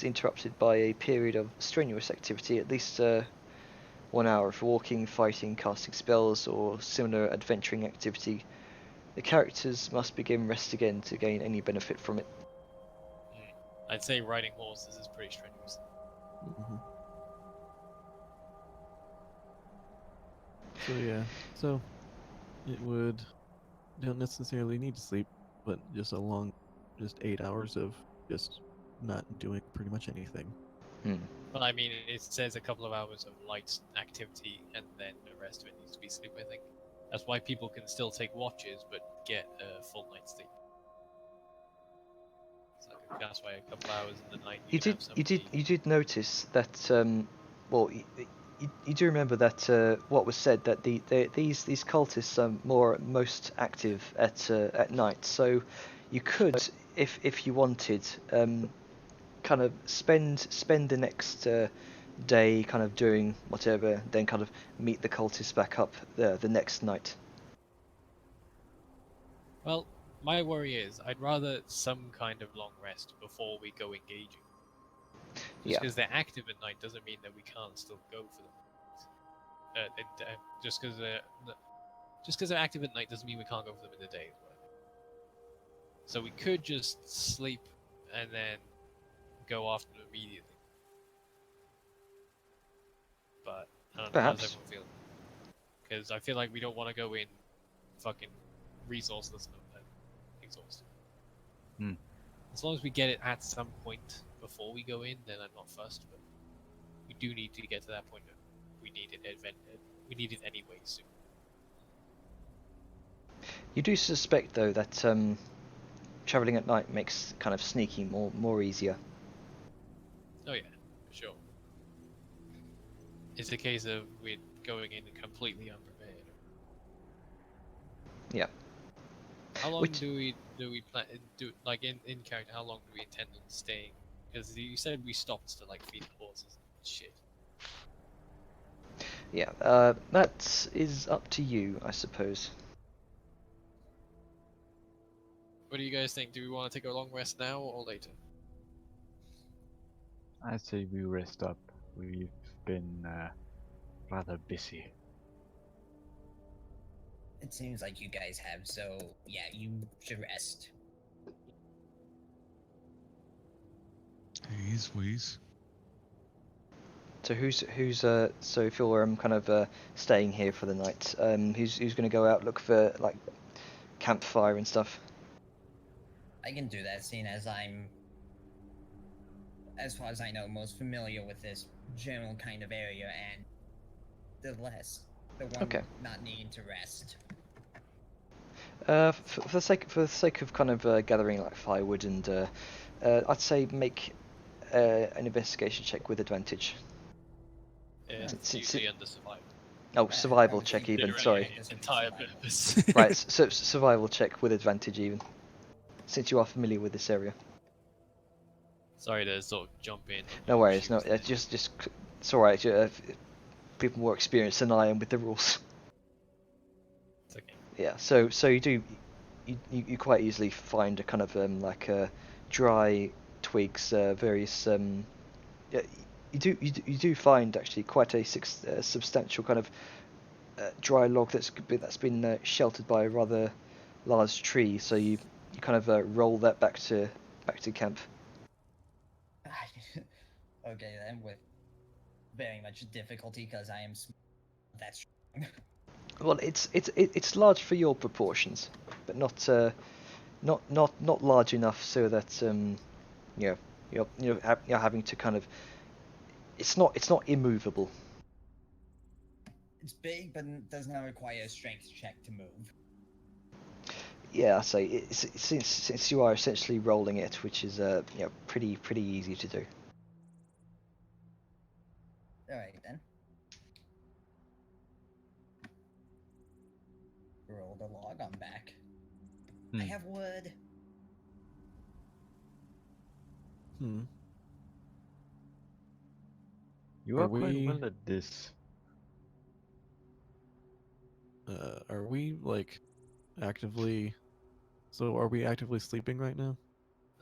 interrupted by a period of strenuous activity, at least 1 hour of walking, fighting, casting spells, or similar adventuring activity, the characters must begin rest again to gain any benefit from it. I'd say riding horses is pretty strenuous. Hmm. So yeah, so it would don't necessarily need to sleep, but just 8 hours of just not doing pretty much anything. Hmm. But I mean, it says a couple of hours of light activity, and then the rest of it needs to be sleep. I think that's why people can still take watches, but get a full night's sleep. So that's why a couple hours in the night you can have somebody. You did notice that well you do remember that what was said that these cultists are most active at night, so you could if you wanted kind of spend the next day kind of doing whatever, then kind of meet the cultists back up the next night. Well, my worry is I'd rather some kind of long rest before we go engaging. Just Yeah. because they're active at night doesn't mean that we can't still go for them. Just because they're active at night doesn't mean we can't go for them in the day as well. So we could just sleep and then go after them immediately. But I don't know, how's Perhaps. everyone feeling? Because I feel like we don't want to go in fucking resourceless and exhausted. Hmm. As long as we get it at some point before we go in, then I'm not fussed. But we do need to get to that point. We need it anyway soon. You do suspect though that traveling at night makes kind of sneaking more easier. Oh yeah, for sure. It's a case of we're going in completely unprepared. Yeah. How long Which- do we plan like in character? How long do we intend on staying? Because you said we stopped to like feed the horses and shit. Yeah, that is up to you, I suppose. What do you guys think? Do we want to take a long rest now or later? I say we rest up. We've been rather busy. It seems like you guys have, so yeah, you should rest. Please, please. So so if you're kind of staying here for the night, who's going to go out look for like campfire and stuff? I can do that, seeing as I'm, as far as I know, most familiar with this general kind of area and the one Okay. not needing to rest. For the sake of kind of gathering like firewood and I'd say make an investigation check with advantage. It's Si- usually under survival. Oh, survival was check thinking even. Literally Sorry. its entire purpose. Right. So survival check with advantage even, since you are familiar with this area. Sorry to sort of jump in. No worries. No, Shoes there. just it's alright. People more experienced than I am with the rules. It's okay. Yeah. So you quite easily find a kind of like dry twigs, various yeah, you do find actually quite a substantial kind of dry log that's been sheltered by a rather large tree. So you kind of roll that back to camp. Okay then, with very much difficulty because I am that's Well, it's large for your proportions, but not large enough so that you know you're having to kind of. It's not immovable. it's big, but does not require a strength check to move. Yeah, I say since you are essentially rolling it, which is pretty easy to do. All right then. Roll the log on back. I Hmm. have wood. Hmm. You Are are quite we- well at this. Are we like actively? So are we actively sleeping right now?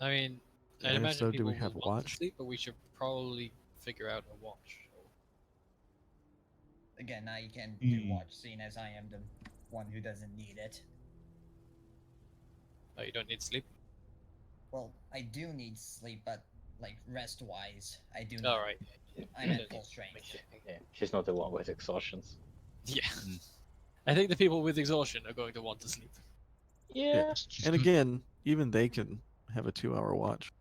I mean, I'd And if imagine so, do people we have will want to watch? sleep, but we should probably figure out a watch. Again, I can do Hmm. watch, seeing as I am the one who doesn't need it. Oh, you don't need sleep? Well, I do need sleep, but like rest-wise, I do. Need, Alright. I'm at full strength. Yeah, she's not the one with exhaustions. Yeah. Mm. I think the people with exhaustion are going to want to sleep. Yeah. Just And go- again, even they can have a 2-hour watch.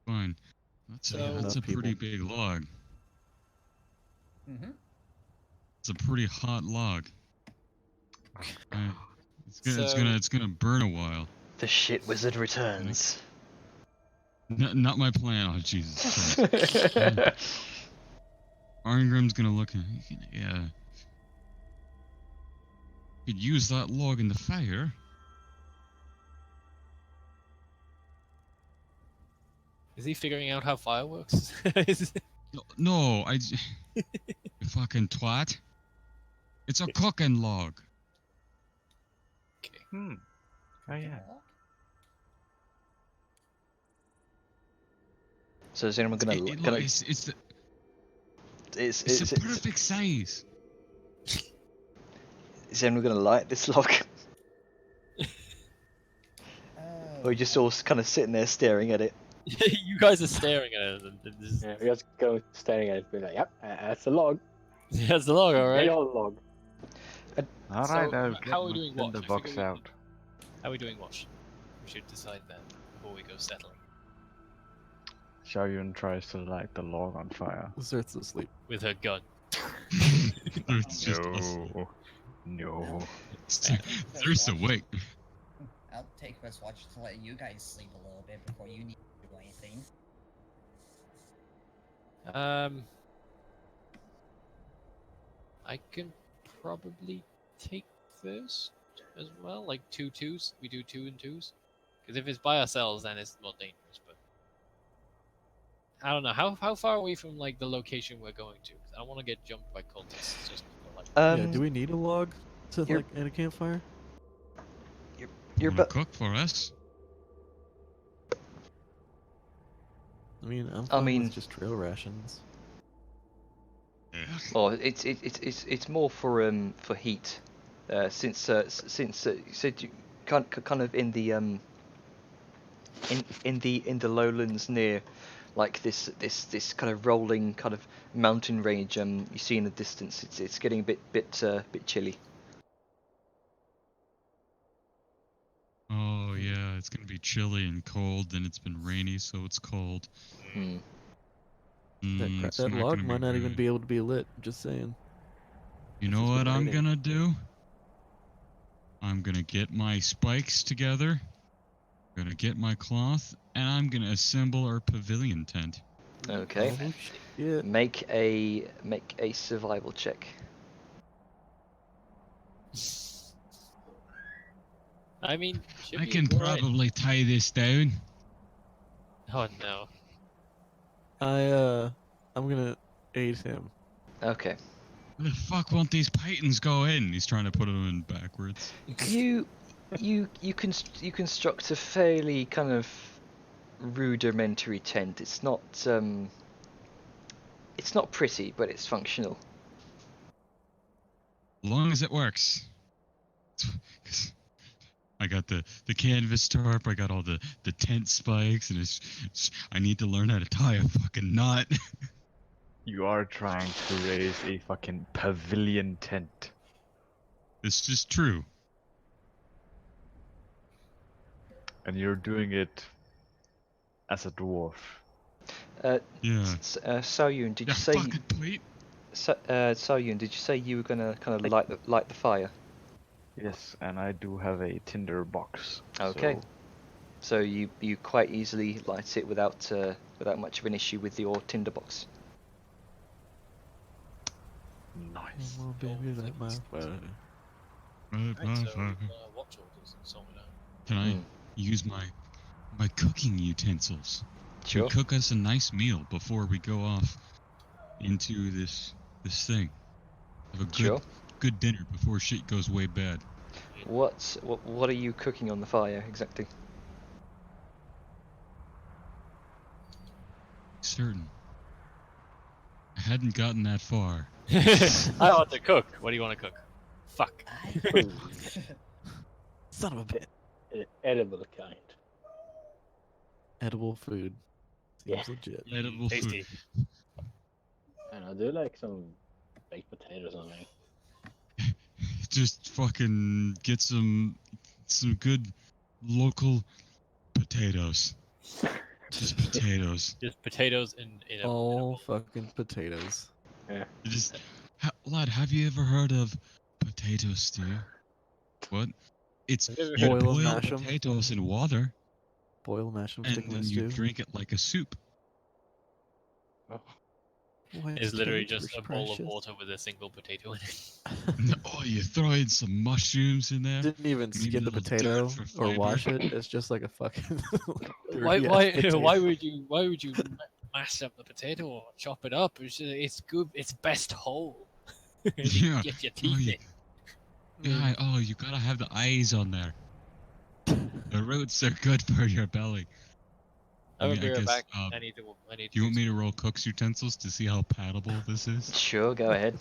Fine. That's So- a Enough pretty people. big log. Mm-hmm. It's a pretty hot log. So- It's gonna burn a while. The shit wizard returns. Not my plan. Oh Jesus Christ. Arngrim's gonna look at. Yeah. Could use that log in the fire. Is he figuring out how fire works? Is it- No, you fucking twat. It's a cooking log. Hmm. Oh yeah. So is anyone gonna? It's the Is perfect size. is anyone gonna light this log? Or are you just all kind of sitting there staring at it? You guys are staring at it. And this is, Yeah, we just go staring at it, be like, yep, that's a log. that's the log, Big alright? old log. All So, right, I'll how are we get doing my watch? I tinderbox figure we out. can- How are we doing watch? We should decide that before we go settling. Xiaoyun tries to light the log on fire. Zerth's asleep. With her gun. It's just us. No. There's awake. I'll take first watch to let you guys sleep a little bit before you need to do anything. I can probably take first as well, like 2-2s. We do 2 and 2s. Because if it's by ourselves, then it's more dangerous. But I don't know. How far away from like the location we're going to? 'Cause I don't want to get jumped by cultists. Just for, like, Yeah, do we need a log to you're- like at a campfire? You're Wanna but cook for us? I mean, I'm I fine mean- with just trail rations. Oh, it's more for heat, since you said you kind of in the in the lowlands near like this kind of rolling kind of mountain range you see in the distance. It's getting a bit chilly. Oh yeah, it's gonna be chilly and cold, and it's been rainy, so it's cold. Hmm. It's That not log gonna might not even good. be able to be lit. Just saying. You if know it's been what I'm raining. gonna do? I'm gonna get my spikes together. I'm gonna get my cloth, and I'm gonna assemble our pavilion tent. Okay. Oh shit. Make a survival check. I mean, should I be can alright. probably tie this down. Oh no. I'm gonna aid him. Okay. Where the fuck won't these pythons go in? He's trying to put them in backwards. You construct a fairly kind of rudimentary tent. It's not pretty, but it's functional. As long as it works. 'Cause I got the canvas tarp, I got all the tent spikes, and I need to learn how to tie a fucking knot. You are trying to raise a fucking pavilion tent. This is true. And you're doing it as a dwarf. Yeah. Saoyun, did Yeah, you say fucking plate. Saoyun, did you say you were gonna kind of light the fire? Yes, and I do have a tinder box. Okay. So So you quite easily light it without much of an issue with your tinderbox. nice. Oh, baby, light my fire. Right, so watch orders and sort it out. Can I Hmm. use my cooking utensils Sure. to cook us a nice meal before we go off into this thing? Have a good dinner before shit goes way bad. What are you cooking on the fire exactly? Certain. I hadn't gotten that far. I want to cook. What do you want to cook? Fuck. Food. Son of a bit. Edible kind. Edible food. Seems Yeah. legit. Edible food. Tasty. I know, do like some baked potatoes or something. Just fucking get some good local potatoes. Just potatoes. Just potatoes in a All fucking potatoes. Just, lad, have you ever heard of potato stew? What? It's Have you ever you heard of boil mash 'em? potatoes in water, Boil, mash them, and stick them in then a you stew. drink it like a soup. Why, It's literally potatoes just are a bowl of precious. water with a single potato in it. Oh, you throw in some mushrooms in there. Didn't even Maybe skin a the little dirt potato for or flavor. wash it. It's just like a fucking. why dirty-ass potato. why would you mash up the potato or chop it up? It's good. It's best whole. You Yeah. get your Oh, teeth you, in. yeah. Oh, you gotta have the eyes on there. The roots are good for your belly. I will mean, be right guess, back. I need to. do you want me to roll cook's utensils to see how palatable this is? Sure, go ahead.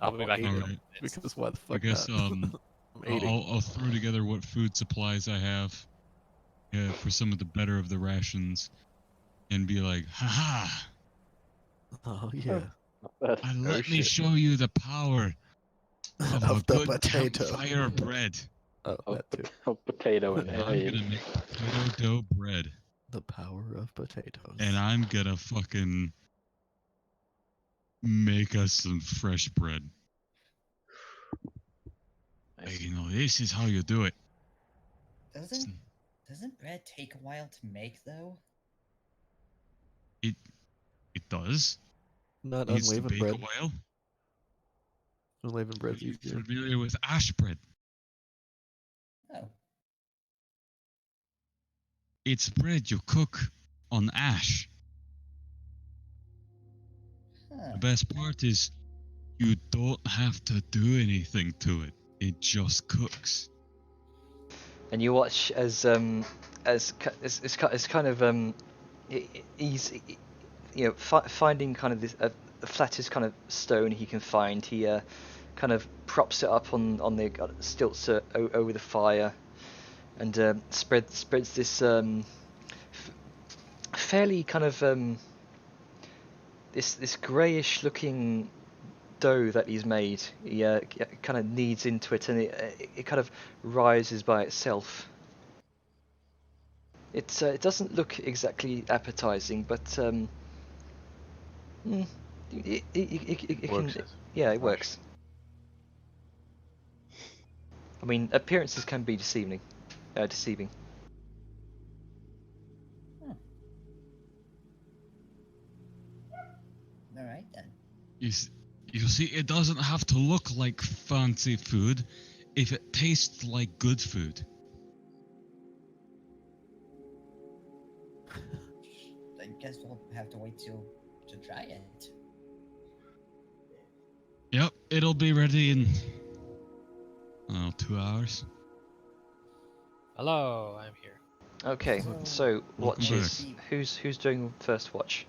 I'll be back in a Alright. couple minutes. Because why the I fuck guess not? I'm eating. I'll throw together what food supplies I have, for some of the better of the rations, and be like, haha! Oh yeah. But And let Oh, me shit. show you the power of a Of the good potato. campfire bread. Oh, of, that too. of potato and And I'm egg. gonna make potato dough bread, The power of potatoes. and I'm gonna fucking make us some fresh bread. Nice. Like, you know, this is how you do it. Doesn't bread take a while to make though? It does. Not Needs to unleavened bake bread. a while. Unleavened Are bread's you easier. familiar with ash bread? Oh. It's bread you cook on ash. Huh. The best part is you don't have to do anything to it. It just cooks. And you watch as kind of finding kind of the flattest kind of stone he can find, he kind of props it up on the stilts over the fire, and spreads this fairly kind of this greyish looking dough that he's made. He kind of kneads into it, and it kind of rises by itself. It doesn't look exactly appetizing, but it Works can, as- yeah, it works. I mean, appearances can be deceiving. Deceiving. All right then. You see, it doesn't have to look like fancy food if it tastes like good food. I guess we'll have to wait to try it. Yep, it'll be ready in 2 hours. Hello, I'm here. Okay, So- so Welcome watches. Who's doing first watch?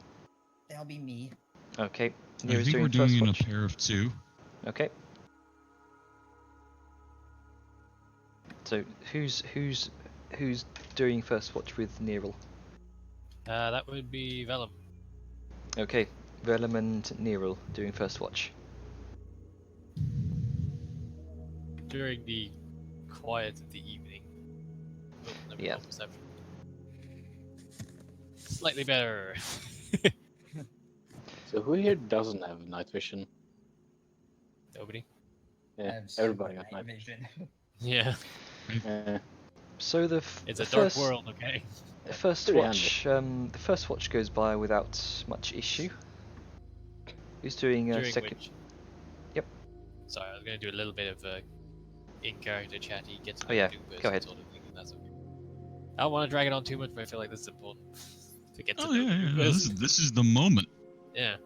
That'll be me. Okay, I Nero's think we're doing doing first in a watch. pair of two. Okay. So who's doing first watch with Neril? That would be Vellum. Okay, Velum and Neril doing first watch. During the quiet of the evening. Oh, let me Yeah. roll perception. Slightly better. So who here doesn't have night vision? Nobody. Yeah, I've super everybody got night vision. Yeah, vision. So the it's the a dark first, world, okay? The first Pretty watch, the first watch goes by without much issue. Who's doing During second? which. Yep. Sorry, I was going to do a little bit of in-character chatty, get to Oh, know yeah, the new person go ahead. sort of thing, if that's okay. I don't want to drag it on too much, but I feel like this is important to get to Oh know yeah, the new yeah. person. This is the moment. Yeah.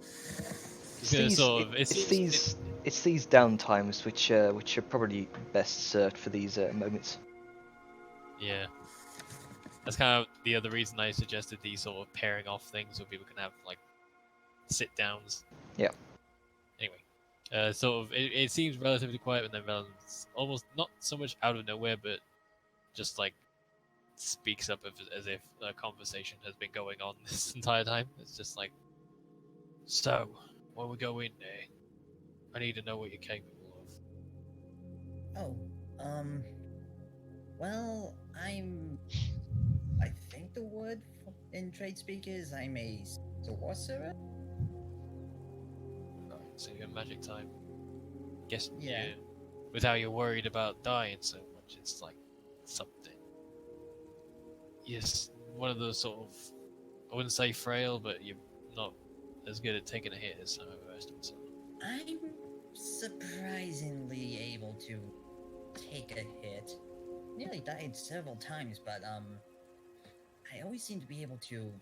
It's Yeah, these, sort of, it's it's- these it's these down times which are probably best served for these moments. Yeah. That's kind of the other reason I suggested these sort of pairing off things so people can have like sit downs. Yeah. Anyway, sort of it seems relatively quiet, and then Velen's almost not so much out of nowhere, but just like speaks up as if a conversation has been going on this entire time. It's just like, so when we go in there, I need to know what you're capable of. Oh, well, I think the word in trade speak is I'm a sorcerer. Right, so you're magic time. Guess Yeah. with how you're worried about dying so much, it's like something. Yes, one of those sort of, I wouldn't say frail, but you're not as good at taking a hit as some of the rest of us. I'm surprisingly able to take a hit. Nearly died several times, but I always seem to be able to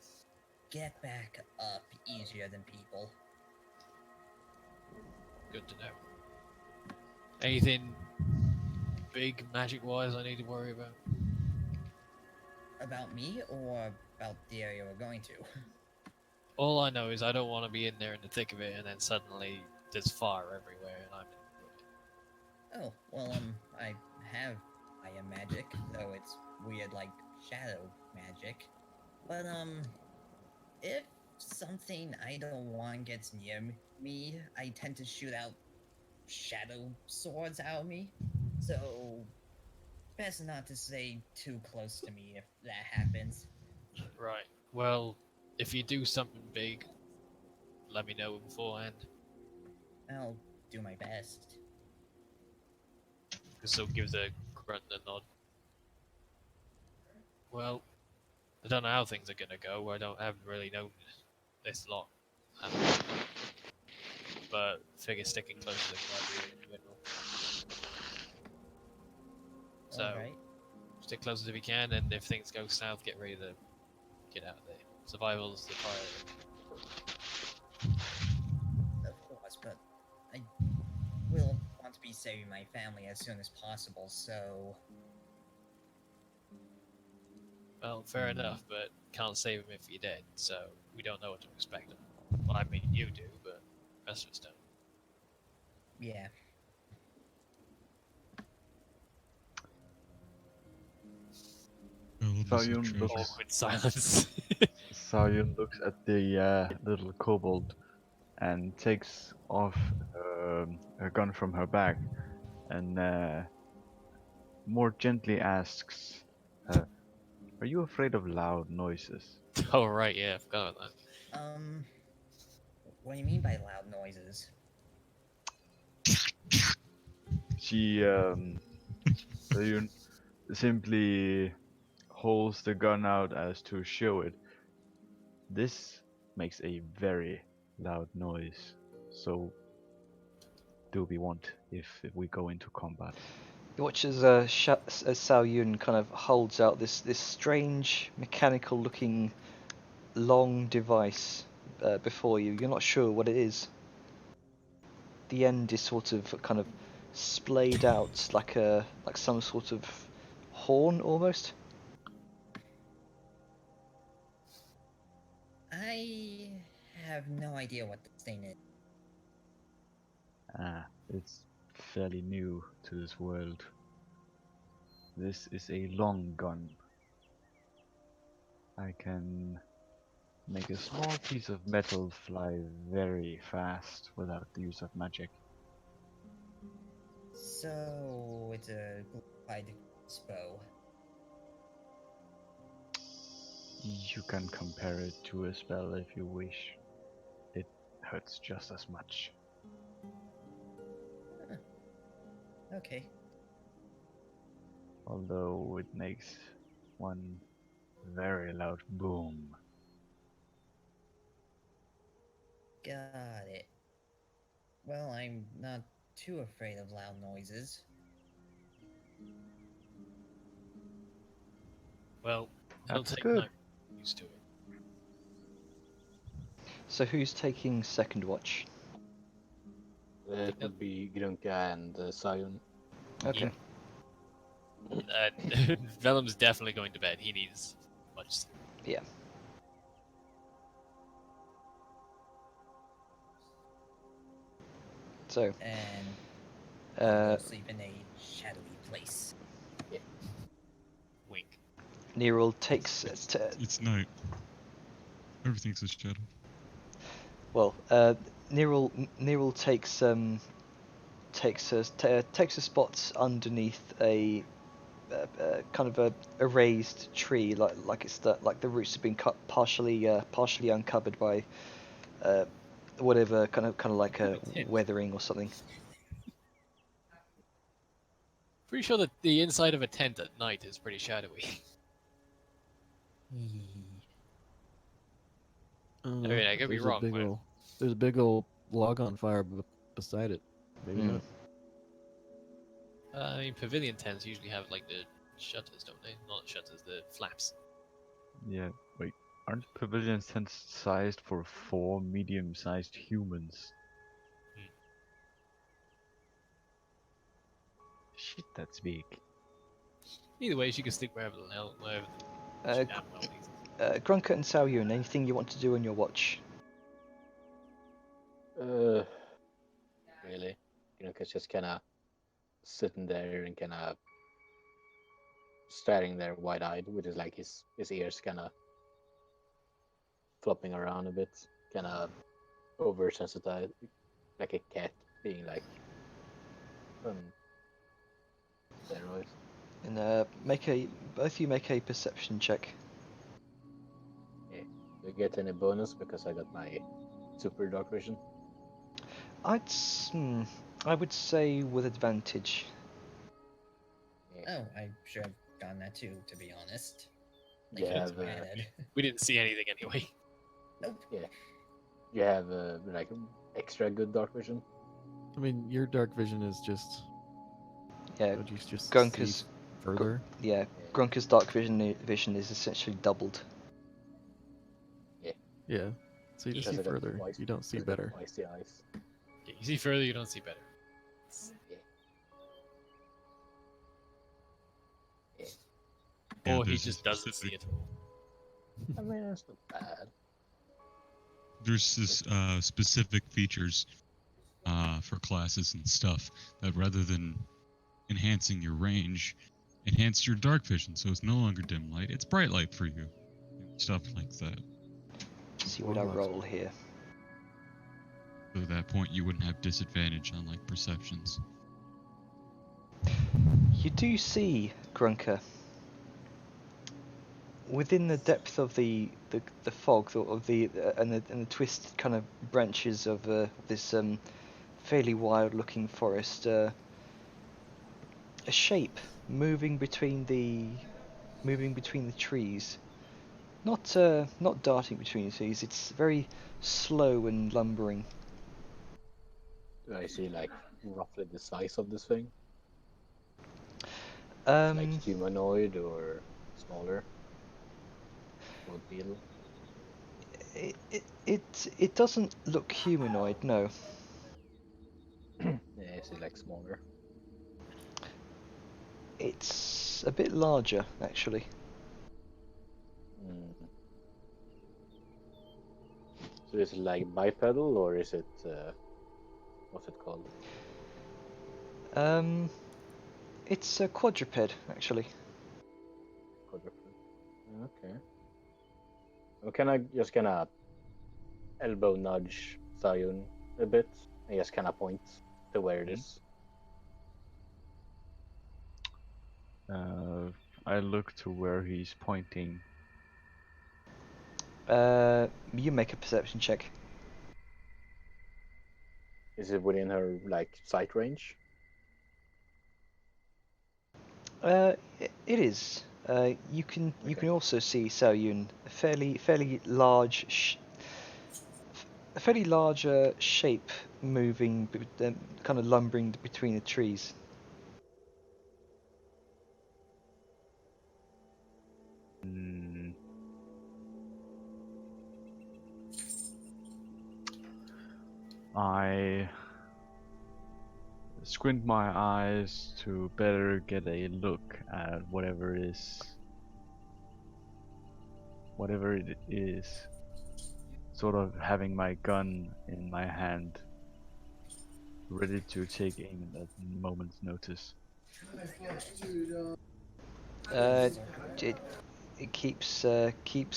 get back up easier than people. Good to know. Anything big magic-wise I need to worry about? About me or about the area we're going to? All I know is I don't want to be in there in the thick of it, and then suddenly there's fire everywhere, and I'm in. Oh, well, I have fire magic, though it's weird like shadow magic. But, if something I don't want gets near me, I tend to shoot out shadow swords out of me. So, best not to stay too close to me if that happens. Right. Well, if you do something big, let me know beforehand. I'll do my best. So gives a grunt and a nod. Well, I don't know how things are gonna go. I haven't really known this long. But figure sticking close to the might be in the middle. So Alright. stick close as we can, and if things go south, get ready to get out of there. Survival's the priority. Of course, but I will want to be saving my family as soon as possible, so... Well, fair enough, but can't save him if you're dead. So we don't know what to expect. Well, I mean, you do, but the rest of us don't. Yeah. All of us are Saryun treasure. looks. Awkward silence. Saryun looks at the little kobold and takes off her gun from her bag and more gently asks her, "Are you afraid of loud noises?" Oh right, yeah, I forgot about that. What do you mean by loud noises? She Saryun simply holds the gun out as to show it. This makes a very loud noise. So do we want if we go into combat? You watch as Sao Yun kind of holds out this strange mechanical-looking long device before you. You're not sure what it is. The end is sort of kind of splayed out like some sort of horn almost. I have no idea what this thing is. It's fairly new to this world. This is a long gun. I can make a small piece of metal fly very fast without the use of magic. So it's a glorified bow. You can compare it to a spell if you wish. It hurts just as much. Okay. Although it makes one very loud boom. Got it. Well, I'm not too afraid of loud noises. Well, it'll That's take good. time to get used to it. So who's taking second watch? It would be Grunka and Sion. Okay. Vellum's definitely going to bed. He needs much sleep. Yeah. So, And uh, go sleep in a shadowy place. Wink. Nerul takes It's night. Everything's a shadow. well, Nerul takes a spot underneath a kind of a raised tree, like the roots have been cut partially uncovered by whatever kind of like a Tent. weathering or something. Pretty sure that the inside of a tent at night is pretty shadowy. I don't know. mean, I could be There's wrong, but- There's a big old log on fire beside it. Maybe Hmm. not. I mean, pavilion tents usually have like the shutters, don't they? Not shutters, the flaps. Yeah, wait. Aren't pavilion tents sized for 4 medium-sized humans? Shit, that's big. Either way, she can sleep wherever the hell, wherever Uh, she damn well pleases. Grunker and Sao Yun, anything you want to do on your watch? Really? Grunka's just kind of sitting there and kind of staring there wide-eyed with his ears kind of flopping around a bit, kind of oversensitized, like a cat being like steroids. And both of you make a perception check. Do you get any bonus because I got my super dark vision? I would say with advantage. Oh, I should have gotten that too, to be honest. You Like, have, added. We didn't see anything anyway. Nope. you have like extra good dark vision. I mean, your dark vision is just. Yeah, Would you just Grunker's see further? yeah, Grunker's dark vision is essentially doubled. Yeah. So you just see Because I got further. twice- You don't see because I got better. Twice the eyes. Yeah, you see further, you don't see better. Yeah, Or he there's a just doesn't see specific- it all. I mean, that's not bad. there's this specific features for classes and stuff that rather than enhancing your range, enhance your dark vision, so it's no longer dim light, it's bright light for you. Stuff like that. See what I Warlocks. roll here. So at that point you wouldn't have disadvantage on like perceptions. You do see, Grunker, within the depth of the fog of the and the twisted kind of branches of this fairly wild-looking forest, a shape moving between the trees. Not darting between the trees. It's very slow and lumbering. Do I see like roughly the size of this thing? Um, Like humanoid or smaller? What deal? it doesn't look humanoid, no. Yeah, is it like smaller? It's a bit larger, actually. Mm. So is it like bipedal or is it what's it called? It's a quadruped, actually. Quadruped. Okay. Well, can I just kind of elbow nudge Sayun a bit and just kind of point to where it is? I look to where he's pointing. You make a perception check. Is it within her like sight range? It is. You can Okay. also see Sao Yun, a fairly large a fairly large shape moving, kind of lumbering between the trees. Hmm. I squint my eyes to better get a look at whatever it is. Sort of having my gun in my hand, ready to take aim at a moment's notice. It keeps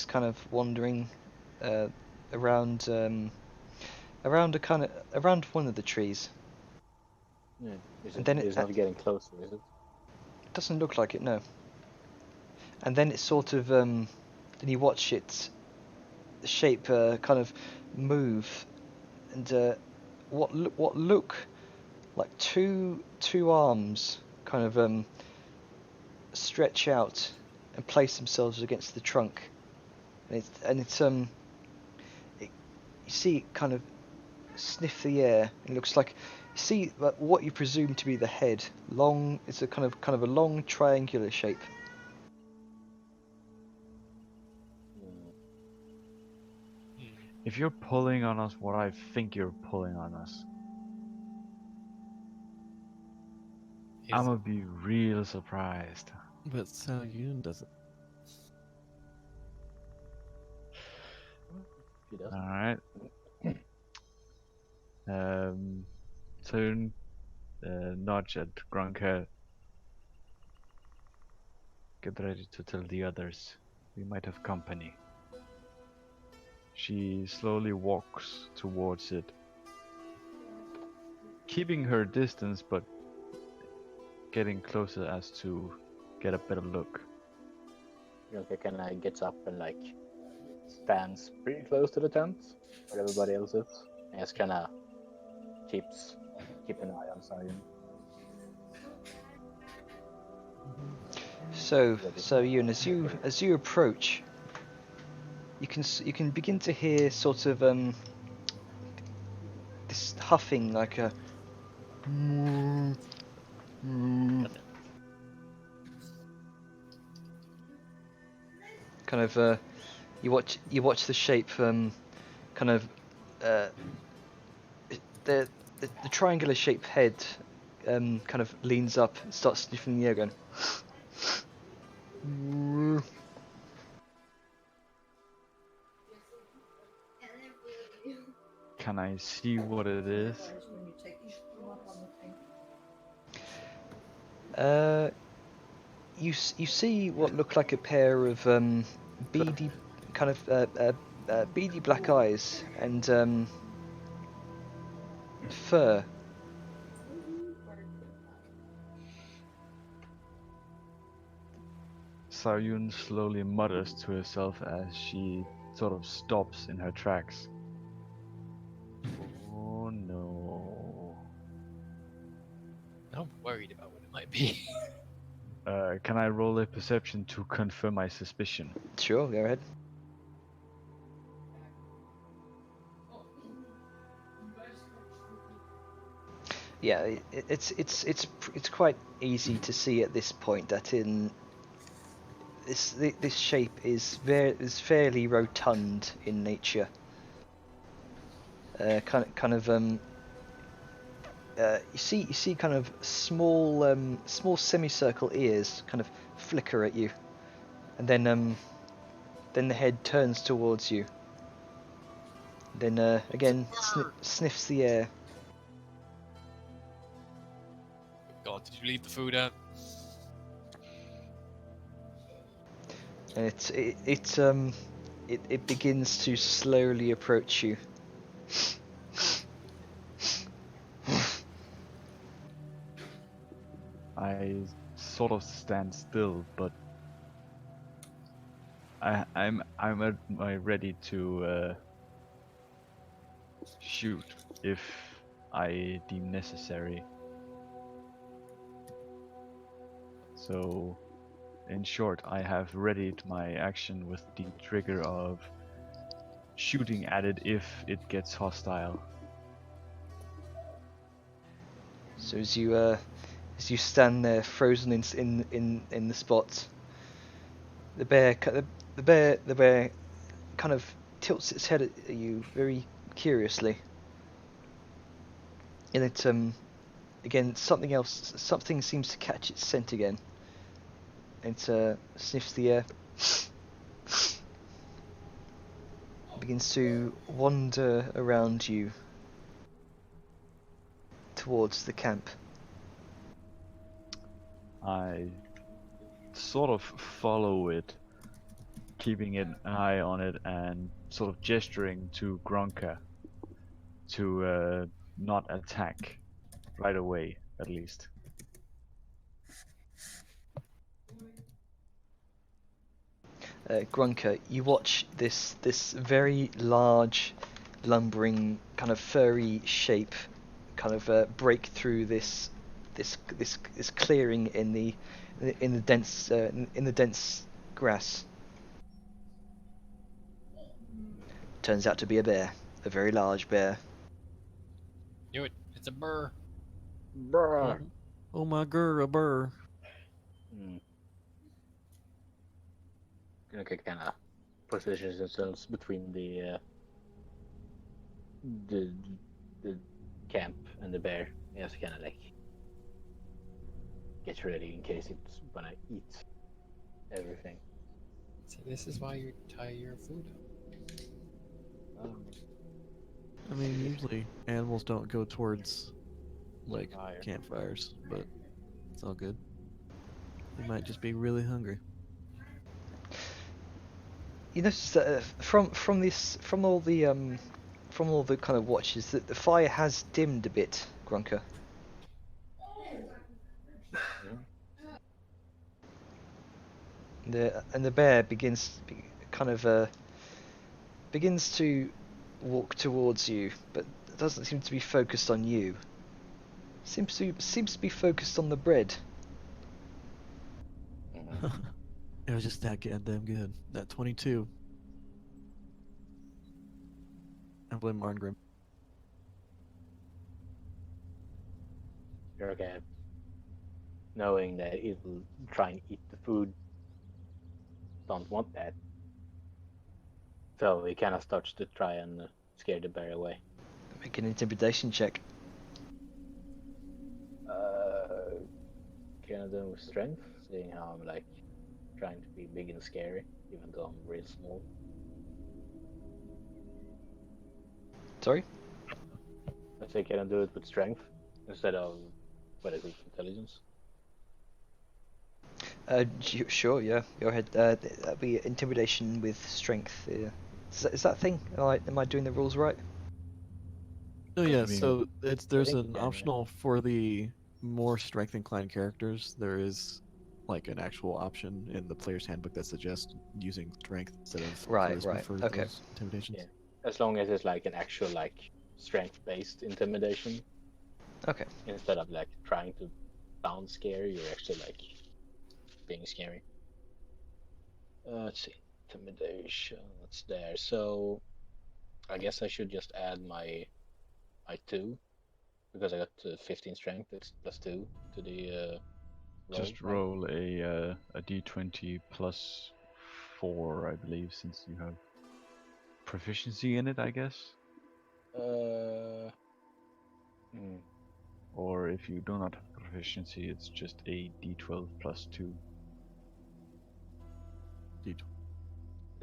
kind of wandering around around one of the trees. Yeah. And then It's not getting closer, is it? doesn't look like it, no. And then it sort of then you watch its shape kind of move, and what look like two arms kind of stretch out and place themselves against the trunk, and you see it kind of sniff the air. It looks like you see what you presume to be the head. Long, it's a kind of a long triangular shape. If you're pulling on us what I think you're pulling on us, I'm gonna be real surprised. But Sao Yun doesn't. He does. Alright. Turn, nudge at Grunker. Get ready to tell the others. We might have company. She slowly walks towards it, keeping her distance but getting closer as to get a better look. Yonka kind of gets up and like stands pretty close to the tent where everybody else is, and just kind of keep an eye on Sayun. So Ewan, as you approach, you can begin to hear sort of this huffing, like a kind of you watch the shape kind of the triangular shaped head kind of leans up and starts sniffing the air, going. Can I see what it is? You see what look like a pair of beady kind of beady black eyes and fur. Saryun slowly mutters to herself as she sort of stops in her tracks. Oh no. I'm worried about what it might be. Can I roll a perception to confirm my suspicion? Sure, go ahead. Yeah, it's quite easy to see at this point that in this shape is fairly rotund in nature. You see kind of small semicircle ears kind of flicker at you, and then the head turns towards you. Then again sniffs the air. God, did you leave the food out? And it begins to slowly approach you. I sort of stand still, but I'm at my ready to shoot if I deem necessary. So, in short, I have readied my action with the trigger of shooting at it if it gets hostile. So as you stand there frozen in the spot, the bear kind of tilts its head at you very curiously, and it again something seems to catch its scent again. It sniffs the air, begins to wander around you towards the camp. I sort of follow it, keeping an eye on it and sort of gesturing to Gronka to not attack right away, at least. Grunker, you watch this very large, lumbering, kind of furry shape, kind of break through this clearing in the dense grass. Turns out to be a bear, a very large bear. Knew it. It's a burr. Bruh. Oh my girl, a burr. Okay, kind of positions themselves between the camp and the bear. Just kind of like get ready in case it's gonna eat everything. See, this is why you tie your food up. I mean, usually animals don't go towards like Fire. campfires, but it's all good. They might just be really hungry. You notice that from all the kind of watches that the fire has dimmed a bit, Grunker. The bear begins to walk towards you, but doesn't seem to be focused on you. Seems to be focused on the bread. It was just that goddamn good. That 22. I blame Arngrim. You're okay. Knowing that it'll try and eat the food. Don't want that. So he kind of starts to try and scare the bear away. Make an intimidation check. Can I do it with strength, seeing how I'm like trying to be big and scary, even though I'm real small. Sorry. say can I do it with strength instead of what is it, intelligence? Sure, yeah. Go ahead. That'd be intimidation with strength. Yeah. Is that a thing? Am I doing the rules right? Oh yeah, mean- so there's think you an can, yeah. optional for the more strength inclined characters. There is like an actual option in the player's handbook that suggests using strength instead of Right, charisma right, for okay. those intimidations. Yeah. As long as it's like an actual like strength-based intimidation Okay. instead of like trying to sound scary, you're actually like being scary. Let's see, intimidation. That's there. So I guess I should just add my 2 because I got 15 strength. It's +2 to the roll. Just roll a d20 plus 4, I believe, since you have proficiency in it, I guess. Hmm. Or if you do not have proficiency, it's just a d12 plus 2.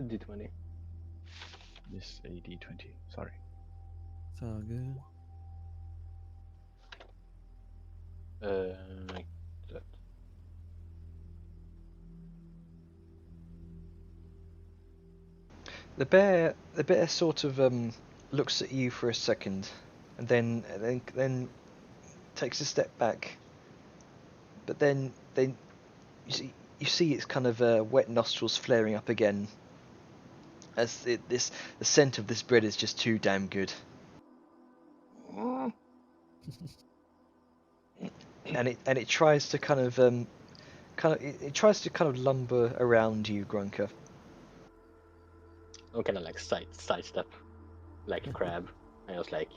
D20. Yes, a d20. Sorry. It's all good. Like that. The bear sort of looks at you for a second, and then takes a step back. But then you see its kind of wet nostrils flaring up again, as the scent of this bread is just too damn good. And it tries to it tries to kind of lumber around you, Grunker. I'm kind of like sidestep, like a crab. I was like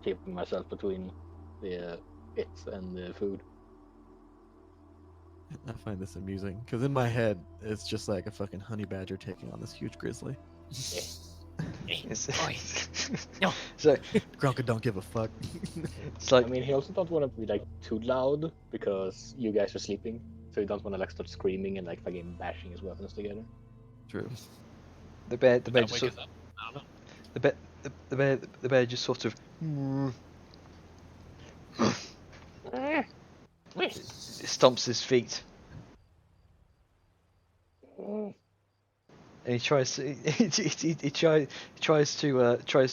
keeping myself between the it and the food. I find this amusing because in my head it's just like a fucking honey badger taking on this huge grizzly. It's, Oi. No. So Gronka don't give a fuck. it's like I mean, he also don't want to be like too loud because you guys are sleeping, so he don't want to like start screaming and like fucking bashing his weapons together. True. the bear That just wake sort us up. I don't know. the bear just sort of stomps his feet, and he tries to tries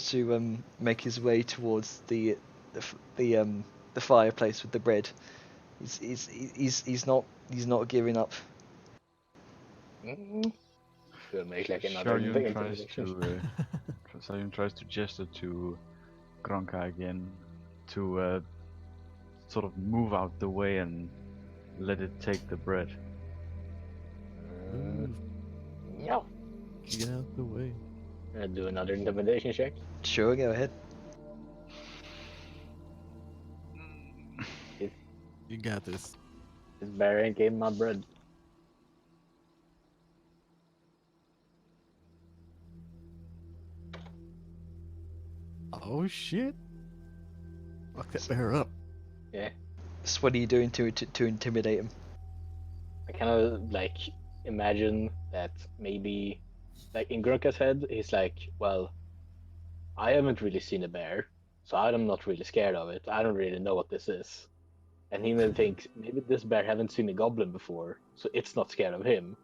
to make his way towards the fireplace with the bread. He's not giving up. Should make like another Sharyun tries intimidation. to Sharyun tries to gesture to Gronka again to sort of move out the way and let it take the bread. Move. No. Get out the way. Do another intimidation check. Sure, go ahead. You got this. This bear ain't gave my bread. Oh shit. Fuck that bear up. Yeah. So what are you doing to intimidate him? I kind of like imagine that maybe, like in Grunka's head, he's like, well, I haven't really seen a bear, so I'm not really scared of it. I don't really know what this is. And he may think maybe this bear haven't seen a goblin before, so it's not scared of him.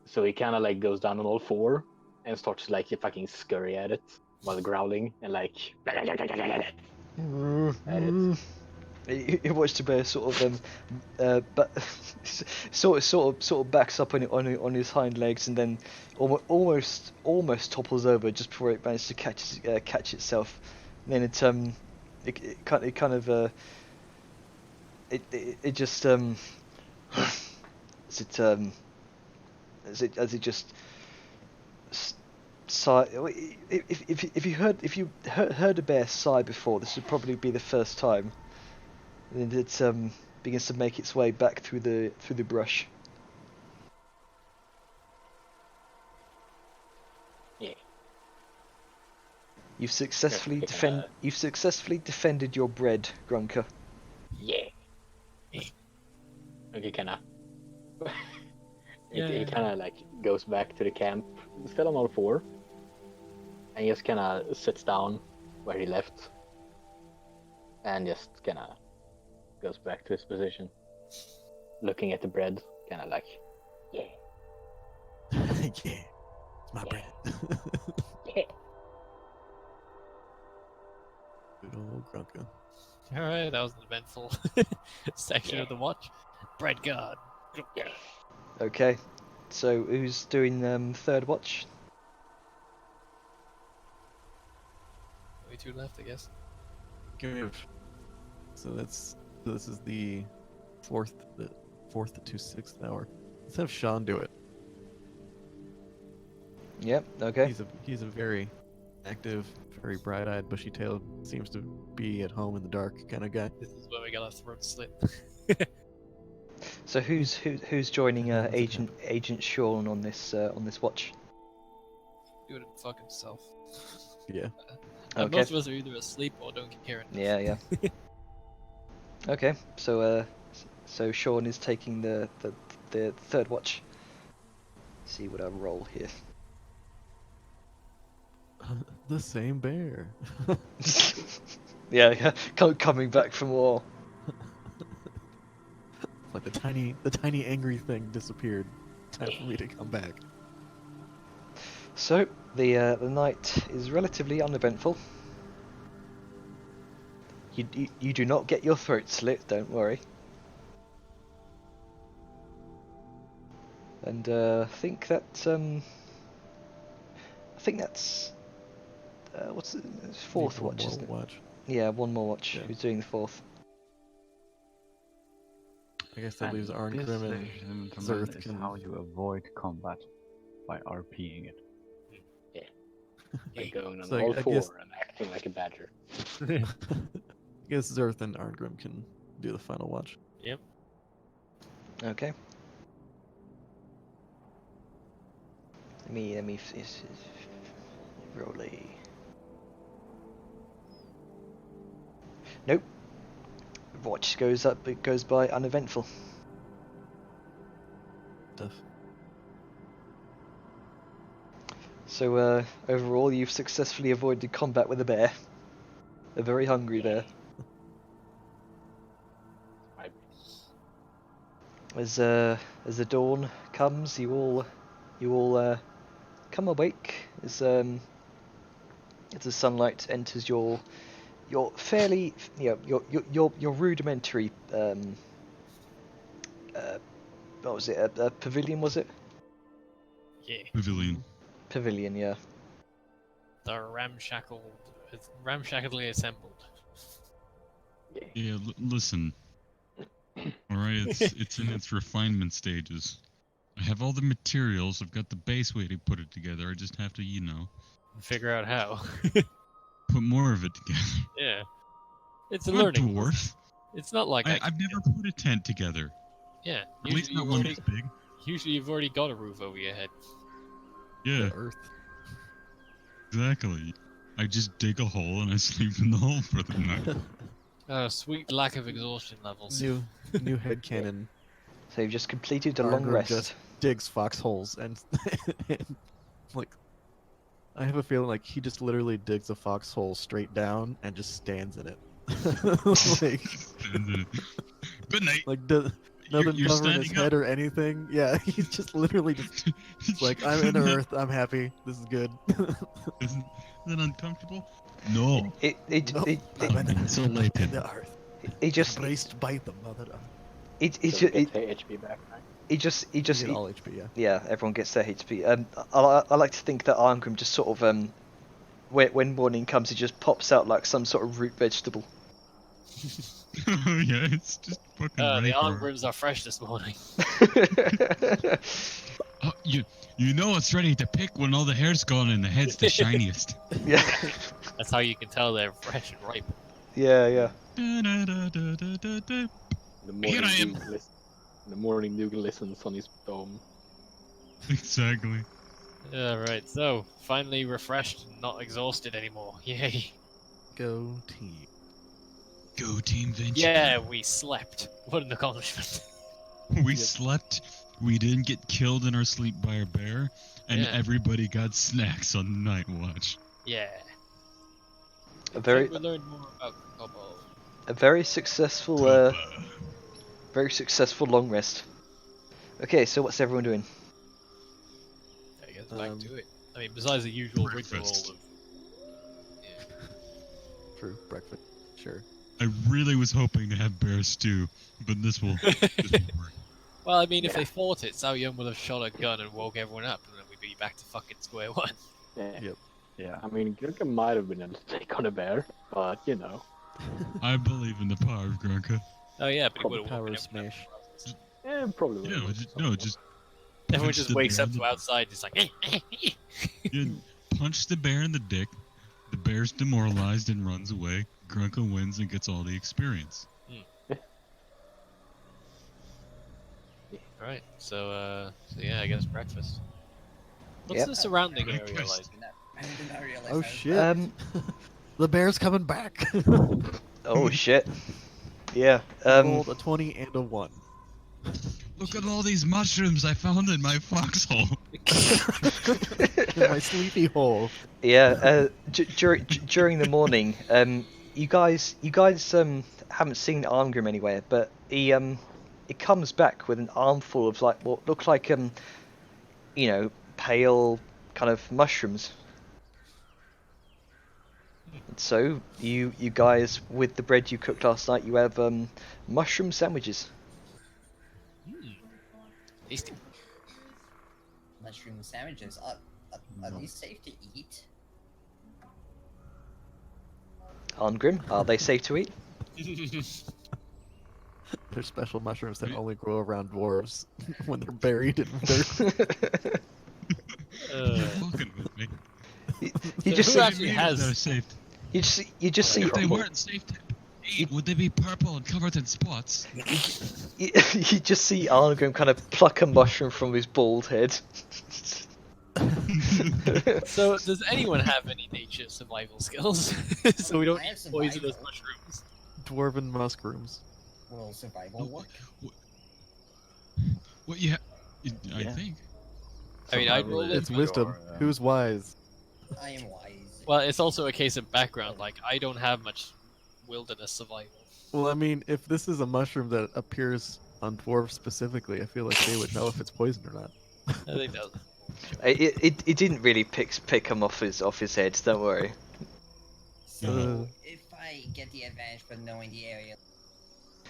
So he kind of like goes down on all four and starts like fucking scurry at it while growling and like. At it. You watch the bear sort of sort of backs up on his hind legs and then almost topples over just before it manages to catch itself. And then it just as it just sigh. If you heard a bear sigh before, this would probably be the first time. And it begins to make its way back through the brush. Yeah. You've successfully Yeah, You've successfully defended your bread, Grunker. Yeah. Okay, kind of. Yeah. He kind of like goes back to the camp, still on all four, and just kind of sits down where he left, and just kind of goes back to his position, looking at the bread, kind of like, yeah. Yeah, it's my bread. Good old Grunka. Alright, that was an eventful section of the watch. Bread guard. Okay, so who's doing third watch? Only two left, I guess. Give me a... So this is the fourth to 6th hour. Let's have Sean do it. Yep. Okay. He's a very active, very bright-eyed, bushy-tailed, seems to be at home in the dark kind of guy. This is where we got our throat slit. So who's joining What's it Agent Sean on this watch? He would fuck himself. Yeah. Okay. Most of us are either asleep or don't care enough. Yeah. Okay. So Sean is taking the third watch. See what I roll here. The same bear. Yeah. Coming back from war. Like the tiny angry thing disappeared. Time for me to come back. So the night is relatively uneventful. You do not get your throat slit, don't worry. And I think that's what's the fourth Need one watch, more isn't it? watch. Yeah, one more watch. Yeah. Who's doing the fourth? I guess that And leaves this, Arngrim ladies and and gentlemen, Zerth is can... how you avoid combat by RPing it. Like going on So all I four guess- and acting like a badger. I guess Zerth and Arngrim can do the final watch. Yep. Okay. Let me roll a... Nope. Watch goes up. It goes by uneventful. Stuff. So overall, you've successfully avoided combat with a bear. A very hungry bear. Right. As the dawn comes, you all come awake as the sunlight enters your fairly your rudimentary what was it, a pavilion, was it? Yeah. Pavilion. Pavilion, yeah. They're ramshackledly assembled. Yeah, listen. Alright, it's in its refinement stages. I have all the materials, I've got the base way to put it together, I just have to, Figure out how. put more of it together. Yeah. It's a I'm a learning. dwarf. It's not like I've never put a tent together. Yeah. At least not one this big. Usually you've already got a roof over your head. Yeah, The Earth. exactly. I just dig a hole and I sleep in the hole for the night. Sweet lack of exhaustion levels. New headcanon. So you've just completed a long Arngrim rest. just digs foxholes and, like, I have a feeling like he just literally digs a foxhole straight down and just stands in it. like, Good night. like nothing you're covering his standing head or anything. Yeah, he's just literally just it's like, I'm in the earth. I'm happy. This is good. Isn't that uncomfortable? No. Nope, It I'm in Insulated. the earth. he just Embraced by the mother of... So we get the HP back, right? he just You get all HP, yeah. yeah, everyone gets their HP. I like to think that Arngrim just sort of when morning comes, he just pops out like some sort of root vegetable. Yeah, it's just fucking The right arm there. ribs are fresh this morning. Oh, you know it's ready to pick when all the hair's gone and the head's the shiniest. Yeah, That's how you can tell they're fresh and ripe. yeah. Da-da-da-da-da-da-da. Here I am. The morning Dougal listens on his dome. Exactly. Alright, so finally refreshed and not exhausted anymore. Yay. Go team. Go Team Vinci. Yeah, we slept. What an accomplishment. We slept. We didn't get killed in our sleep by a bear, and Yeah. everybody got snacks on the night watch. Yeah. A very We learned more about Kobold. A very successful, long rest. Okay, so what's everyone doing? I guess back Um, to it. I mean, besides the usual rigmarole breakfast. of True, breakfast. Sure. I really was hoping to have bear stew, but this will work. well, I mean, if Yeah. they fought it, Cao Yun would have shot a gun and woke everyone up, and then we'd be back to fucking square one. Yeah. Yep. Yeah. I mean, Gurka might have been able to take on a bear, but you know. I believe in the power of Grunka. Oh yeah, but it Probably would have power woken of everyone smash. up. Probably Yeah, would've just, been no, something. just Everyone punch just the wakes bear up in to the- outside, just like. you punch the bear in the dick. The bear's demoralized and runs away. Grunka wins and gets all the experience. Right. So yeah, I guess breakfast. What's Yep. the surrounding area Breakfast. like? I did not realize Oh I was- shit! The bear's coming back. Oh shit. Yeah. Rolled a 20 and a 1. Look at all these mushrooms I found in my foxhole. In my sleepy hole. Yeah. During the morning, you guys haven't seen Arngrim anywhere, but he comes back with an armful of like what look like pale kind of mushrooms. So you guys, with the bread you cooked last night, you have mushroom sandwiches. Tasty. Mushroom sandwiches. Are these safe to eat? Arngrim, are they safe to eat? They're special mushrooms that only grow around dwarves when they're buried in dirt. You're fucking with me. You So just who see, actually has- They're safe. you just see If they weren't safe to eat, would they be purple and covered in spots? you just see Arngrim kind of pluck a mushroom from his bald head. So does anyone have any nature survival skills? So we don't I have eat poisonous survival. mushrooms. Dwarven mushrooms. Will survival work? What you I Yeah. think. I mean, I'd Survival roll is It's it. wisdom. your, Who's wise? I am wise. Well, it's also a case of background. Like, I don't have much wilderness survival. Well, I mean, if this is a mushroom that appears on dwarves specifically, I feel like they would know if it's poison or not. I think that. It didn't really pick him off his head. Don't worry. So, if I get the advantage for knowing the area,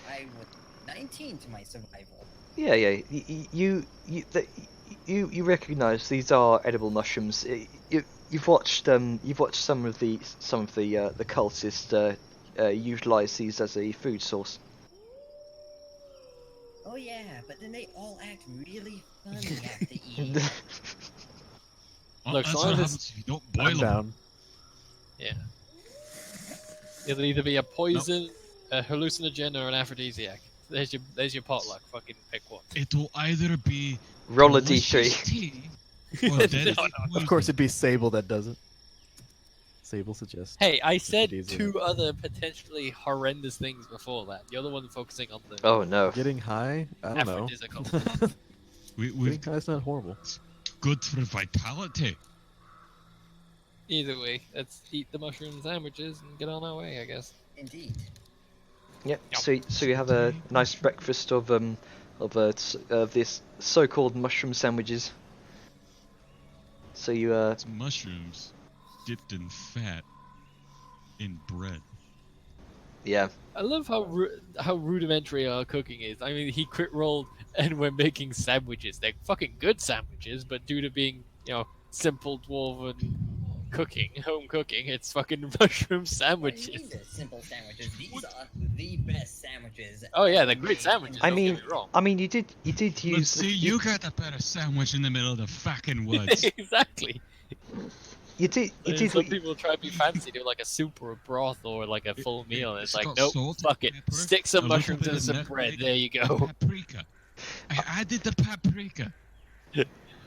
I would 19 to my survival. Yeah. You recognise these are edible mushrooms. You've watched some of the cultists utilise these as a food source. Oh yeah, but then they all act really funny after eating. Oh, Look, that's some what of happens this- if you don't I'm boil them. down. Yeah. It'll either be a poison, a hallucinogen, or an aphrodisiac. There's your potluck. Fucking pick one. It'll either be Roll a delicious d3. tea or deadly No, Of poison. course, it'd be Sable that does it. Sable suggests. Hey, I said Aphrodisiac. 2 other potentially horrendous things before that. You're the one focusing on the Oh no. Getting high? I don't know. aphrodisiacal. We've Getting high is not horrible. good for vitality. Either way, let's eat the mushroom sandwiches and get on our way, I guess. Indeed. Yep. So you have a nice breakfast of this so-called mushroom sandwiches. So you It's mushrooms dipped in fat in bread. yeah. I love how rudimentary our cooking is. I mean, he crit rolled, and we're making sandwiches. They're fucking good sandwiches, but due to being, simple dwarven cooking, home cooking, it's fucking mushroom What do you sandwiches. mean they're simple sandwiches? These are the best sandwiches. Oh yeah, they're ever great made. sandwiches. I don't mean- get me wrong. I mean, you did Let's use see, you got a better sandwich in the middle of the fucking woods. Exactly. you did Some people try to be fancy, do like a soup or a broth or like a full meal, and it's like, got nope, salt, fuck it. pepper, Stick a some little mushrooms bit and of some nutmeg, bread. There you and go. paprika. I added the paprika.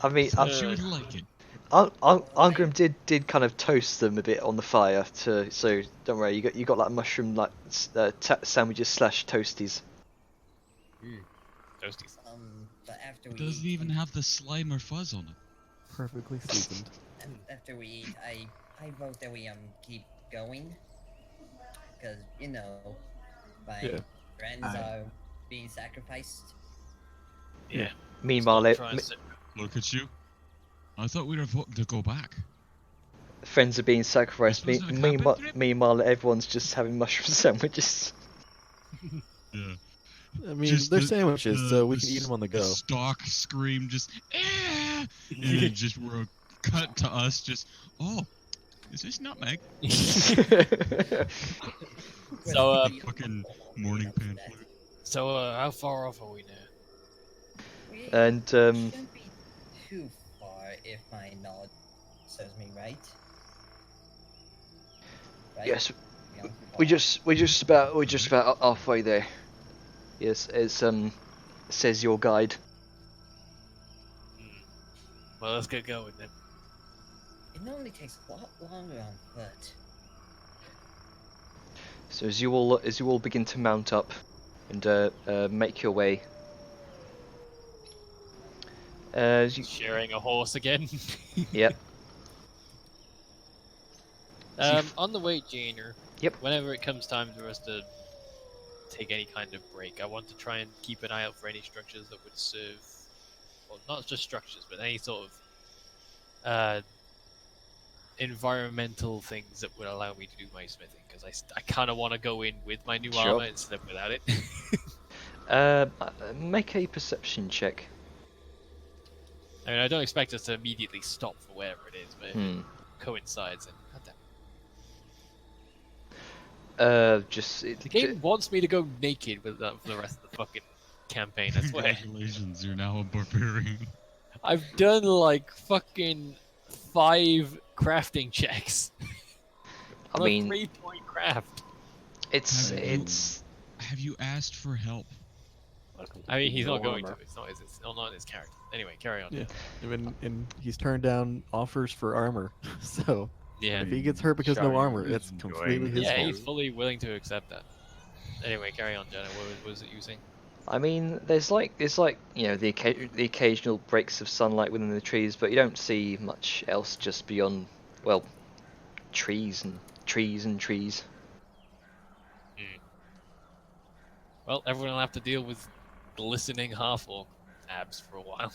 I mean, So she would like it. Arngrim did kind of toast them a bit on the fire so don't worry, you got like mushroom like sandwiches / toasties. Toasties. But after It we doesn't eat, even have the slime or fuzz on it. Perfectly seasoned. after we eat, I vote that we keep going, because My Yeah. friends I- are being sacrificed. Yeah. Meanwhile, Stop trying to- Look at you. I thought we were voting to go back. friends are being sacrificed. This wasn't a camping trip? Meanwhile, everyone's just having mushroom sandwiches. Yeah. I mean, Just they're the- sandwiches, the- so we the can eat s- them on the The go. stock scream just, and it just we're cut to us just, oh, is this nutmeg? So, Well, Fucking morning enough of pan that. flute. So, how far off are we now? We And, shouldn't be too far if my knowledge serves me right. Right? Yes, We aren't too we're far. just about halfway there. Yes, as says your guide. Well, let's get going then. It normally takes a lot longer on foot. So as you all begin to mount up and make your way. As you, Sharing a horse again. yep. On the way, Janer. Yep. Whenever it comes time for us to take any kind of break, I want to try and keep an eye out for any structures that would serve, well, not just structures, but any sort of environmental things that would allow me to do my smithing. Because I kind of want to go in with my new Sure. armor instead of without it. Make a perception check. I mean, I don't expect us to immediately stop for whatever it is, but if it coincides, and The the game wants me to go naked with that for the rest of the fucking campaign. I swear. Congratulations, you're now a barbarian. I've done like fucking 5 crafting checks. I On a mean, 3-point craft. Have you asked for help? I mean, he's No not going to. armor. It's not in his character. Anyway, carry on. Yeah. And he's turned down offers for armor, so Yeah. if he gets hurt because Shall no you armor, it's enjoy completely it? his Yeah, fault. he's fully willing to accept that. Anyway, carry on, Jenna. What was it you were saying? I mean, there's like you know the occasional breaks of sunlight within the trees, but you don't see much else just beyond, well, trees and trees and trees. Well, everyone will have to deal with glistening half-orc abs for a while.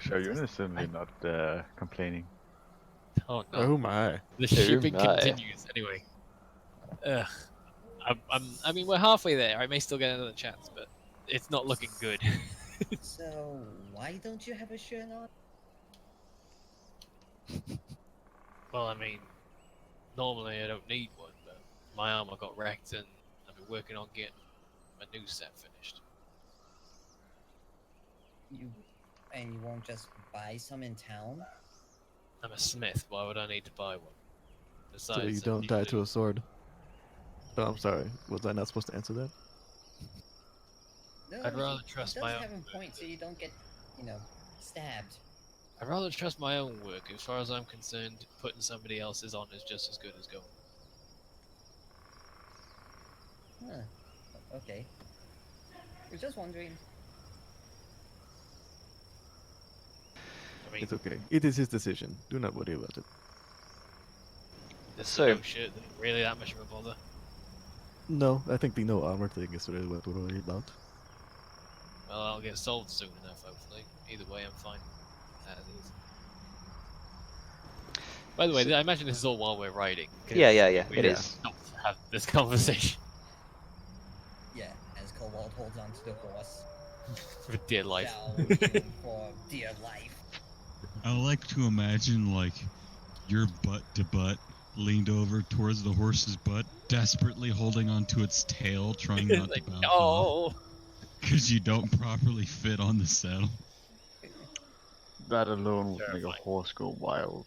Shoyun is certainly not complaining. Oh no. Oh my. The Oh shipping my. continues. Anyway. Ugh. I mean, we're halfway there. I may still get another chance, but it's not looking good. So, why don't you have a shirt on? Well, I mean, normally I don't need one, but my armor got wrecked and I've been working on getting my new set finished. And you won't just buy some in town? I'm a smith. Why would I need to buy one? So Besides, you some don't people die do. to a sword. Oh, I'm sorry. Was I not supposed to answer that? No, I'd rather it trust does my have own a point so you don't get, stabbed. I'd rather trust my own work. As far as I'm concerned, putting somebody else's on is just as good as going. Huh. Okay. I was just wondering. I mean, It's okay. It is his decision. Do not worry about it. this So- no shit that really that much of a bother. No, I think the no armor thing is really what we're worried about. Well, I'll get sold soon enough, hopefully. Either way, I'm fine. As is. By the way, I imagine this is all while we're riding. 'cause Yeah, we it didn't is. stop to have this conversation Yeah, as Cobalt holds onto the horse. for dear life. Shall you for dear life. I like to imagine like your butt to butt leaned over towards the horse's butt, desperately holding onto its tail, trying not Like, to bounce off no! because you don't properly fit on the saddle. That alone would make a Terrifying. horse go wild.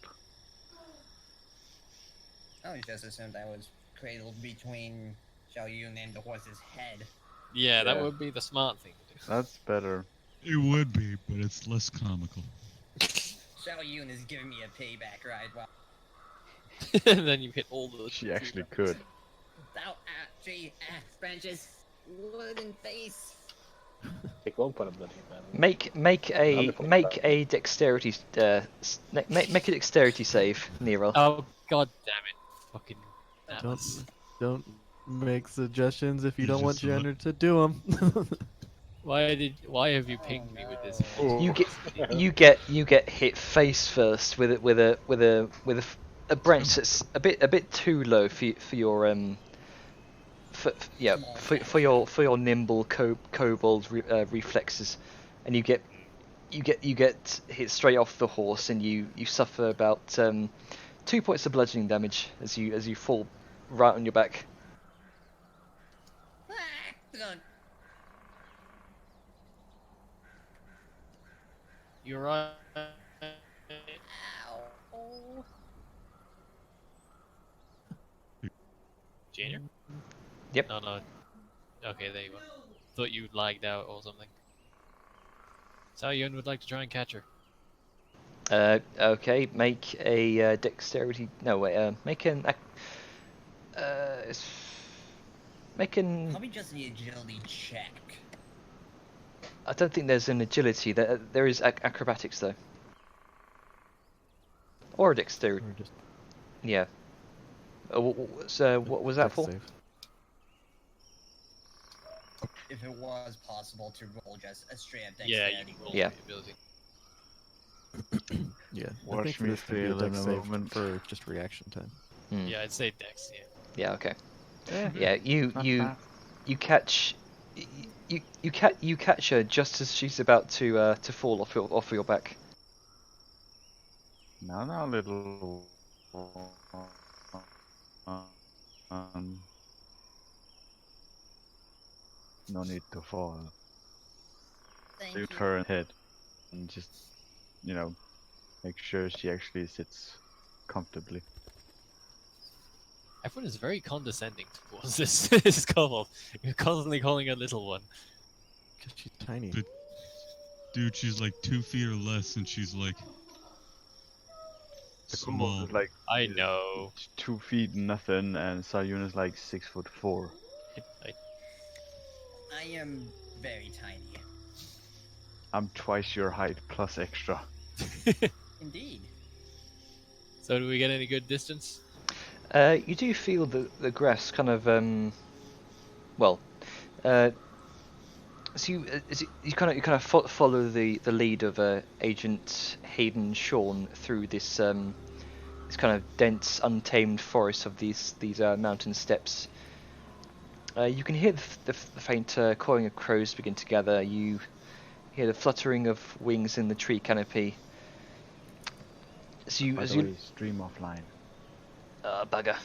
I just assumed I was cradled between Xiao Yun and the horse's head. Yeah, that Yeah. would be the smart thing to do. That's better. It would be, but it's less comical. Xiao Yun is giving me a payback ride while And then you hit all the. She actually could. thou tree branches wooden face. It won't put a bloody man. Make a dexterity make a dexterity save, Nero. Oh god damn it! Fucking. Don't Atlas. don't make suggestions if you You don't want just saw it. Jenner to do them. Why have you pinged me with this? You get hit face first with a branch that's a bit too low for your for your nimble kobold reflexes, and you get hit straight off the horse, and you suffer about 2 points of bludgeoning damage as you fall right on your back. Ah, You're right. ow. Junior? Yep. No. Okay, there you go. Thought you lagged out or something. Saoyun would like to try and catch her. Okay, make a dexterity. No wait. Make an. Make an. Probably just an agility check. I don't think there's an agility. There is acrobatics though. Or a dexterity. Or just Yeah. So what was that dex for? save. If it was possible to roll just a straight up Yeah, dexterity you can roll Yeah. the ability. Yeah. I Watch think for me this would be a fail in dex a save moment. for just reaction time. Hmm. Yeah, I'd say Dex. Yeah. Yeah. Okay. Eh, Yeah. not You bad. you catch. You catch her just as she's about to fall off your back. Now, little. Um, no need to fall. Thank So you you. turn head and just, make sure she actually sits comfortably. Everyone is very condescending towards this couple. You're constantly calling her little one. Because she's tiny. But- Dude, she's like 2 feet or less, and she's like The small. kobold is like I know. 2 feet nothing, and Sayun is like 6'4". I am very tiny. I'm twice your height plus extra. Indeed. So do we get any good distance? You do feel the grass kind of so you kind of follow the lead of Agent Hayden Shawn through this this kind of dense, untamed forest of these mountain steppes. You can hear the faint cawing of crows begin to gather. You hear the fluttering of wings in the tree canopy. By the way, stream offline. Bugger.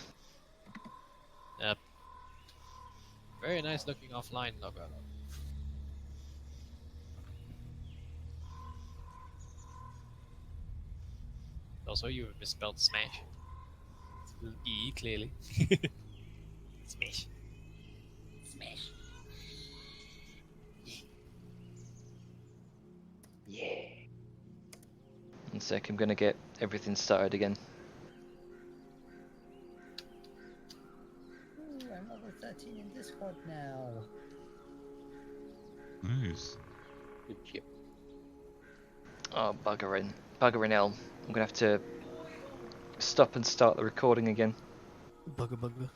Very nice looking offline logo. Also, you have misspelled smash. It's E, clearly. Smash. Smash. Yeah. One sec, I'm gonna get everything started again. Ooh, I'm level 13 in Discord now. Nice. Good chip. Oh, buggering hell. I'm gonna have to stop and start the recording again. Bugga bugga.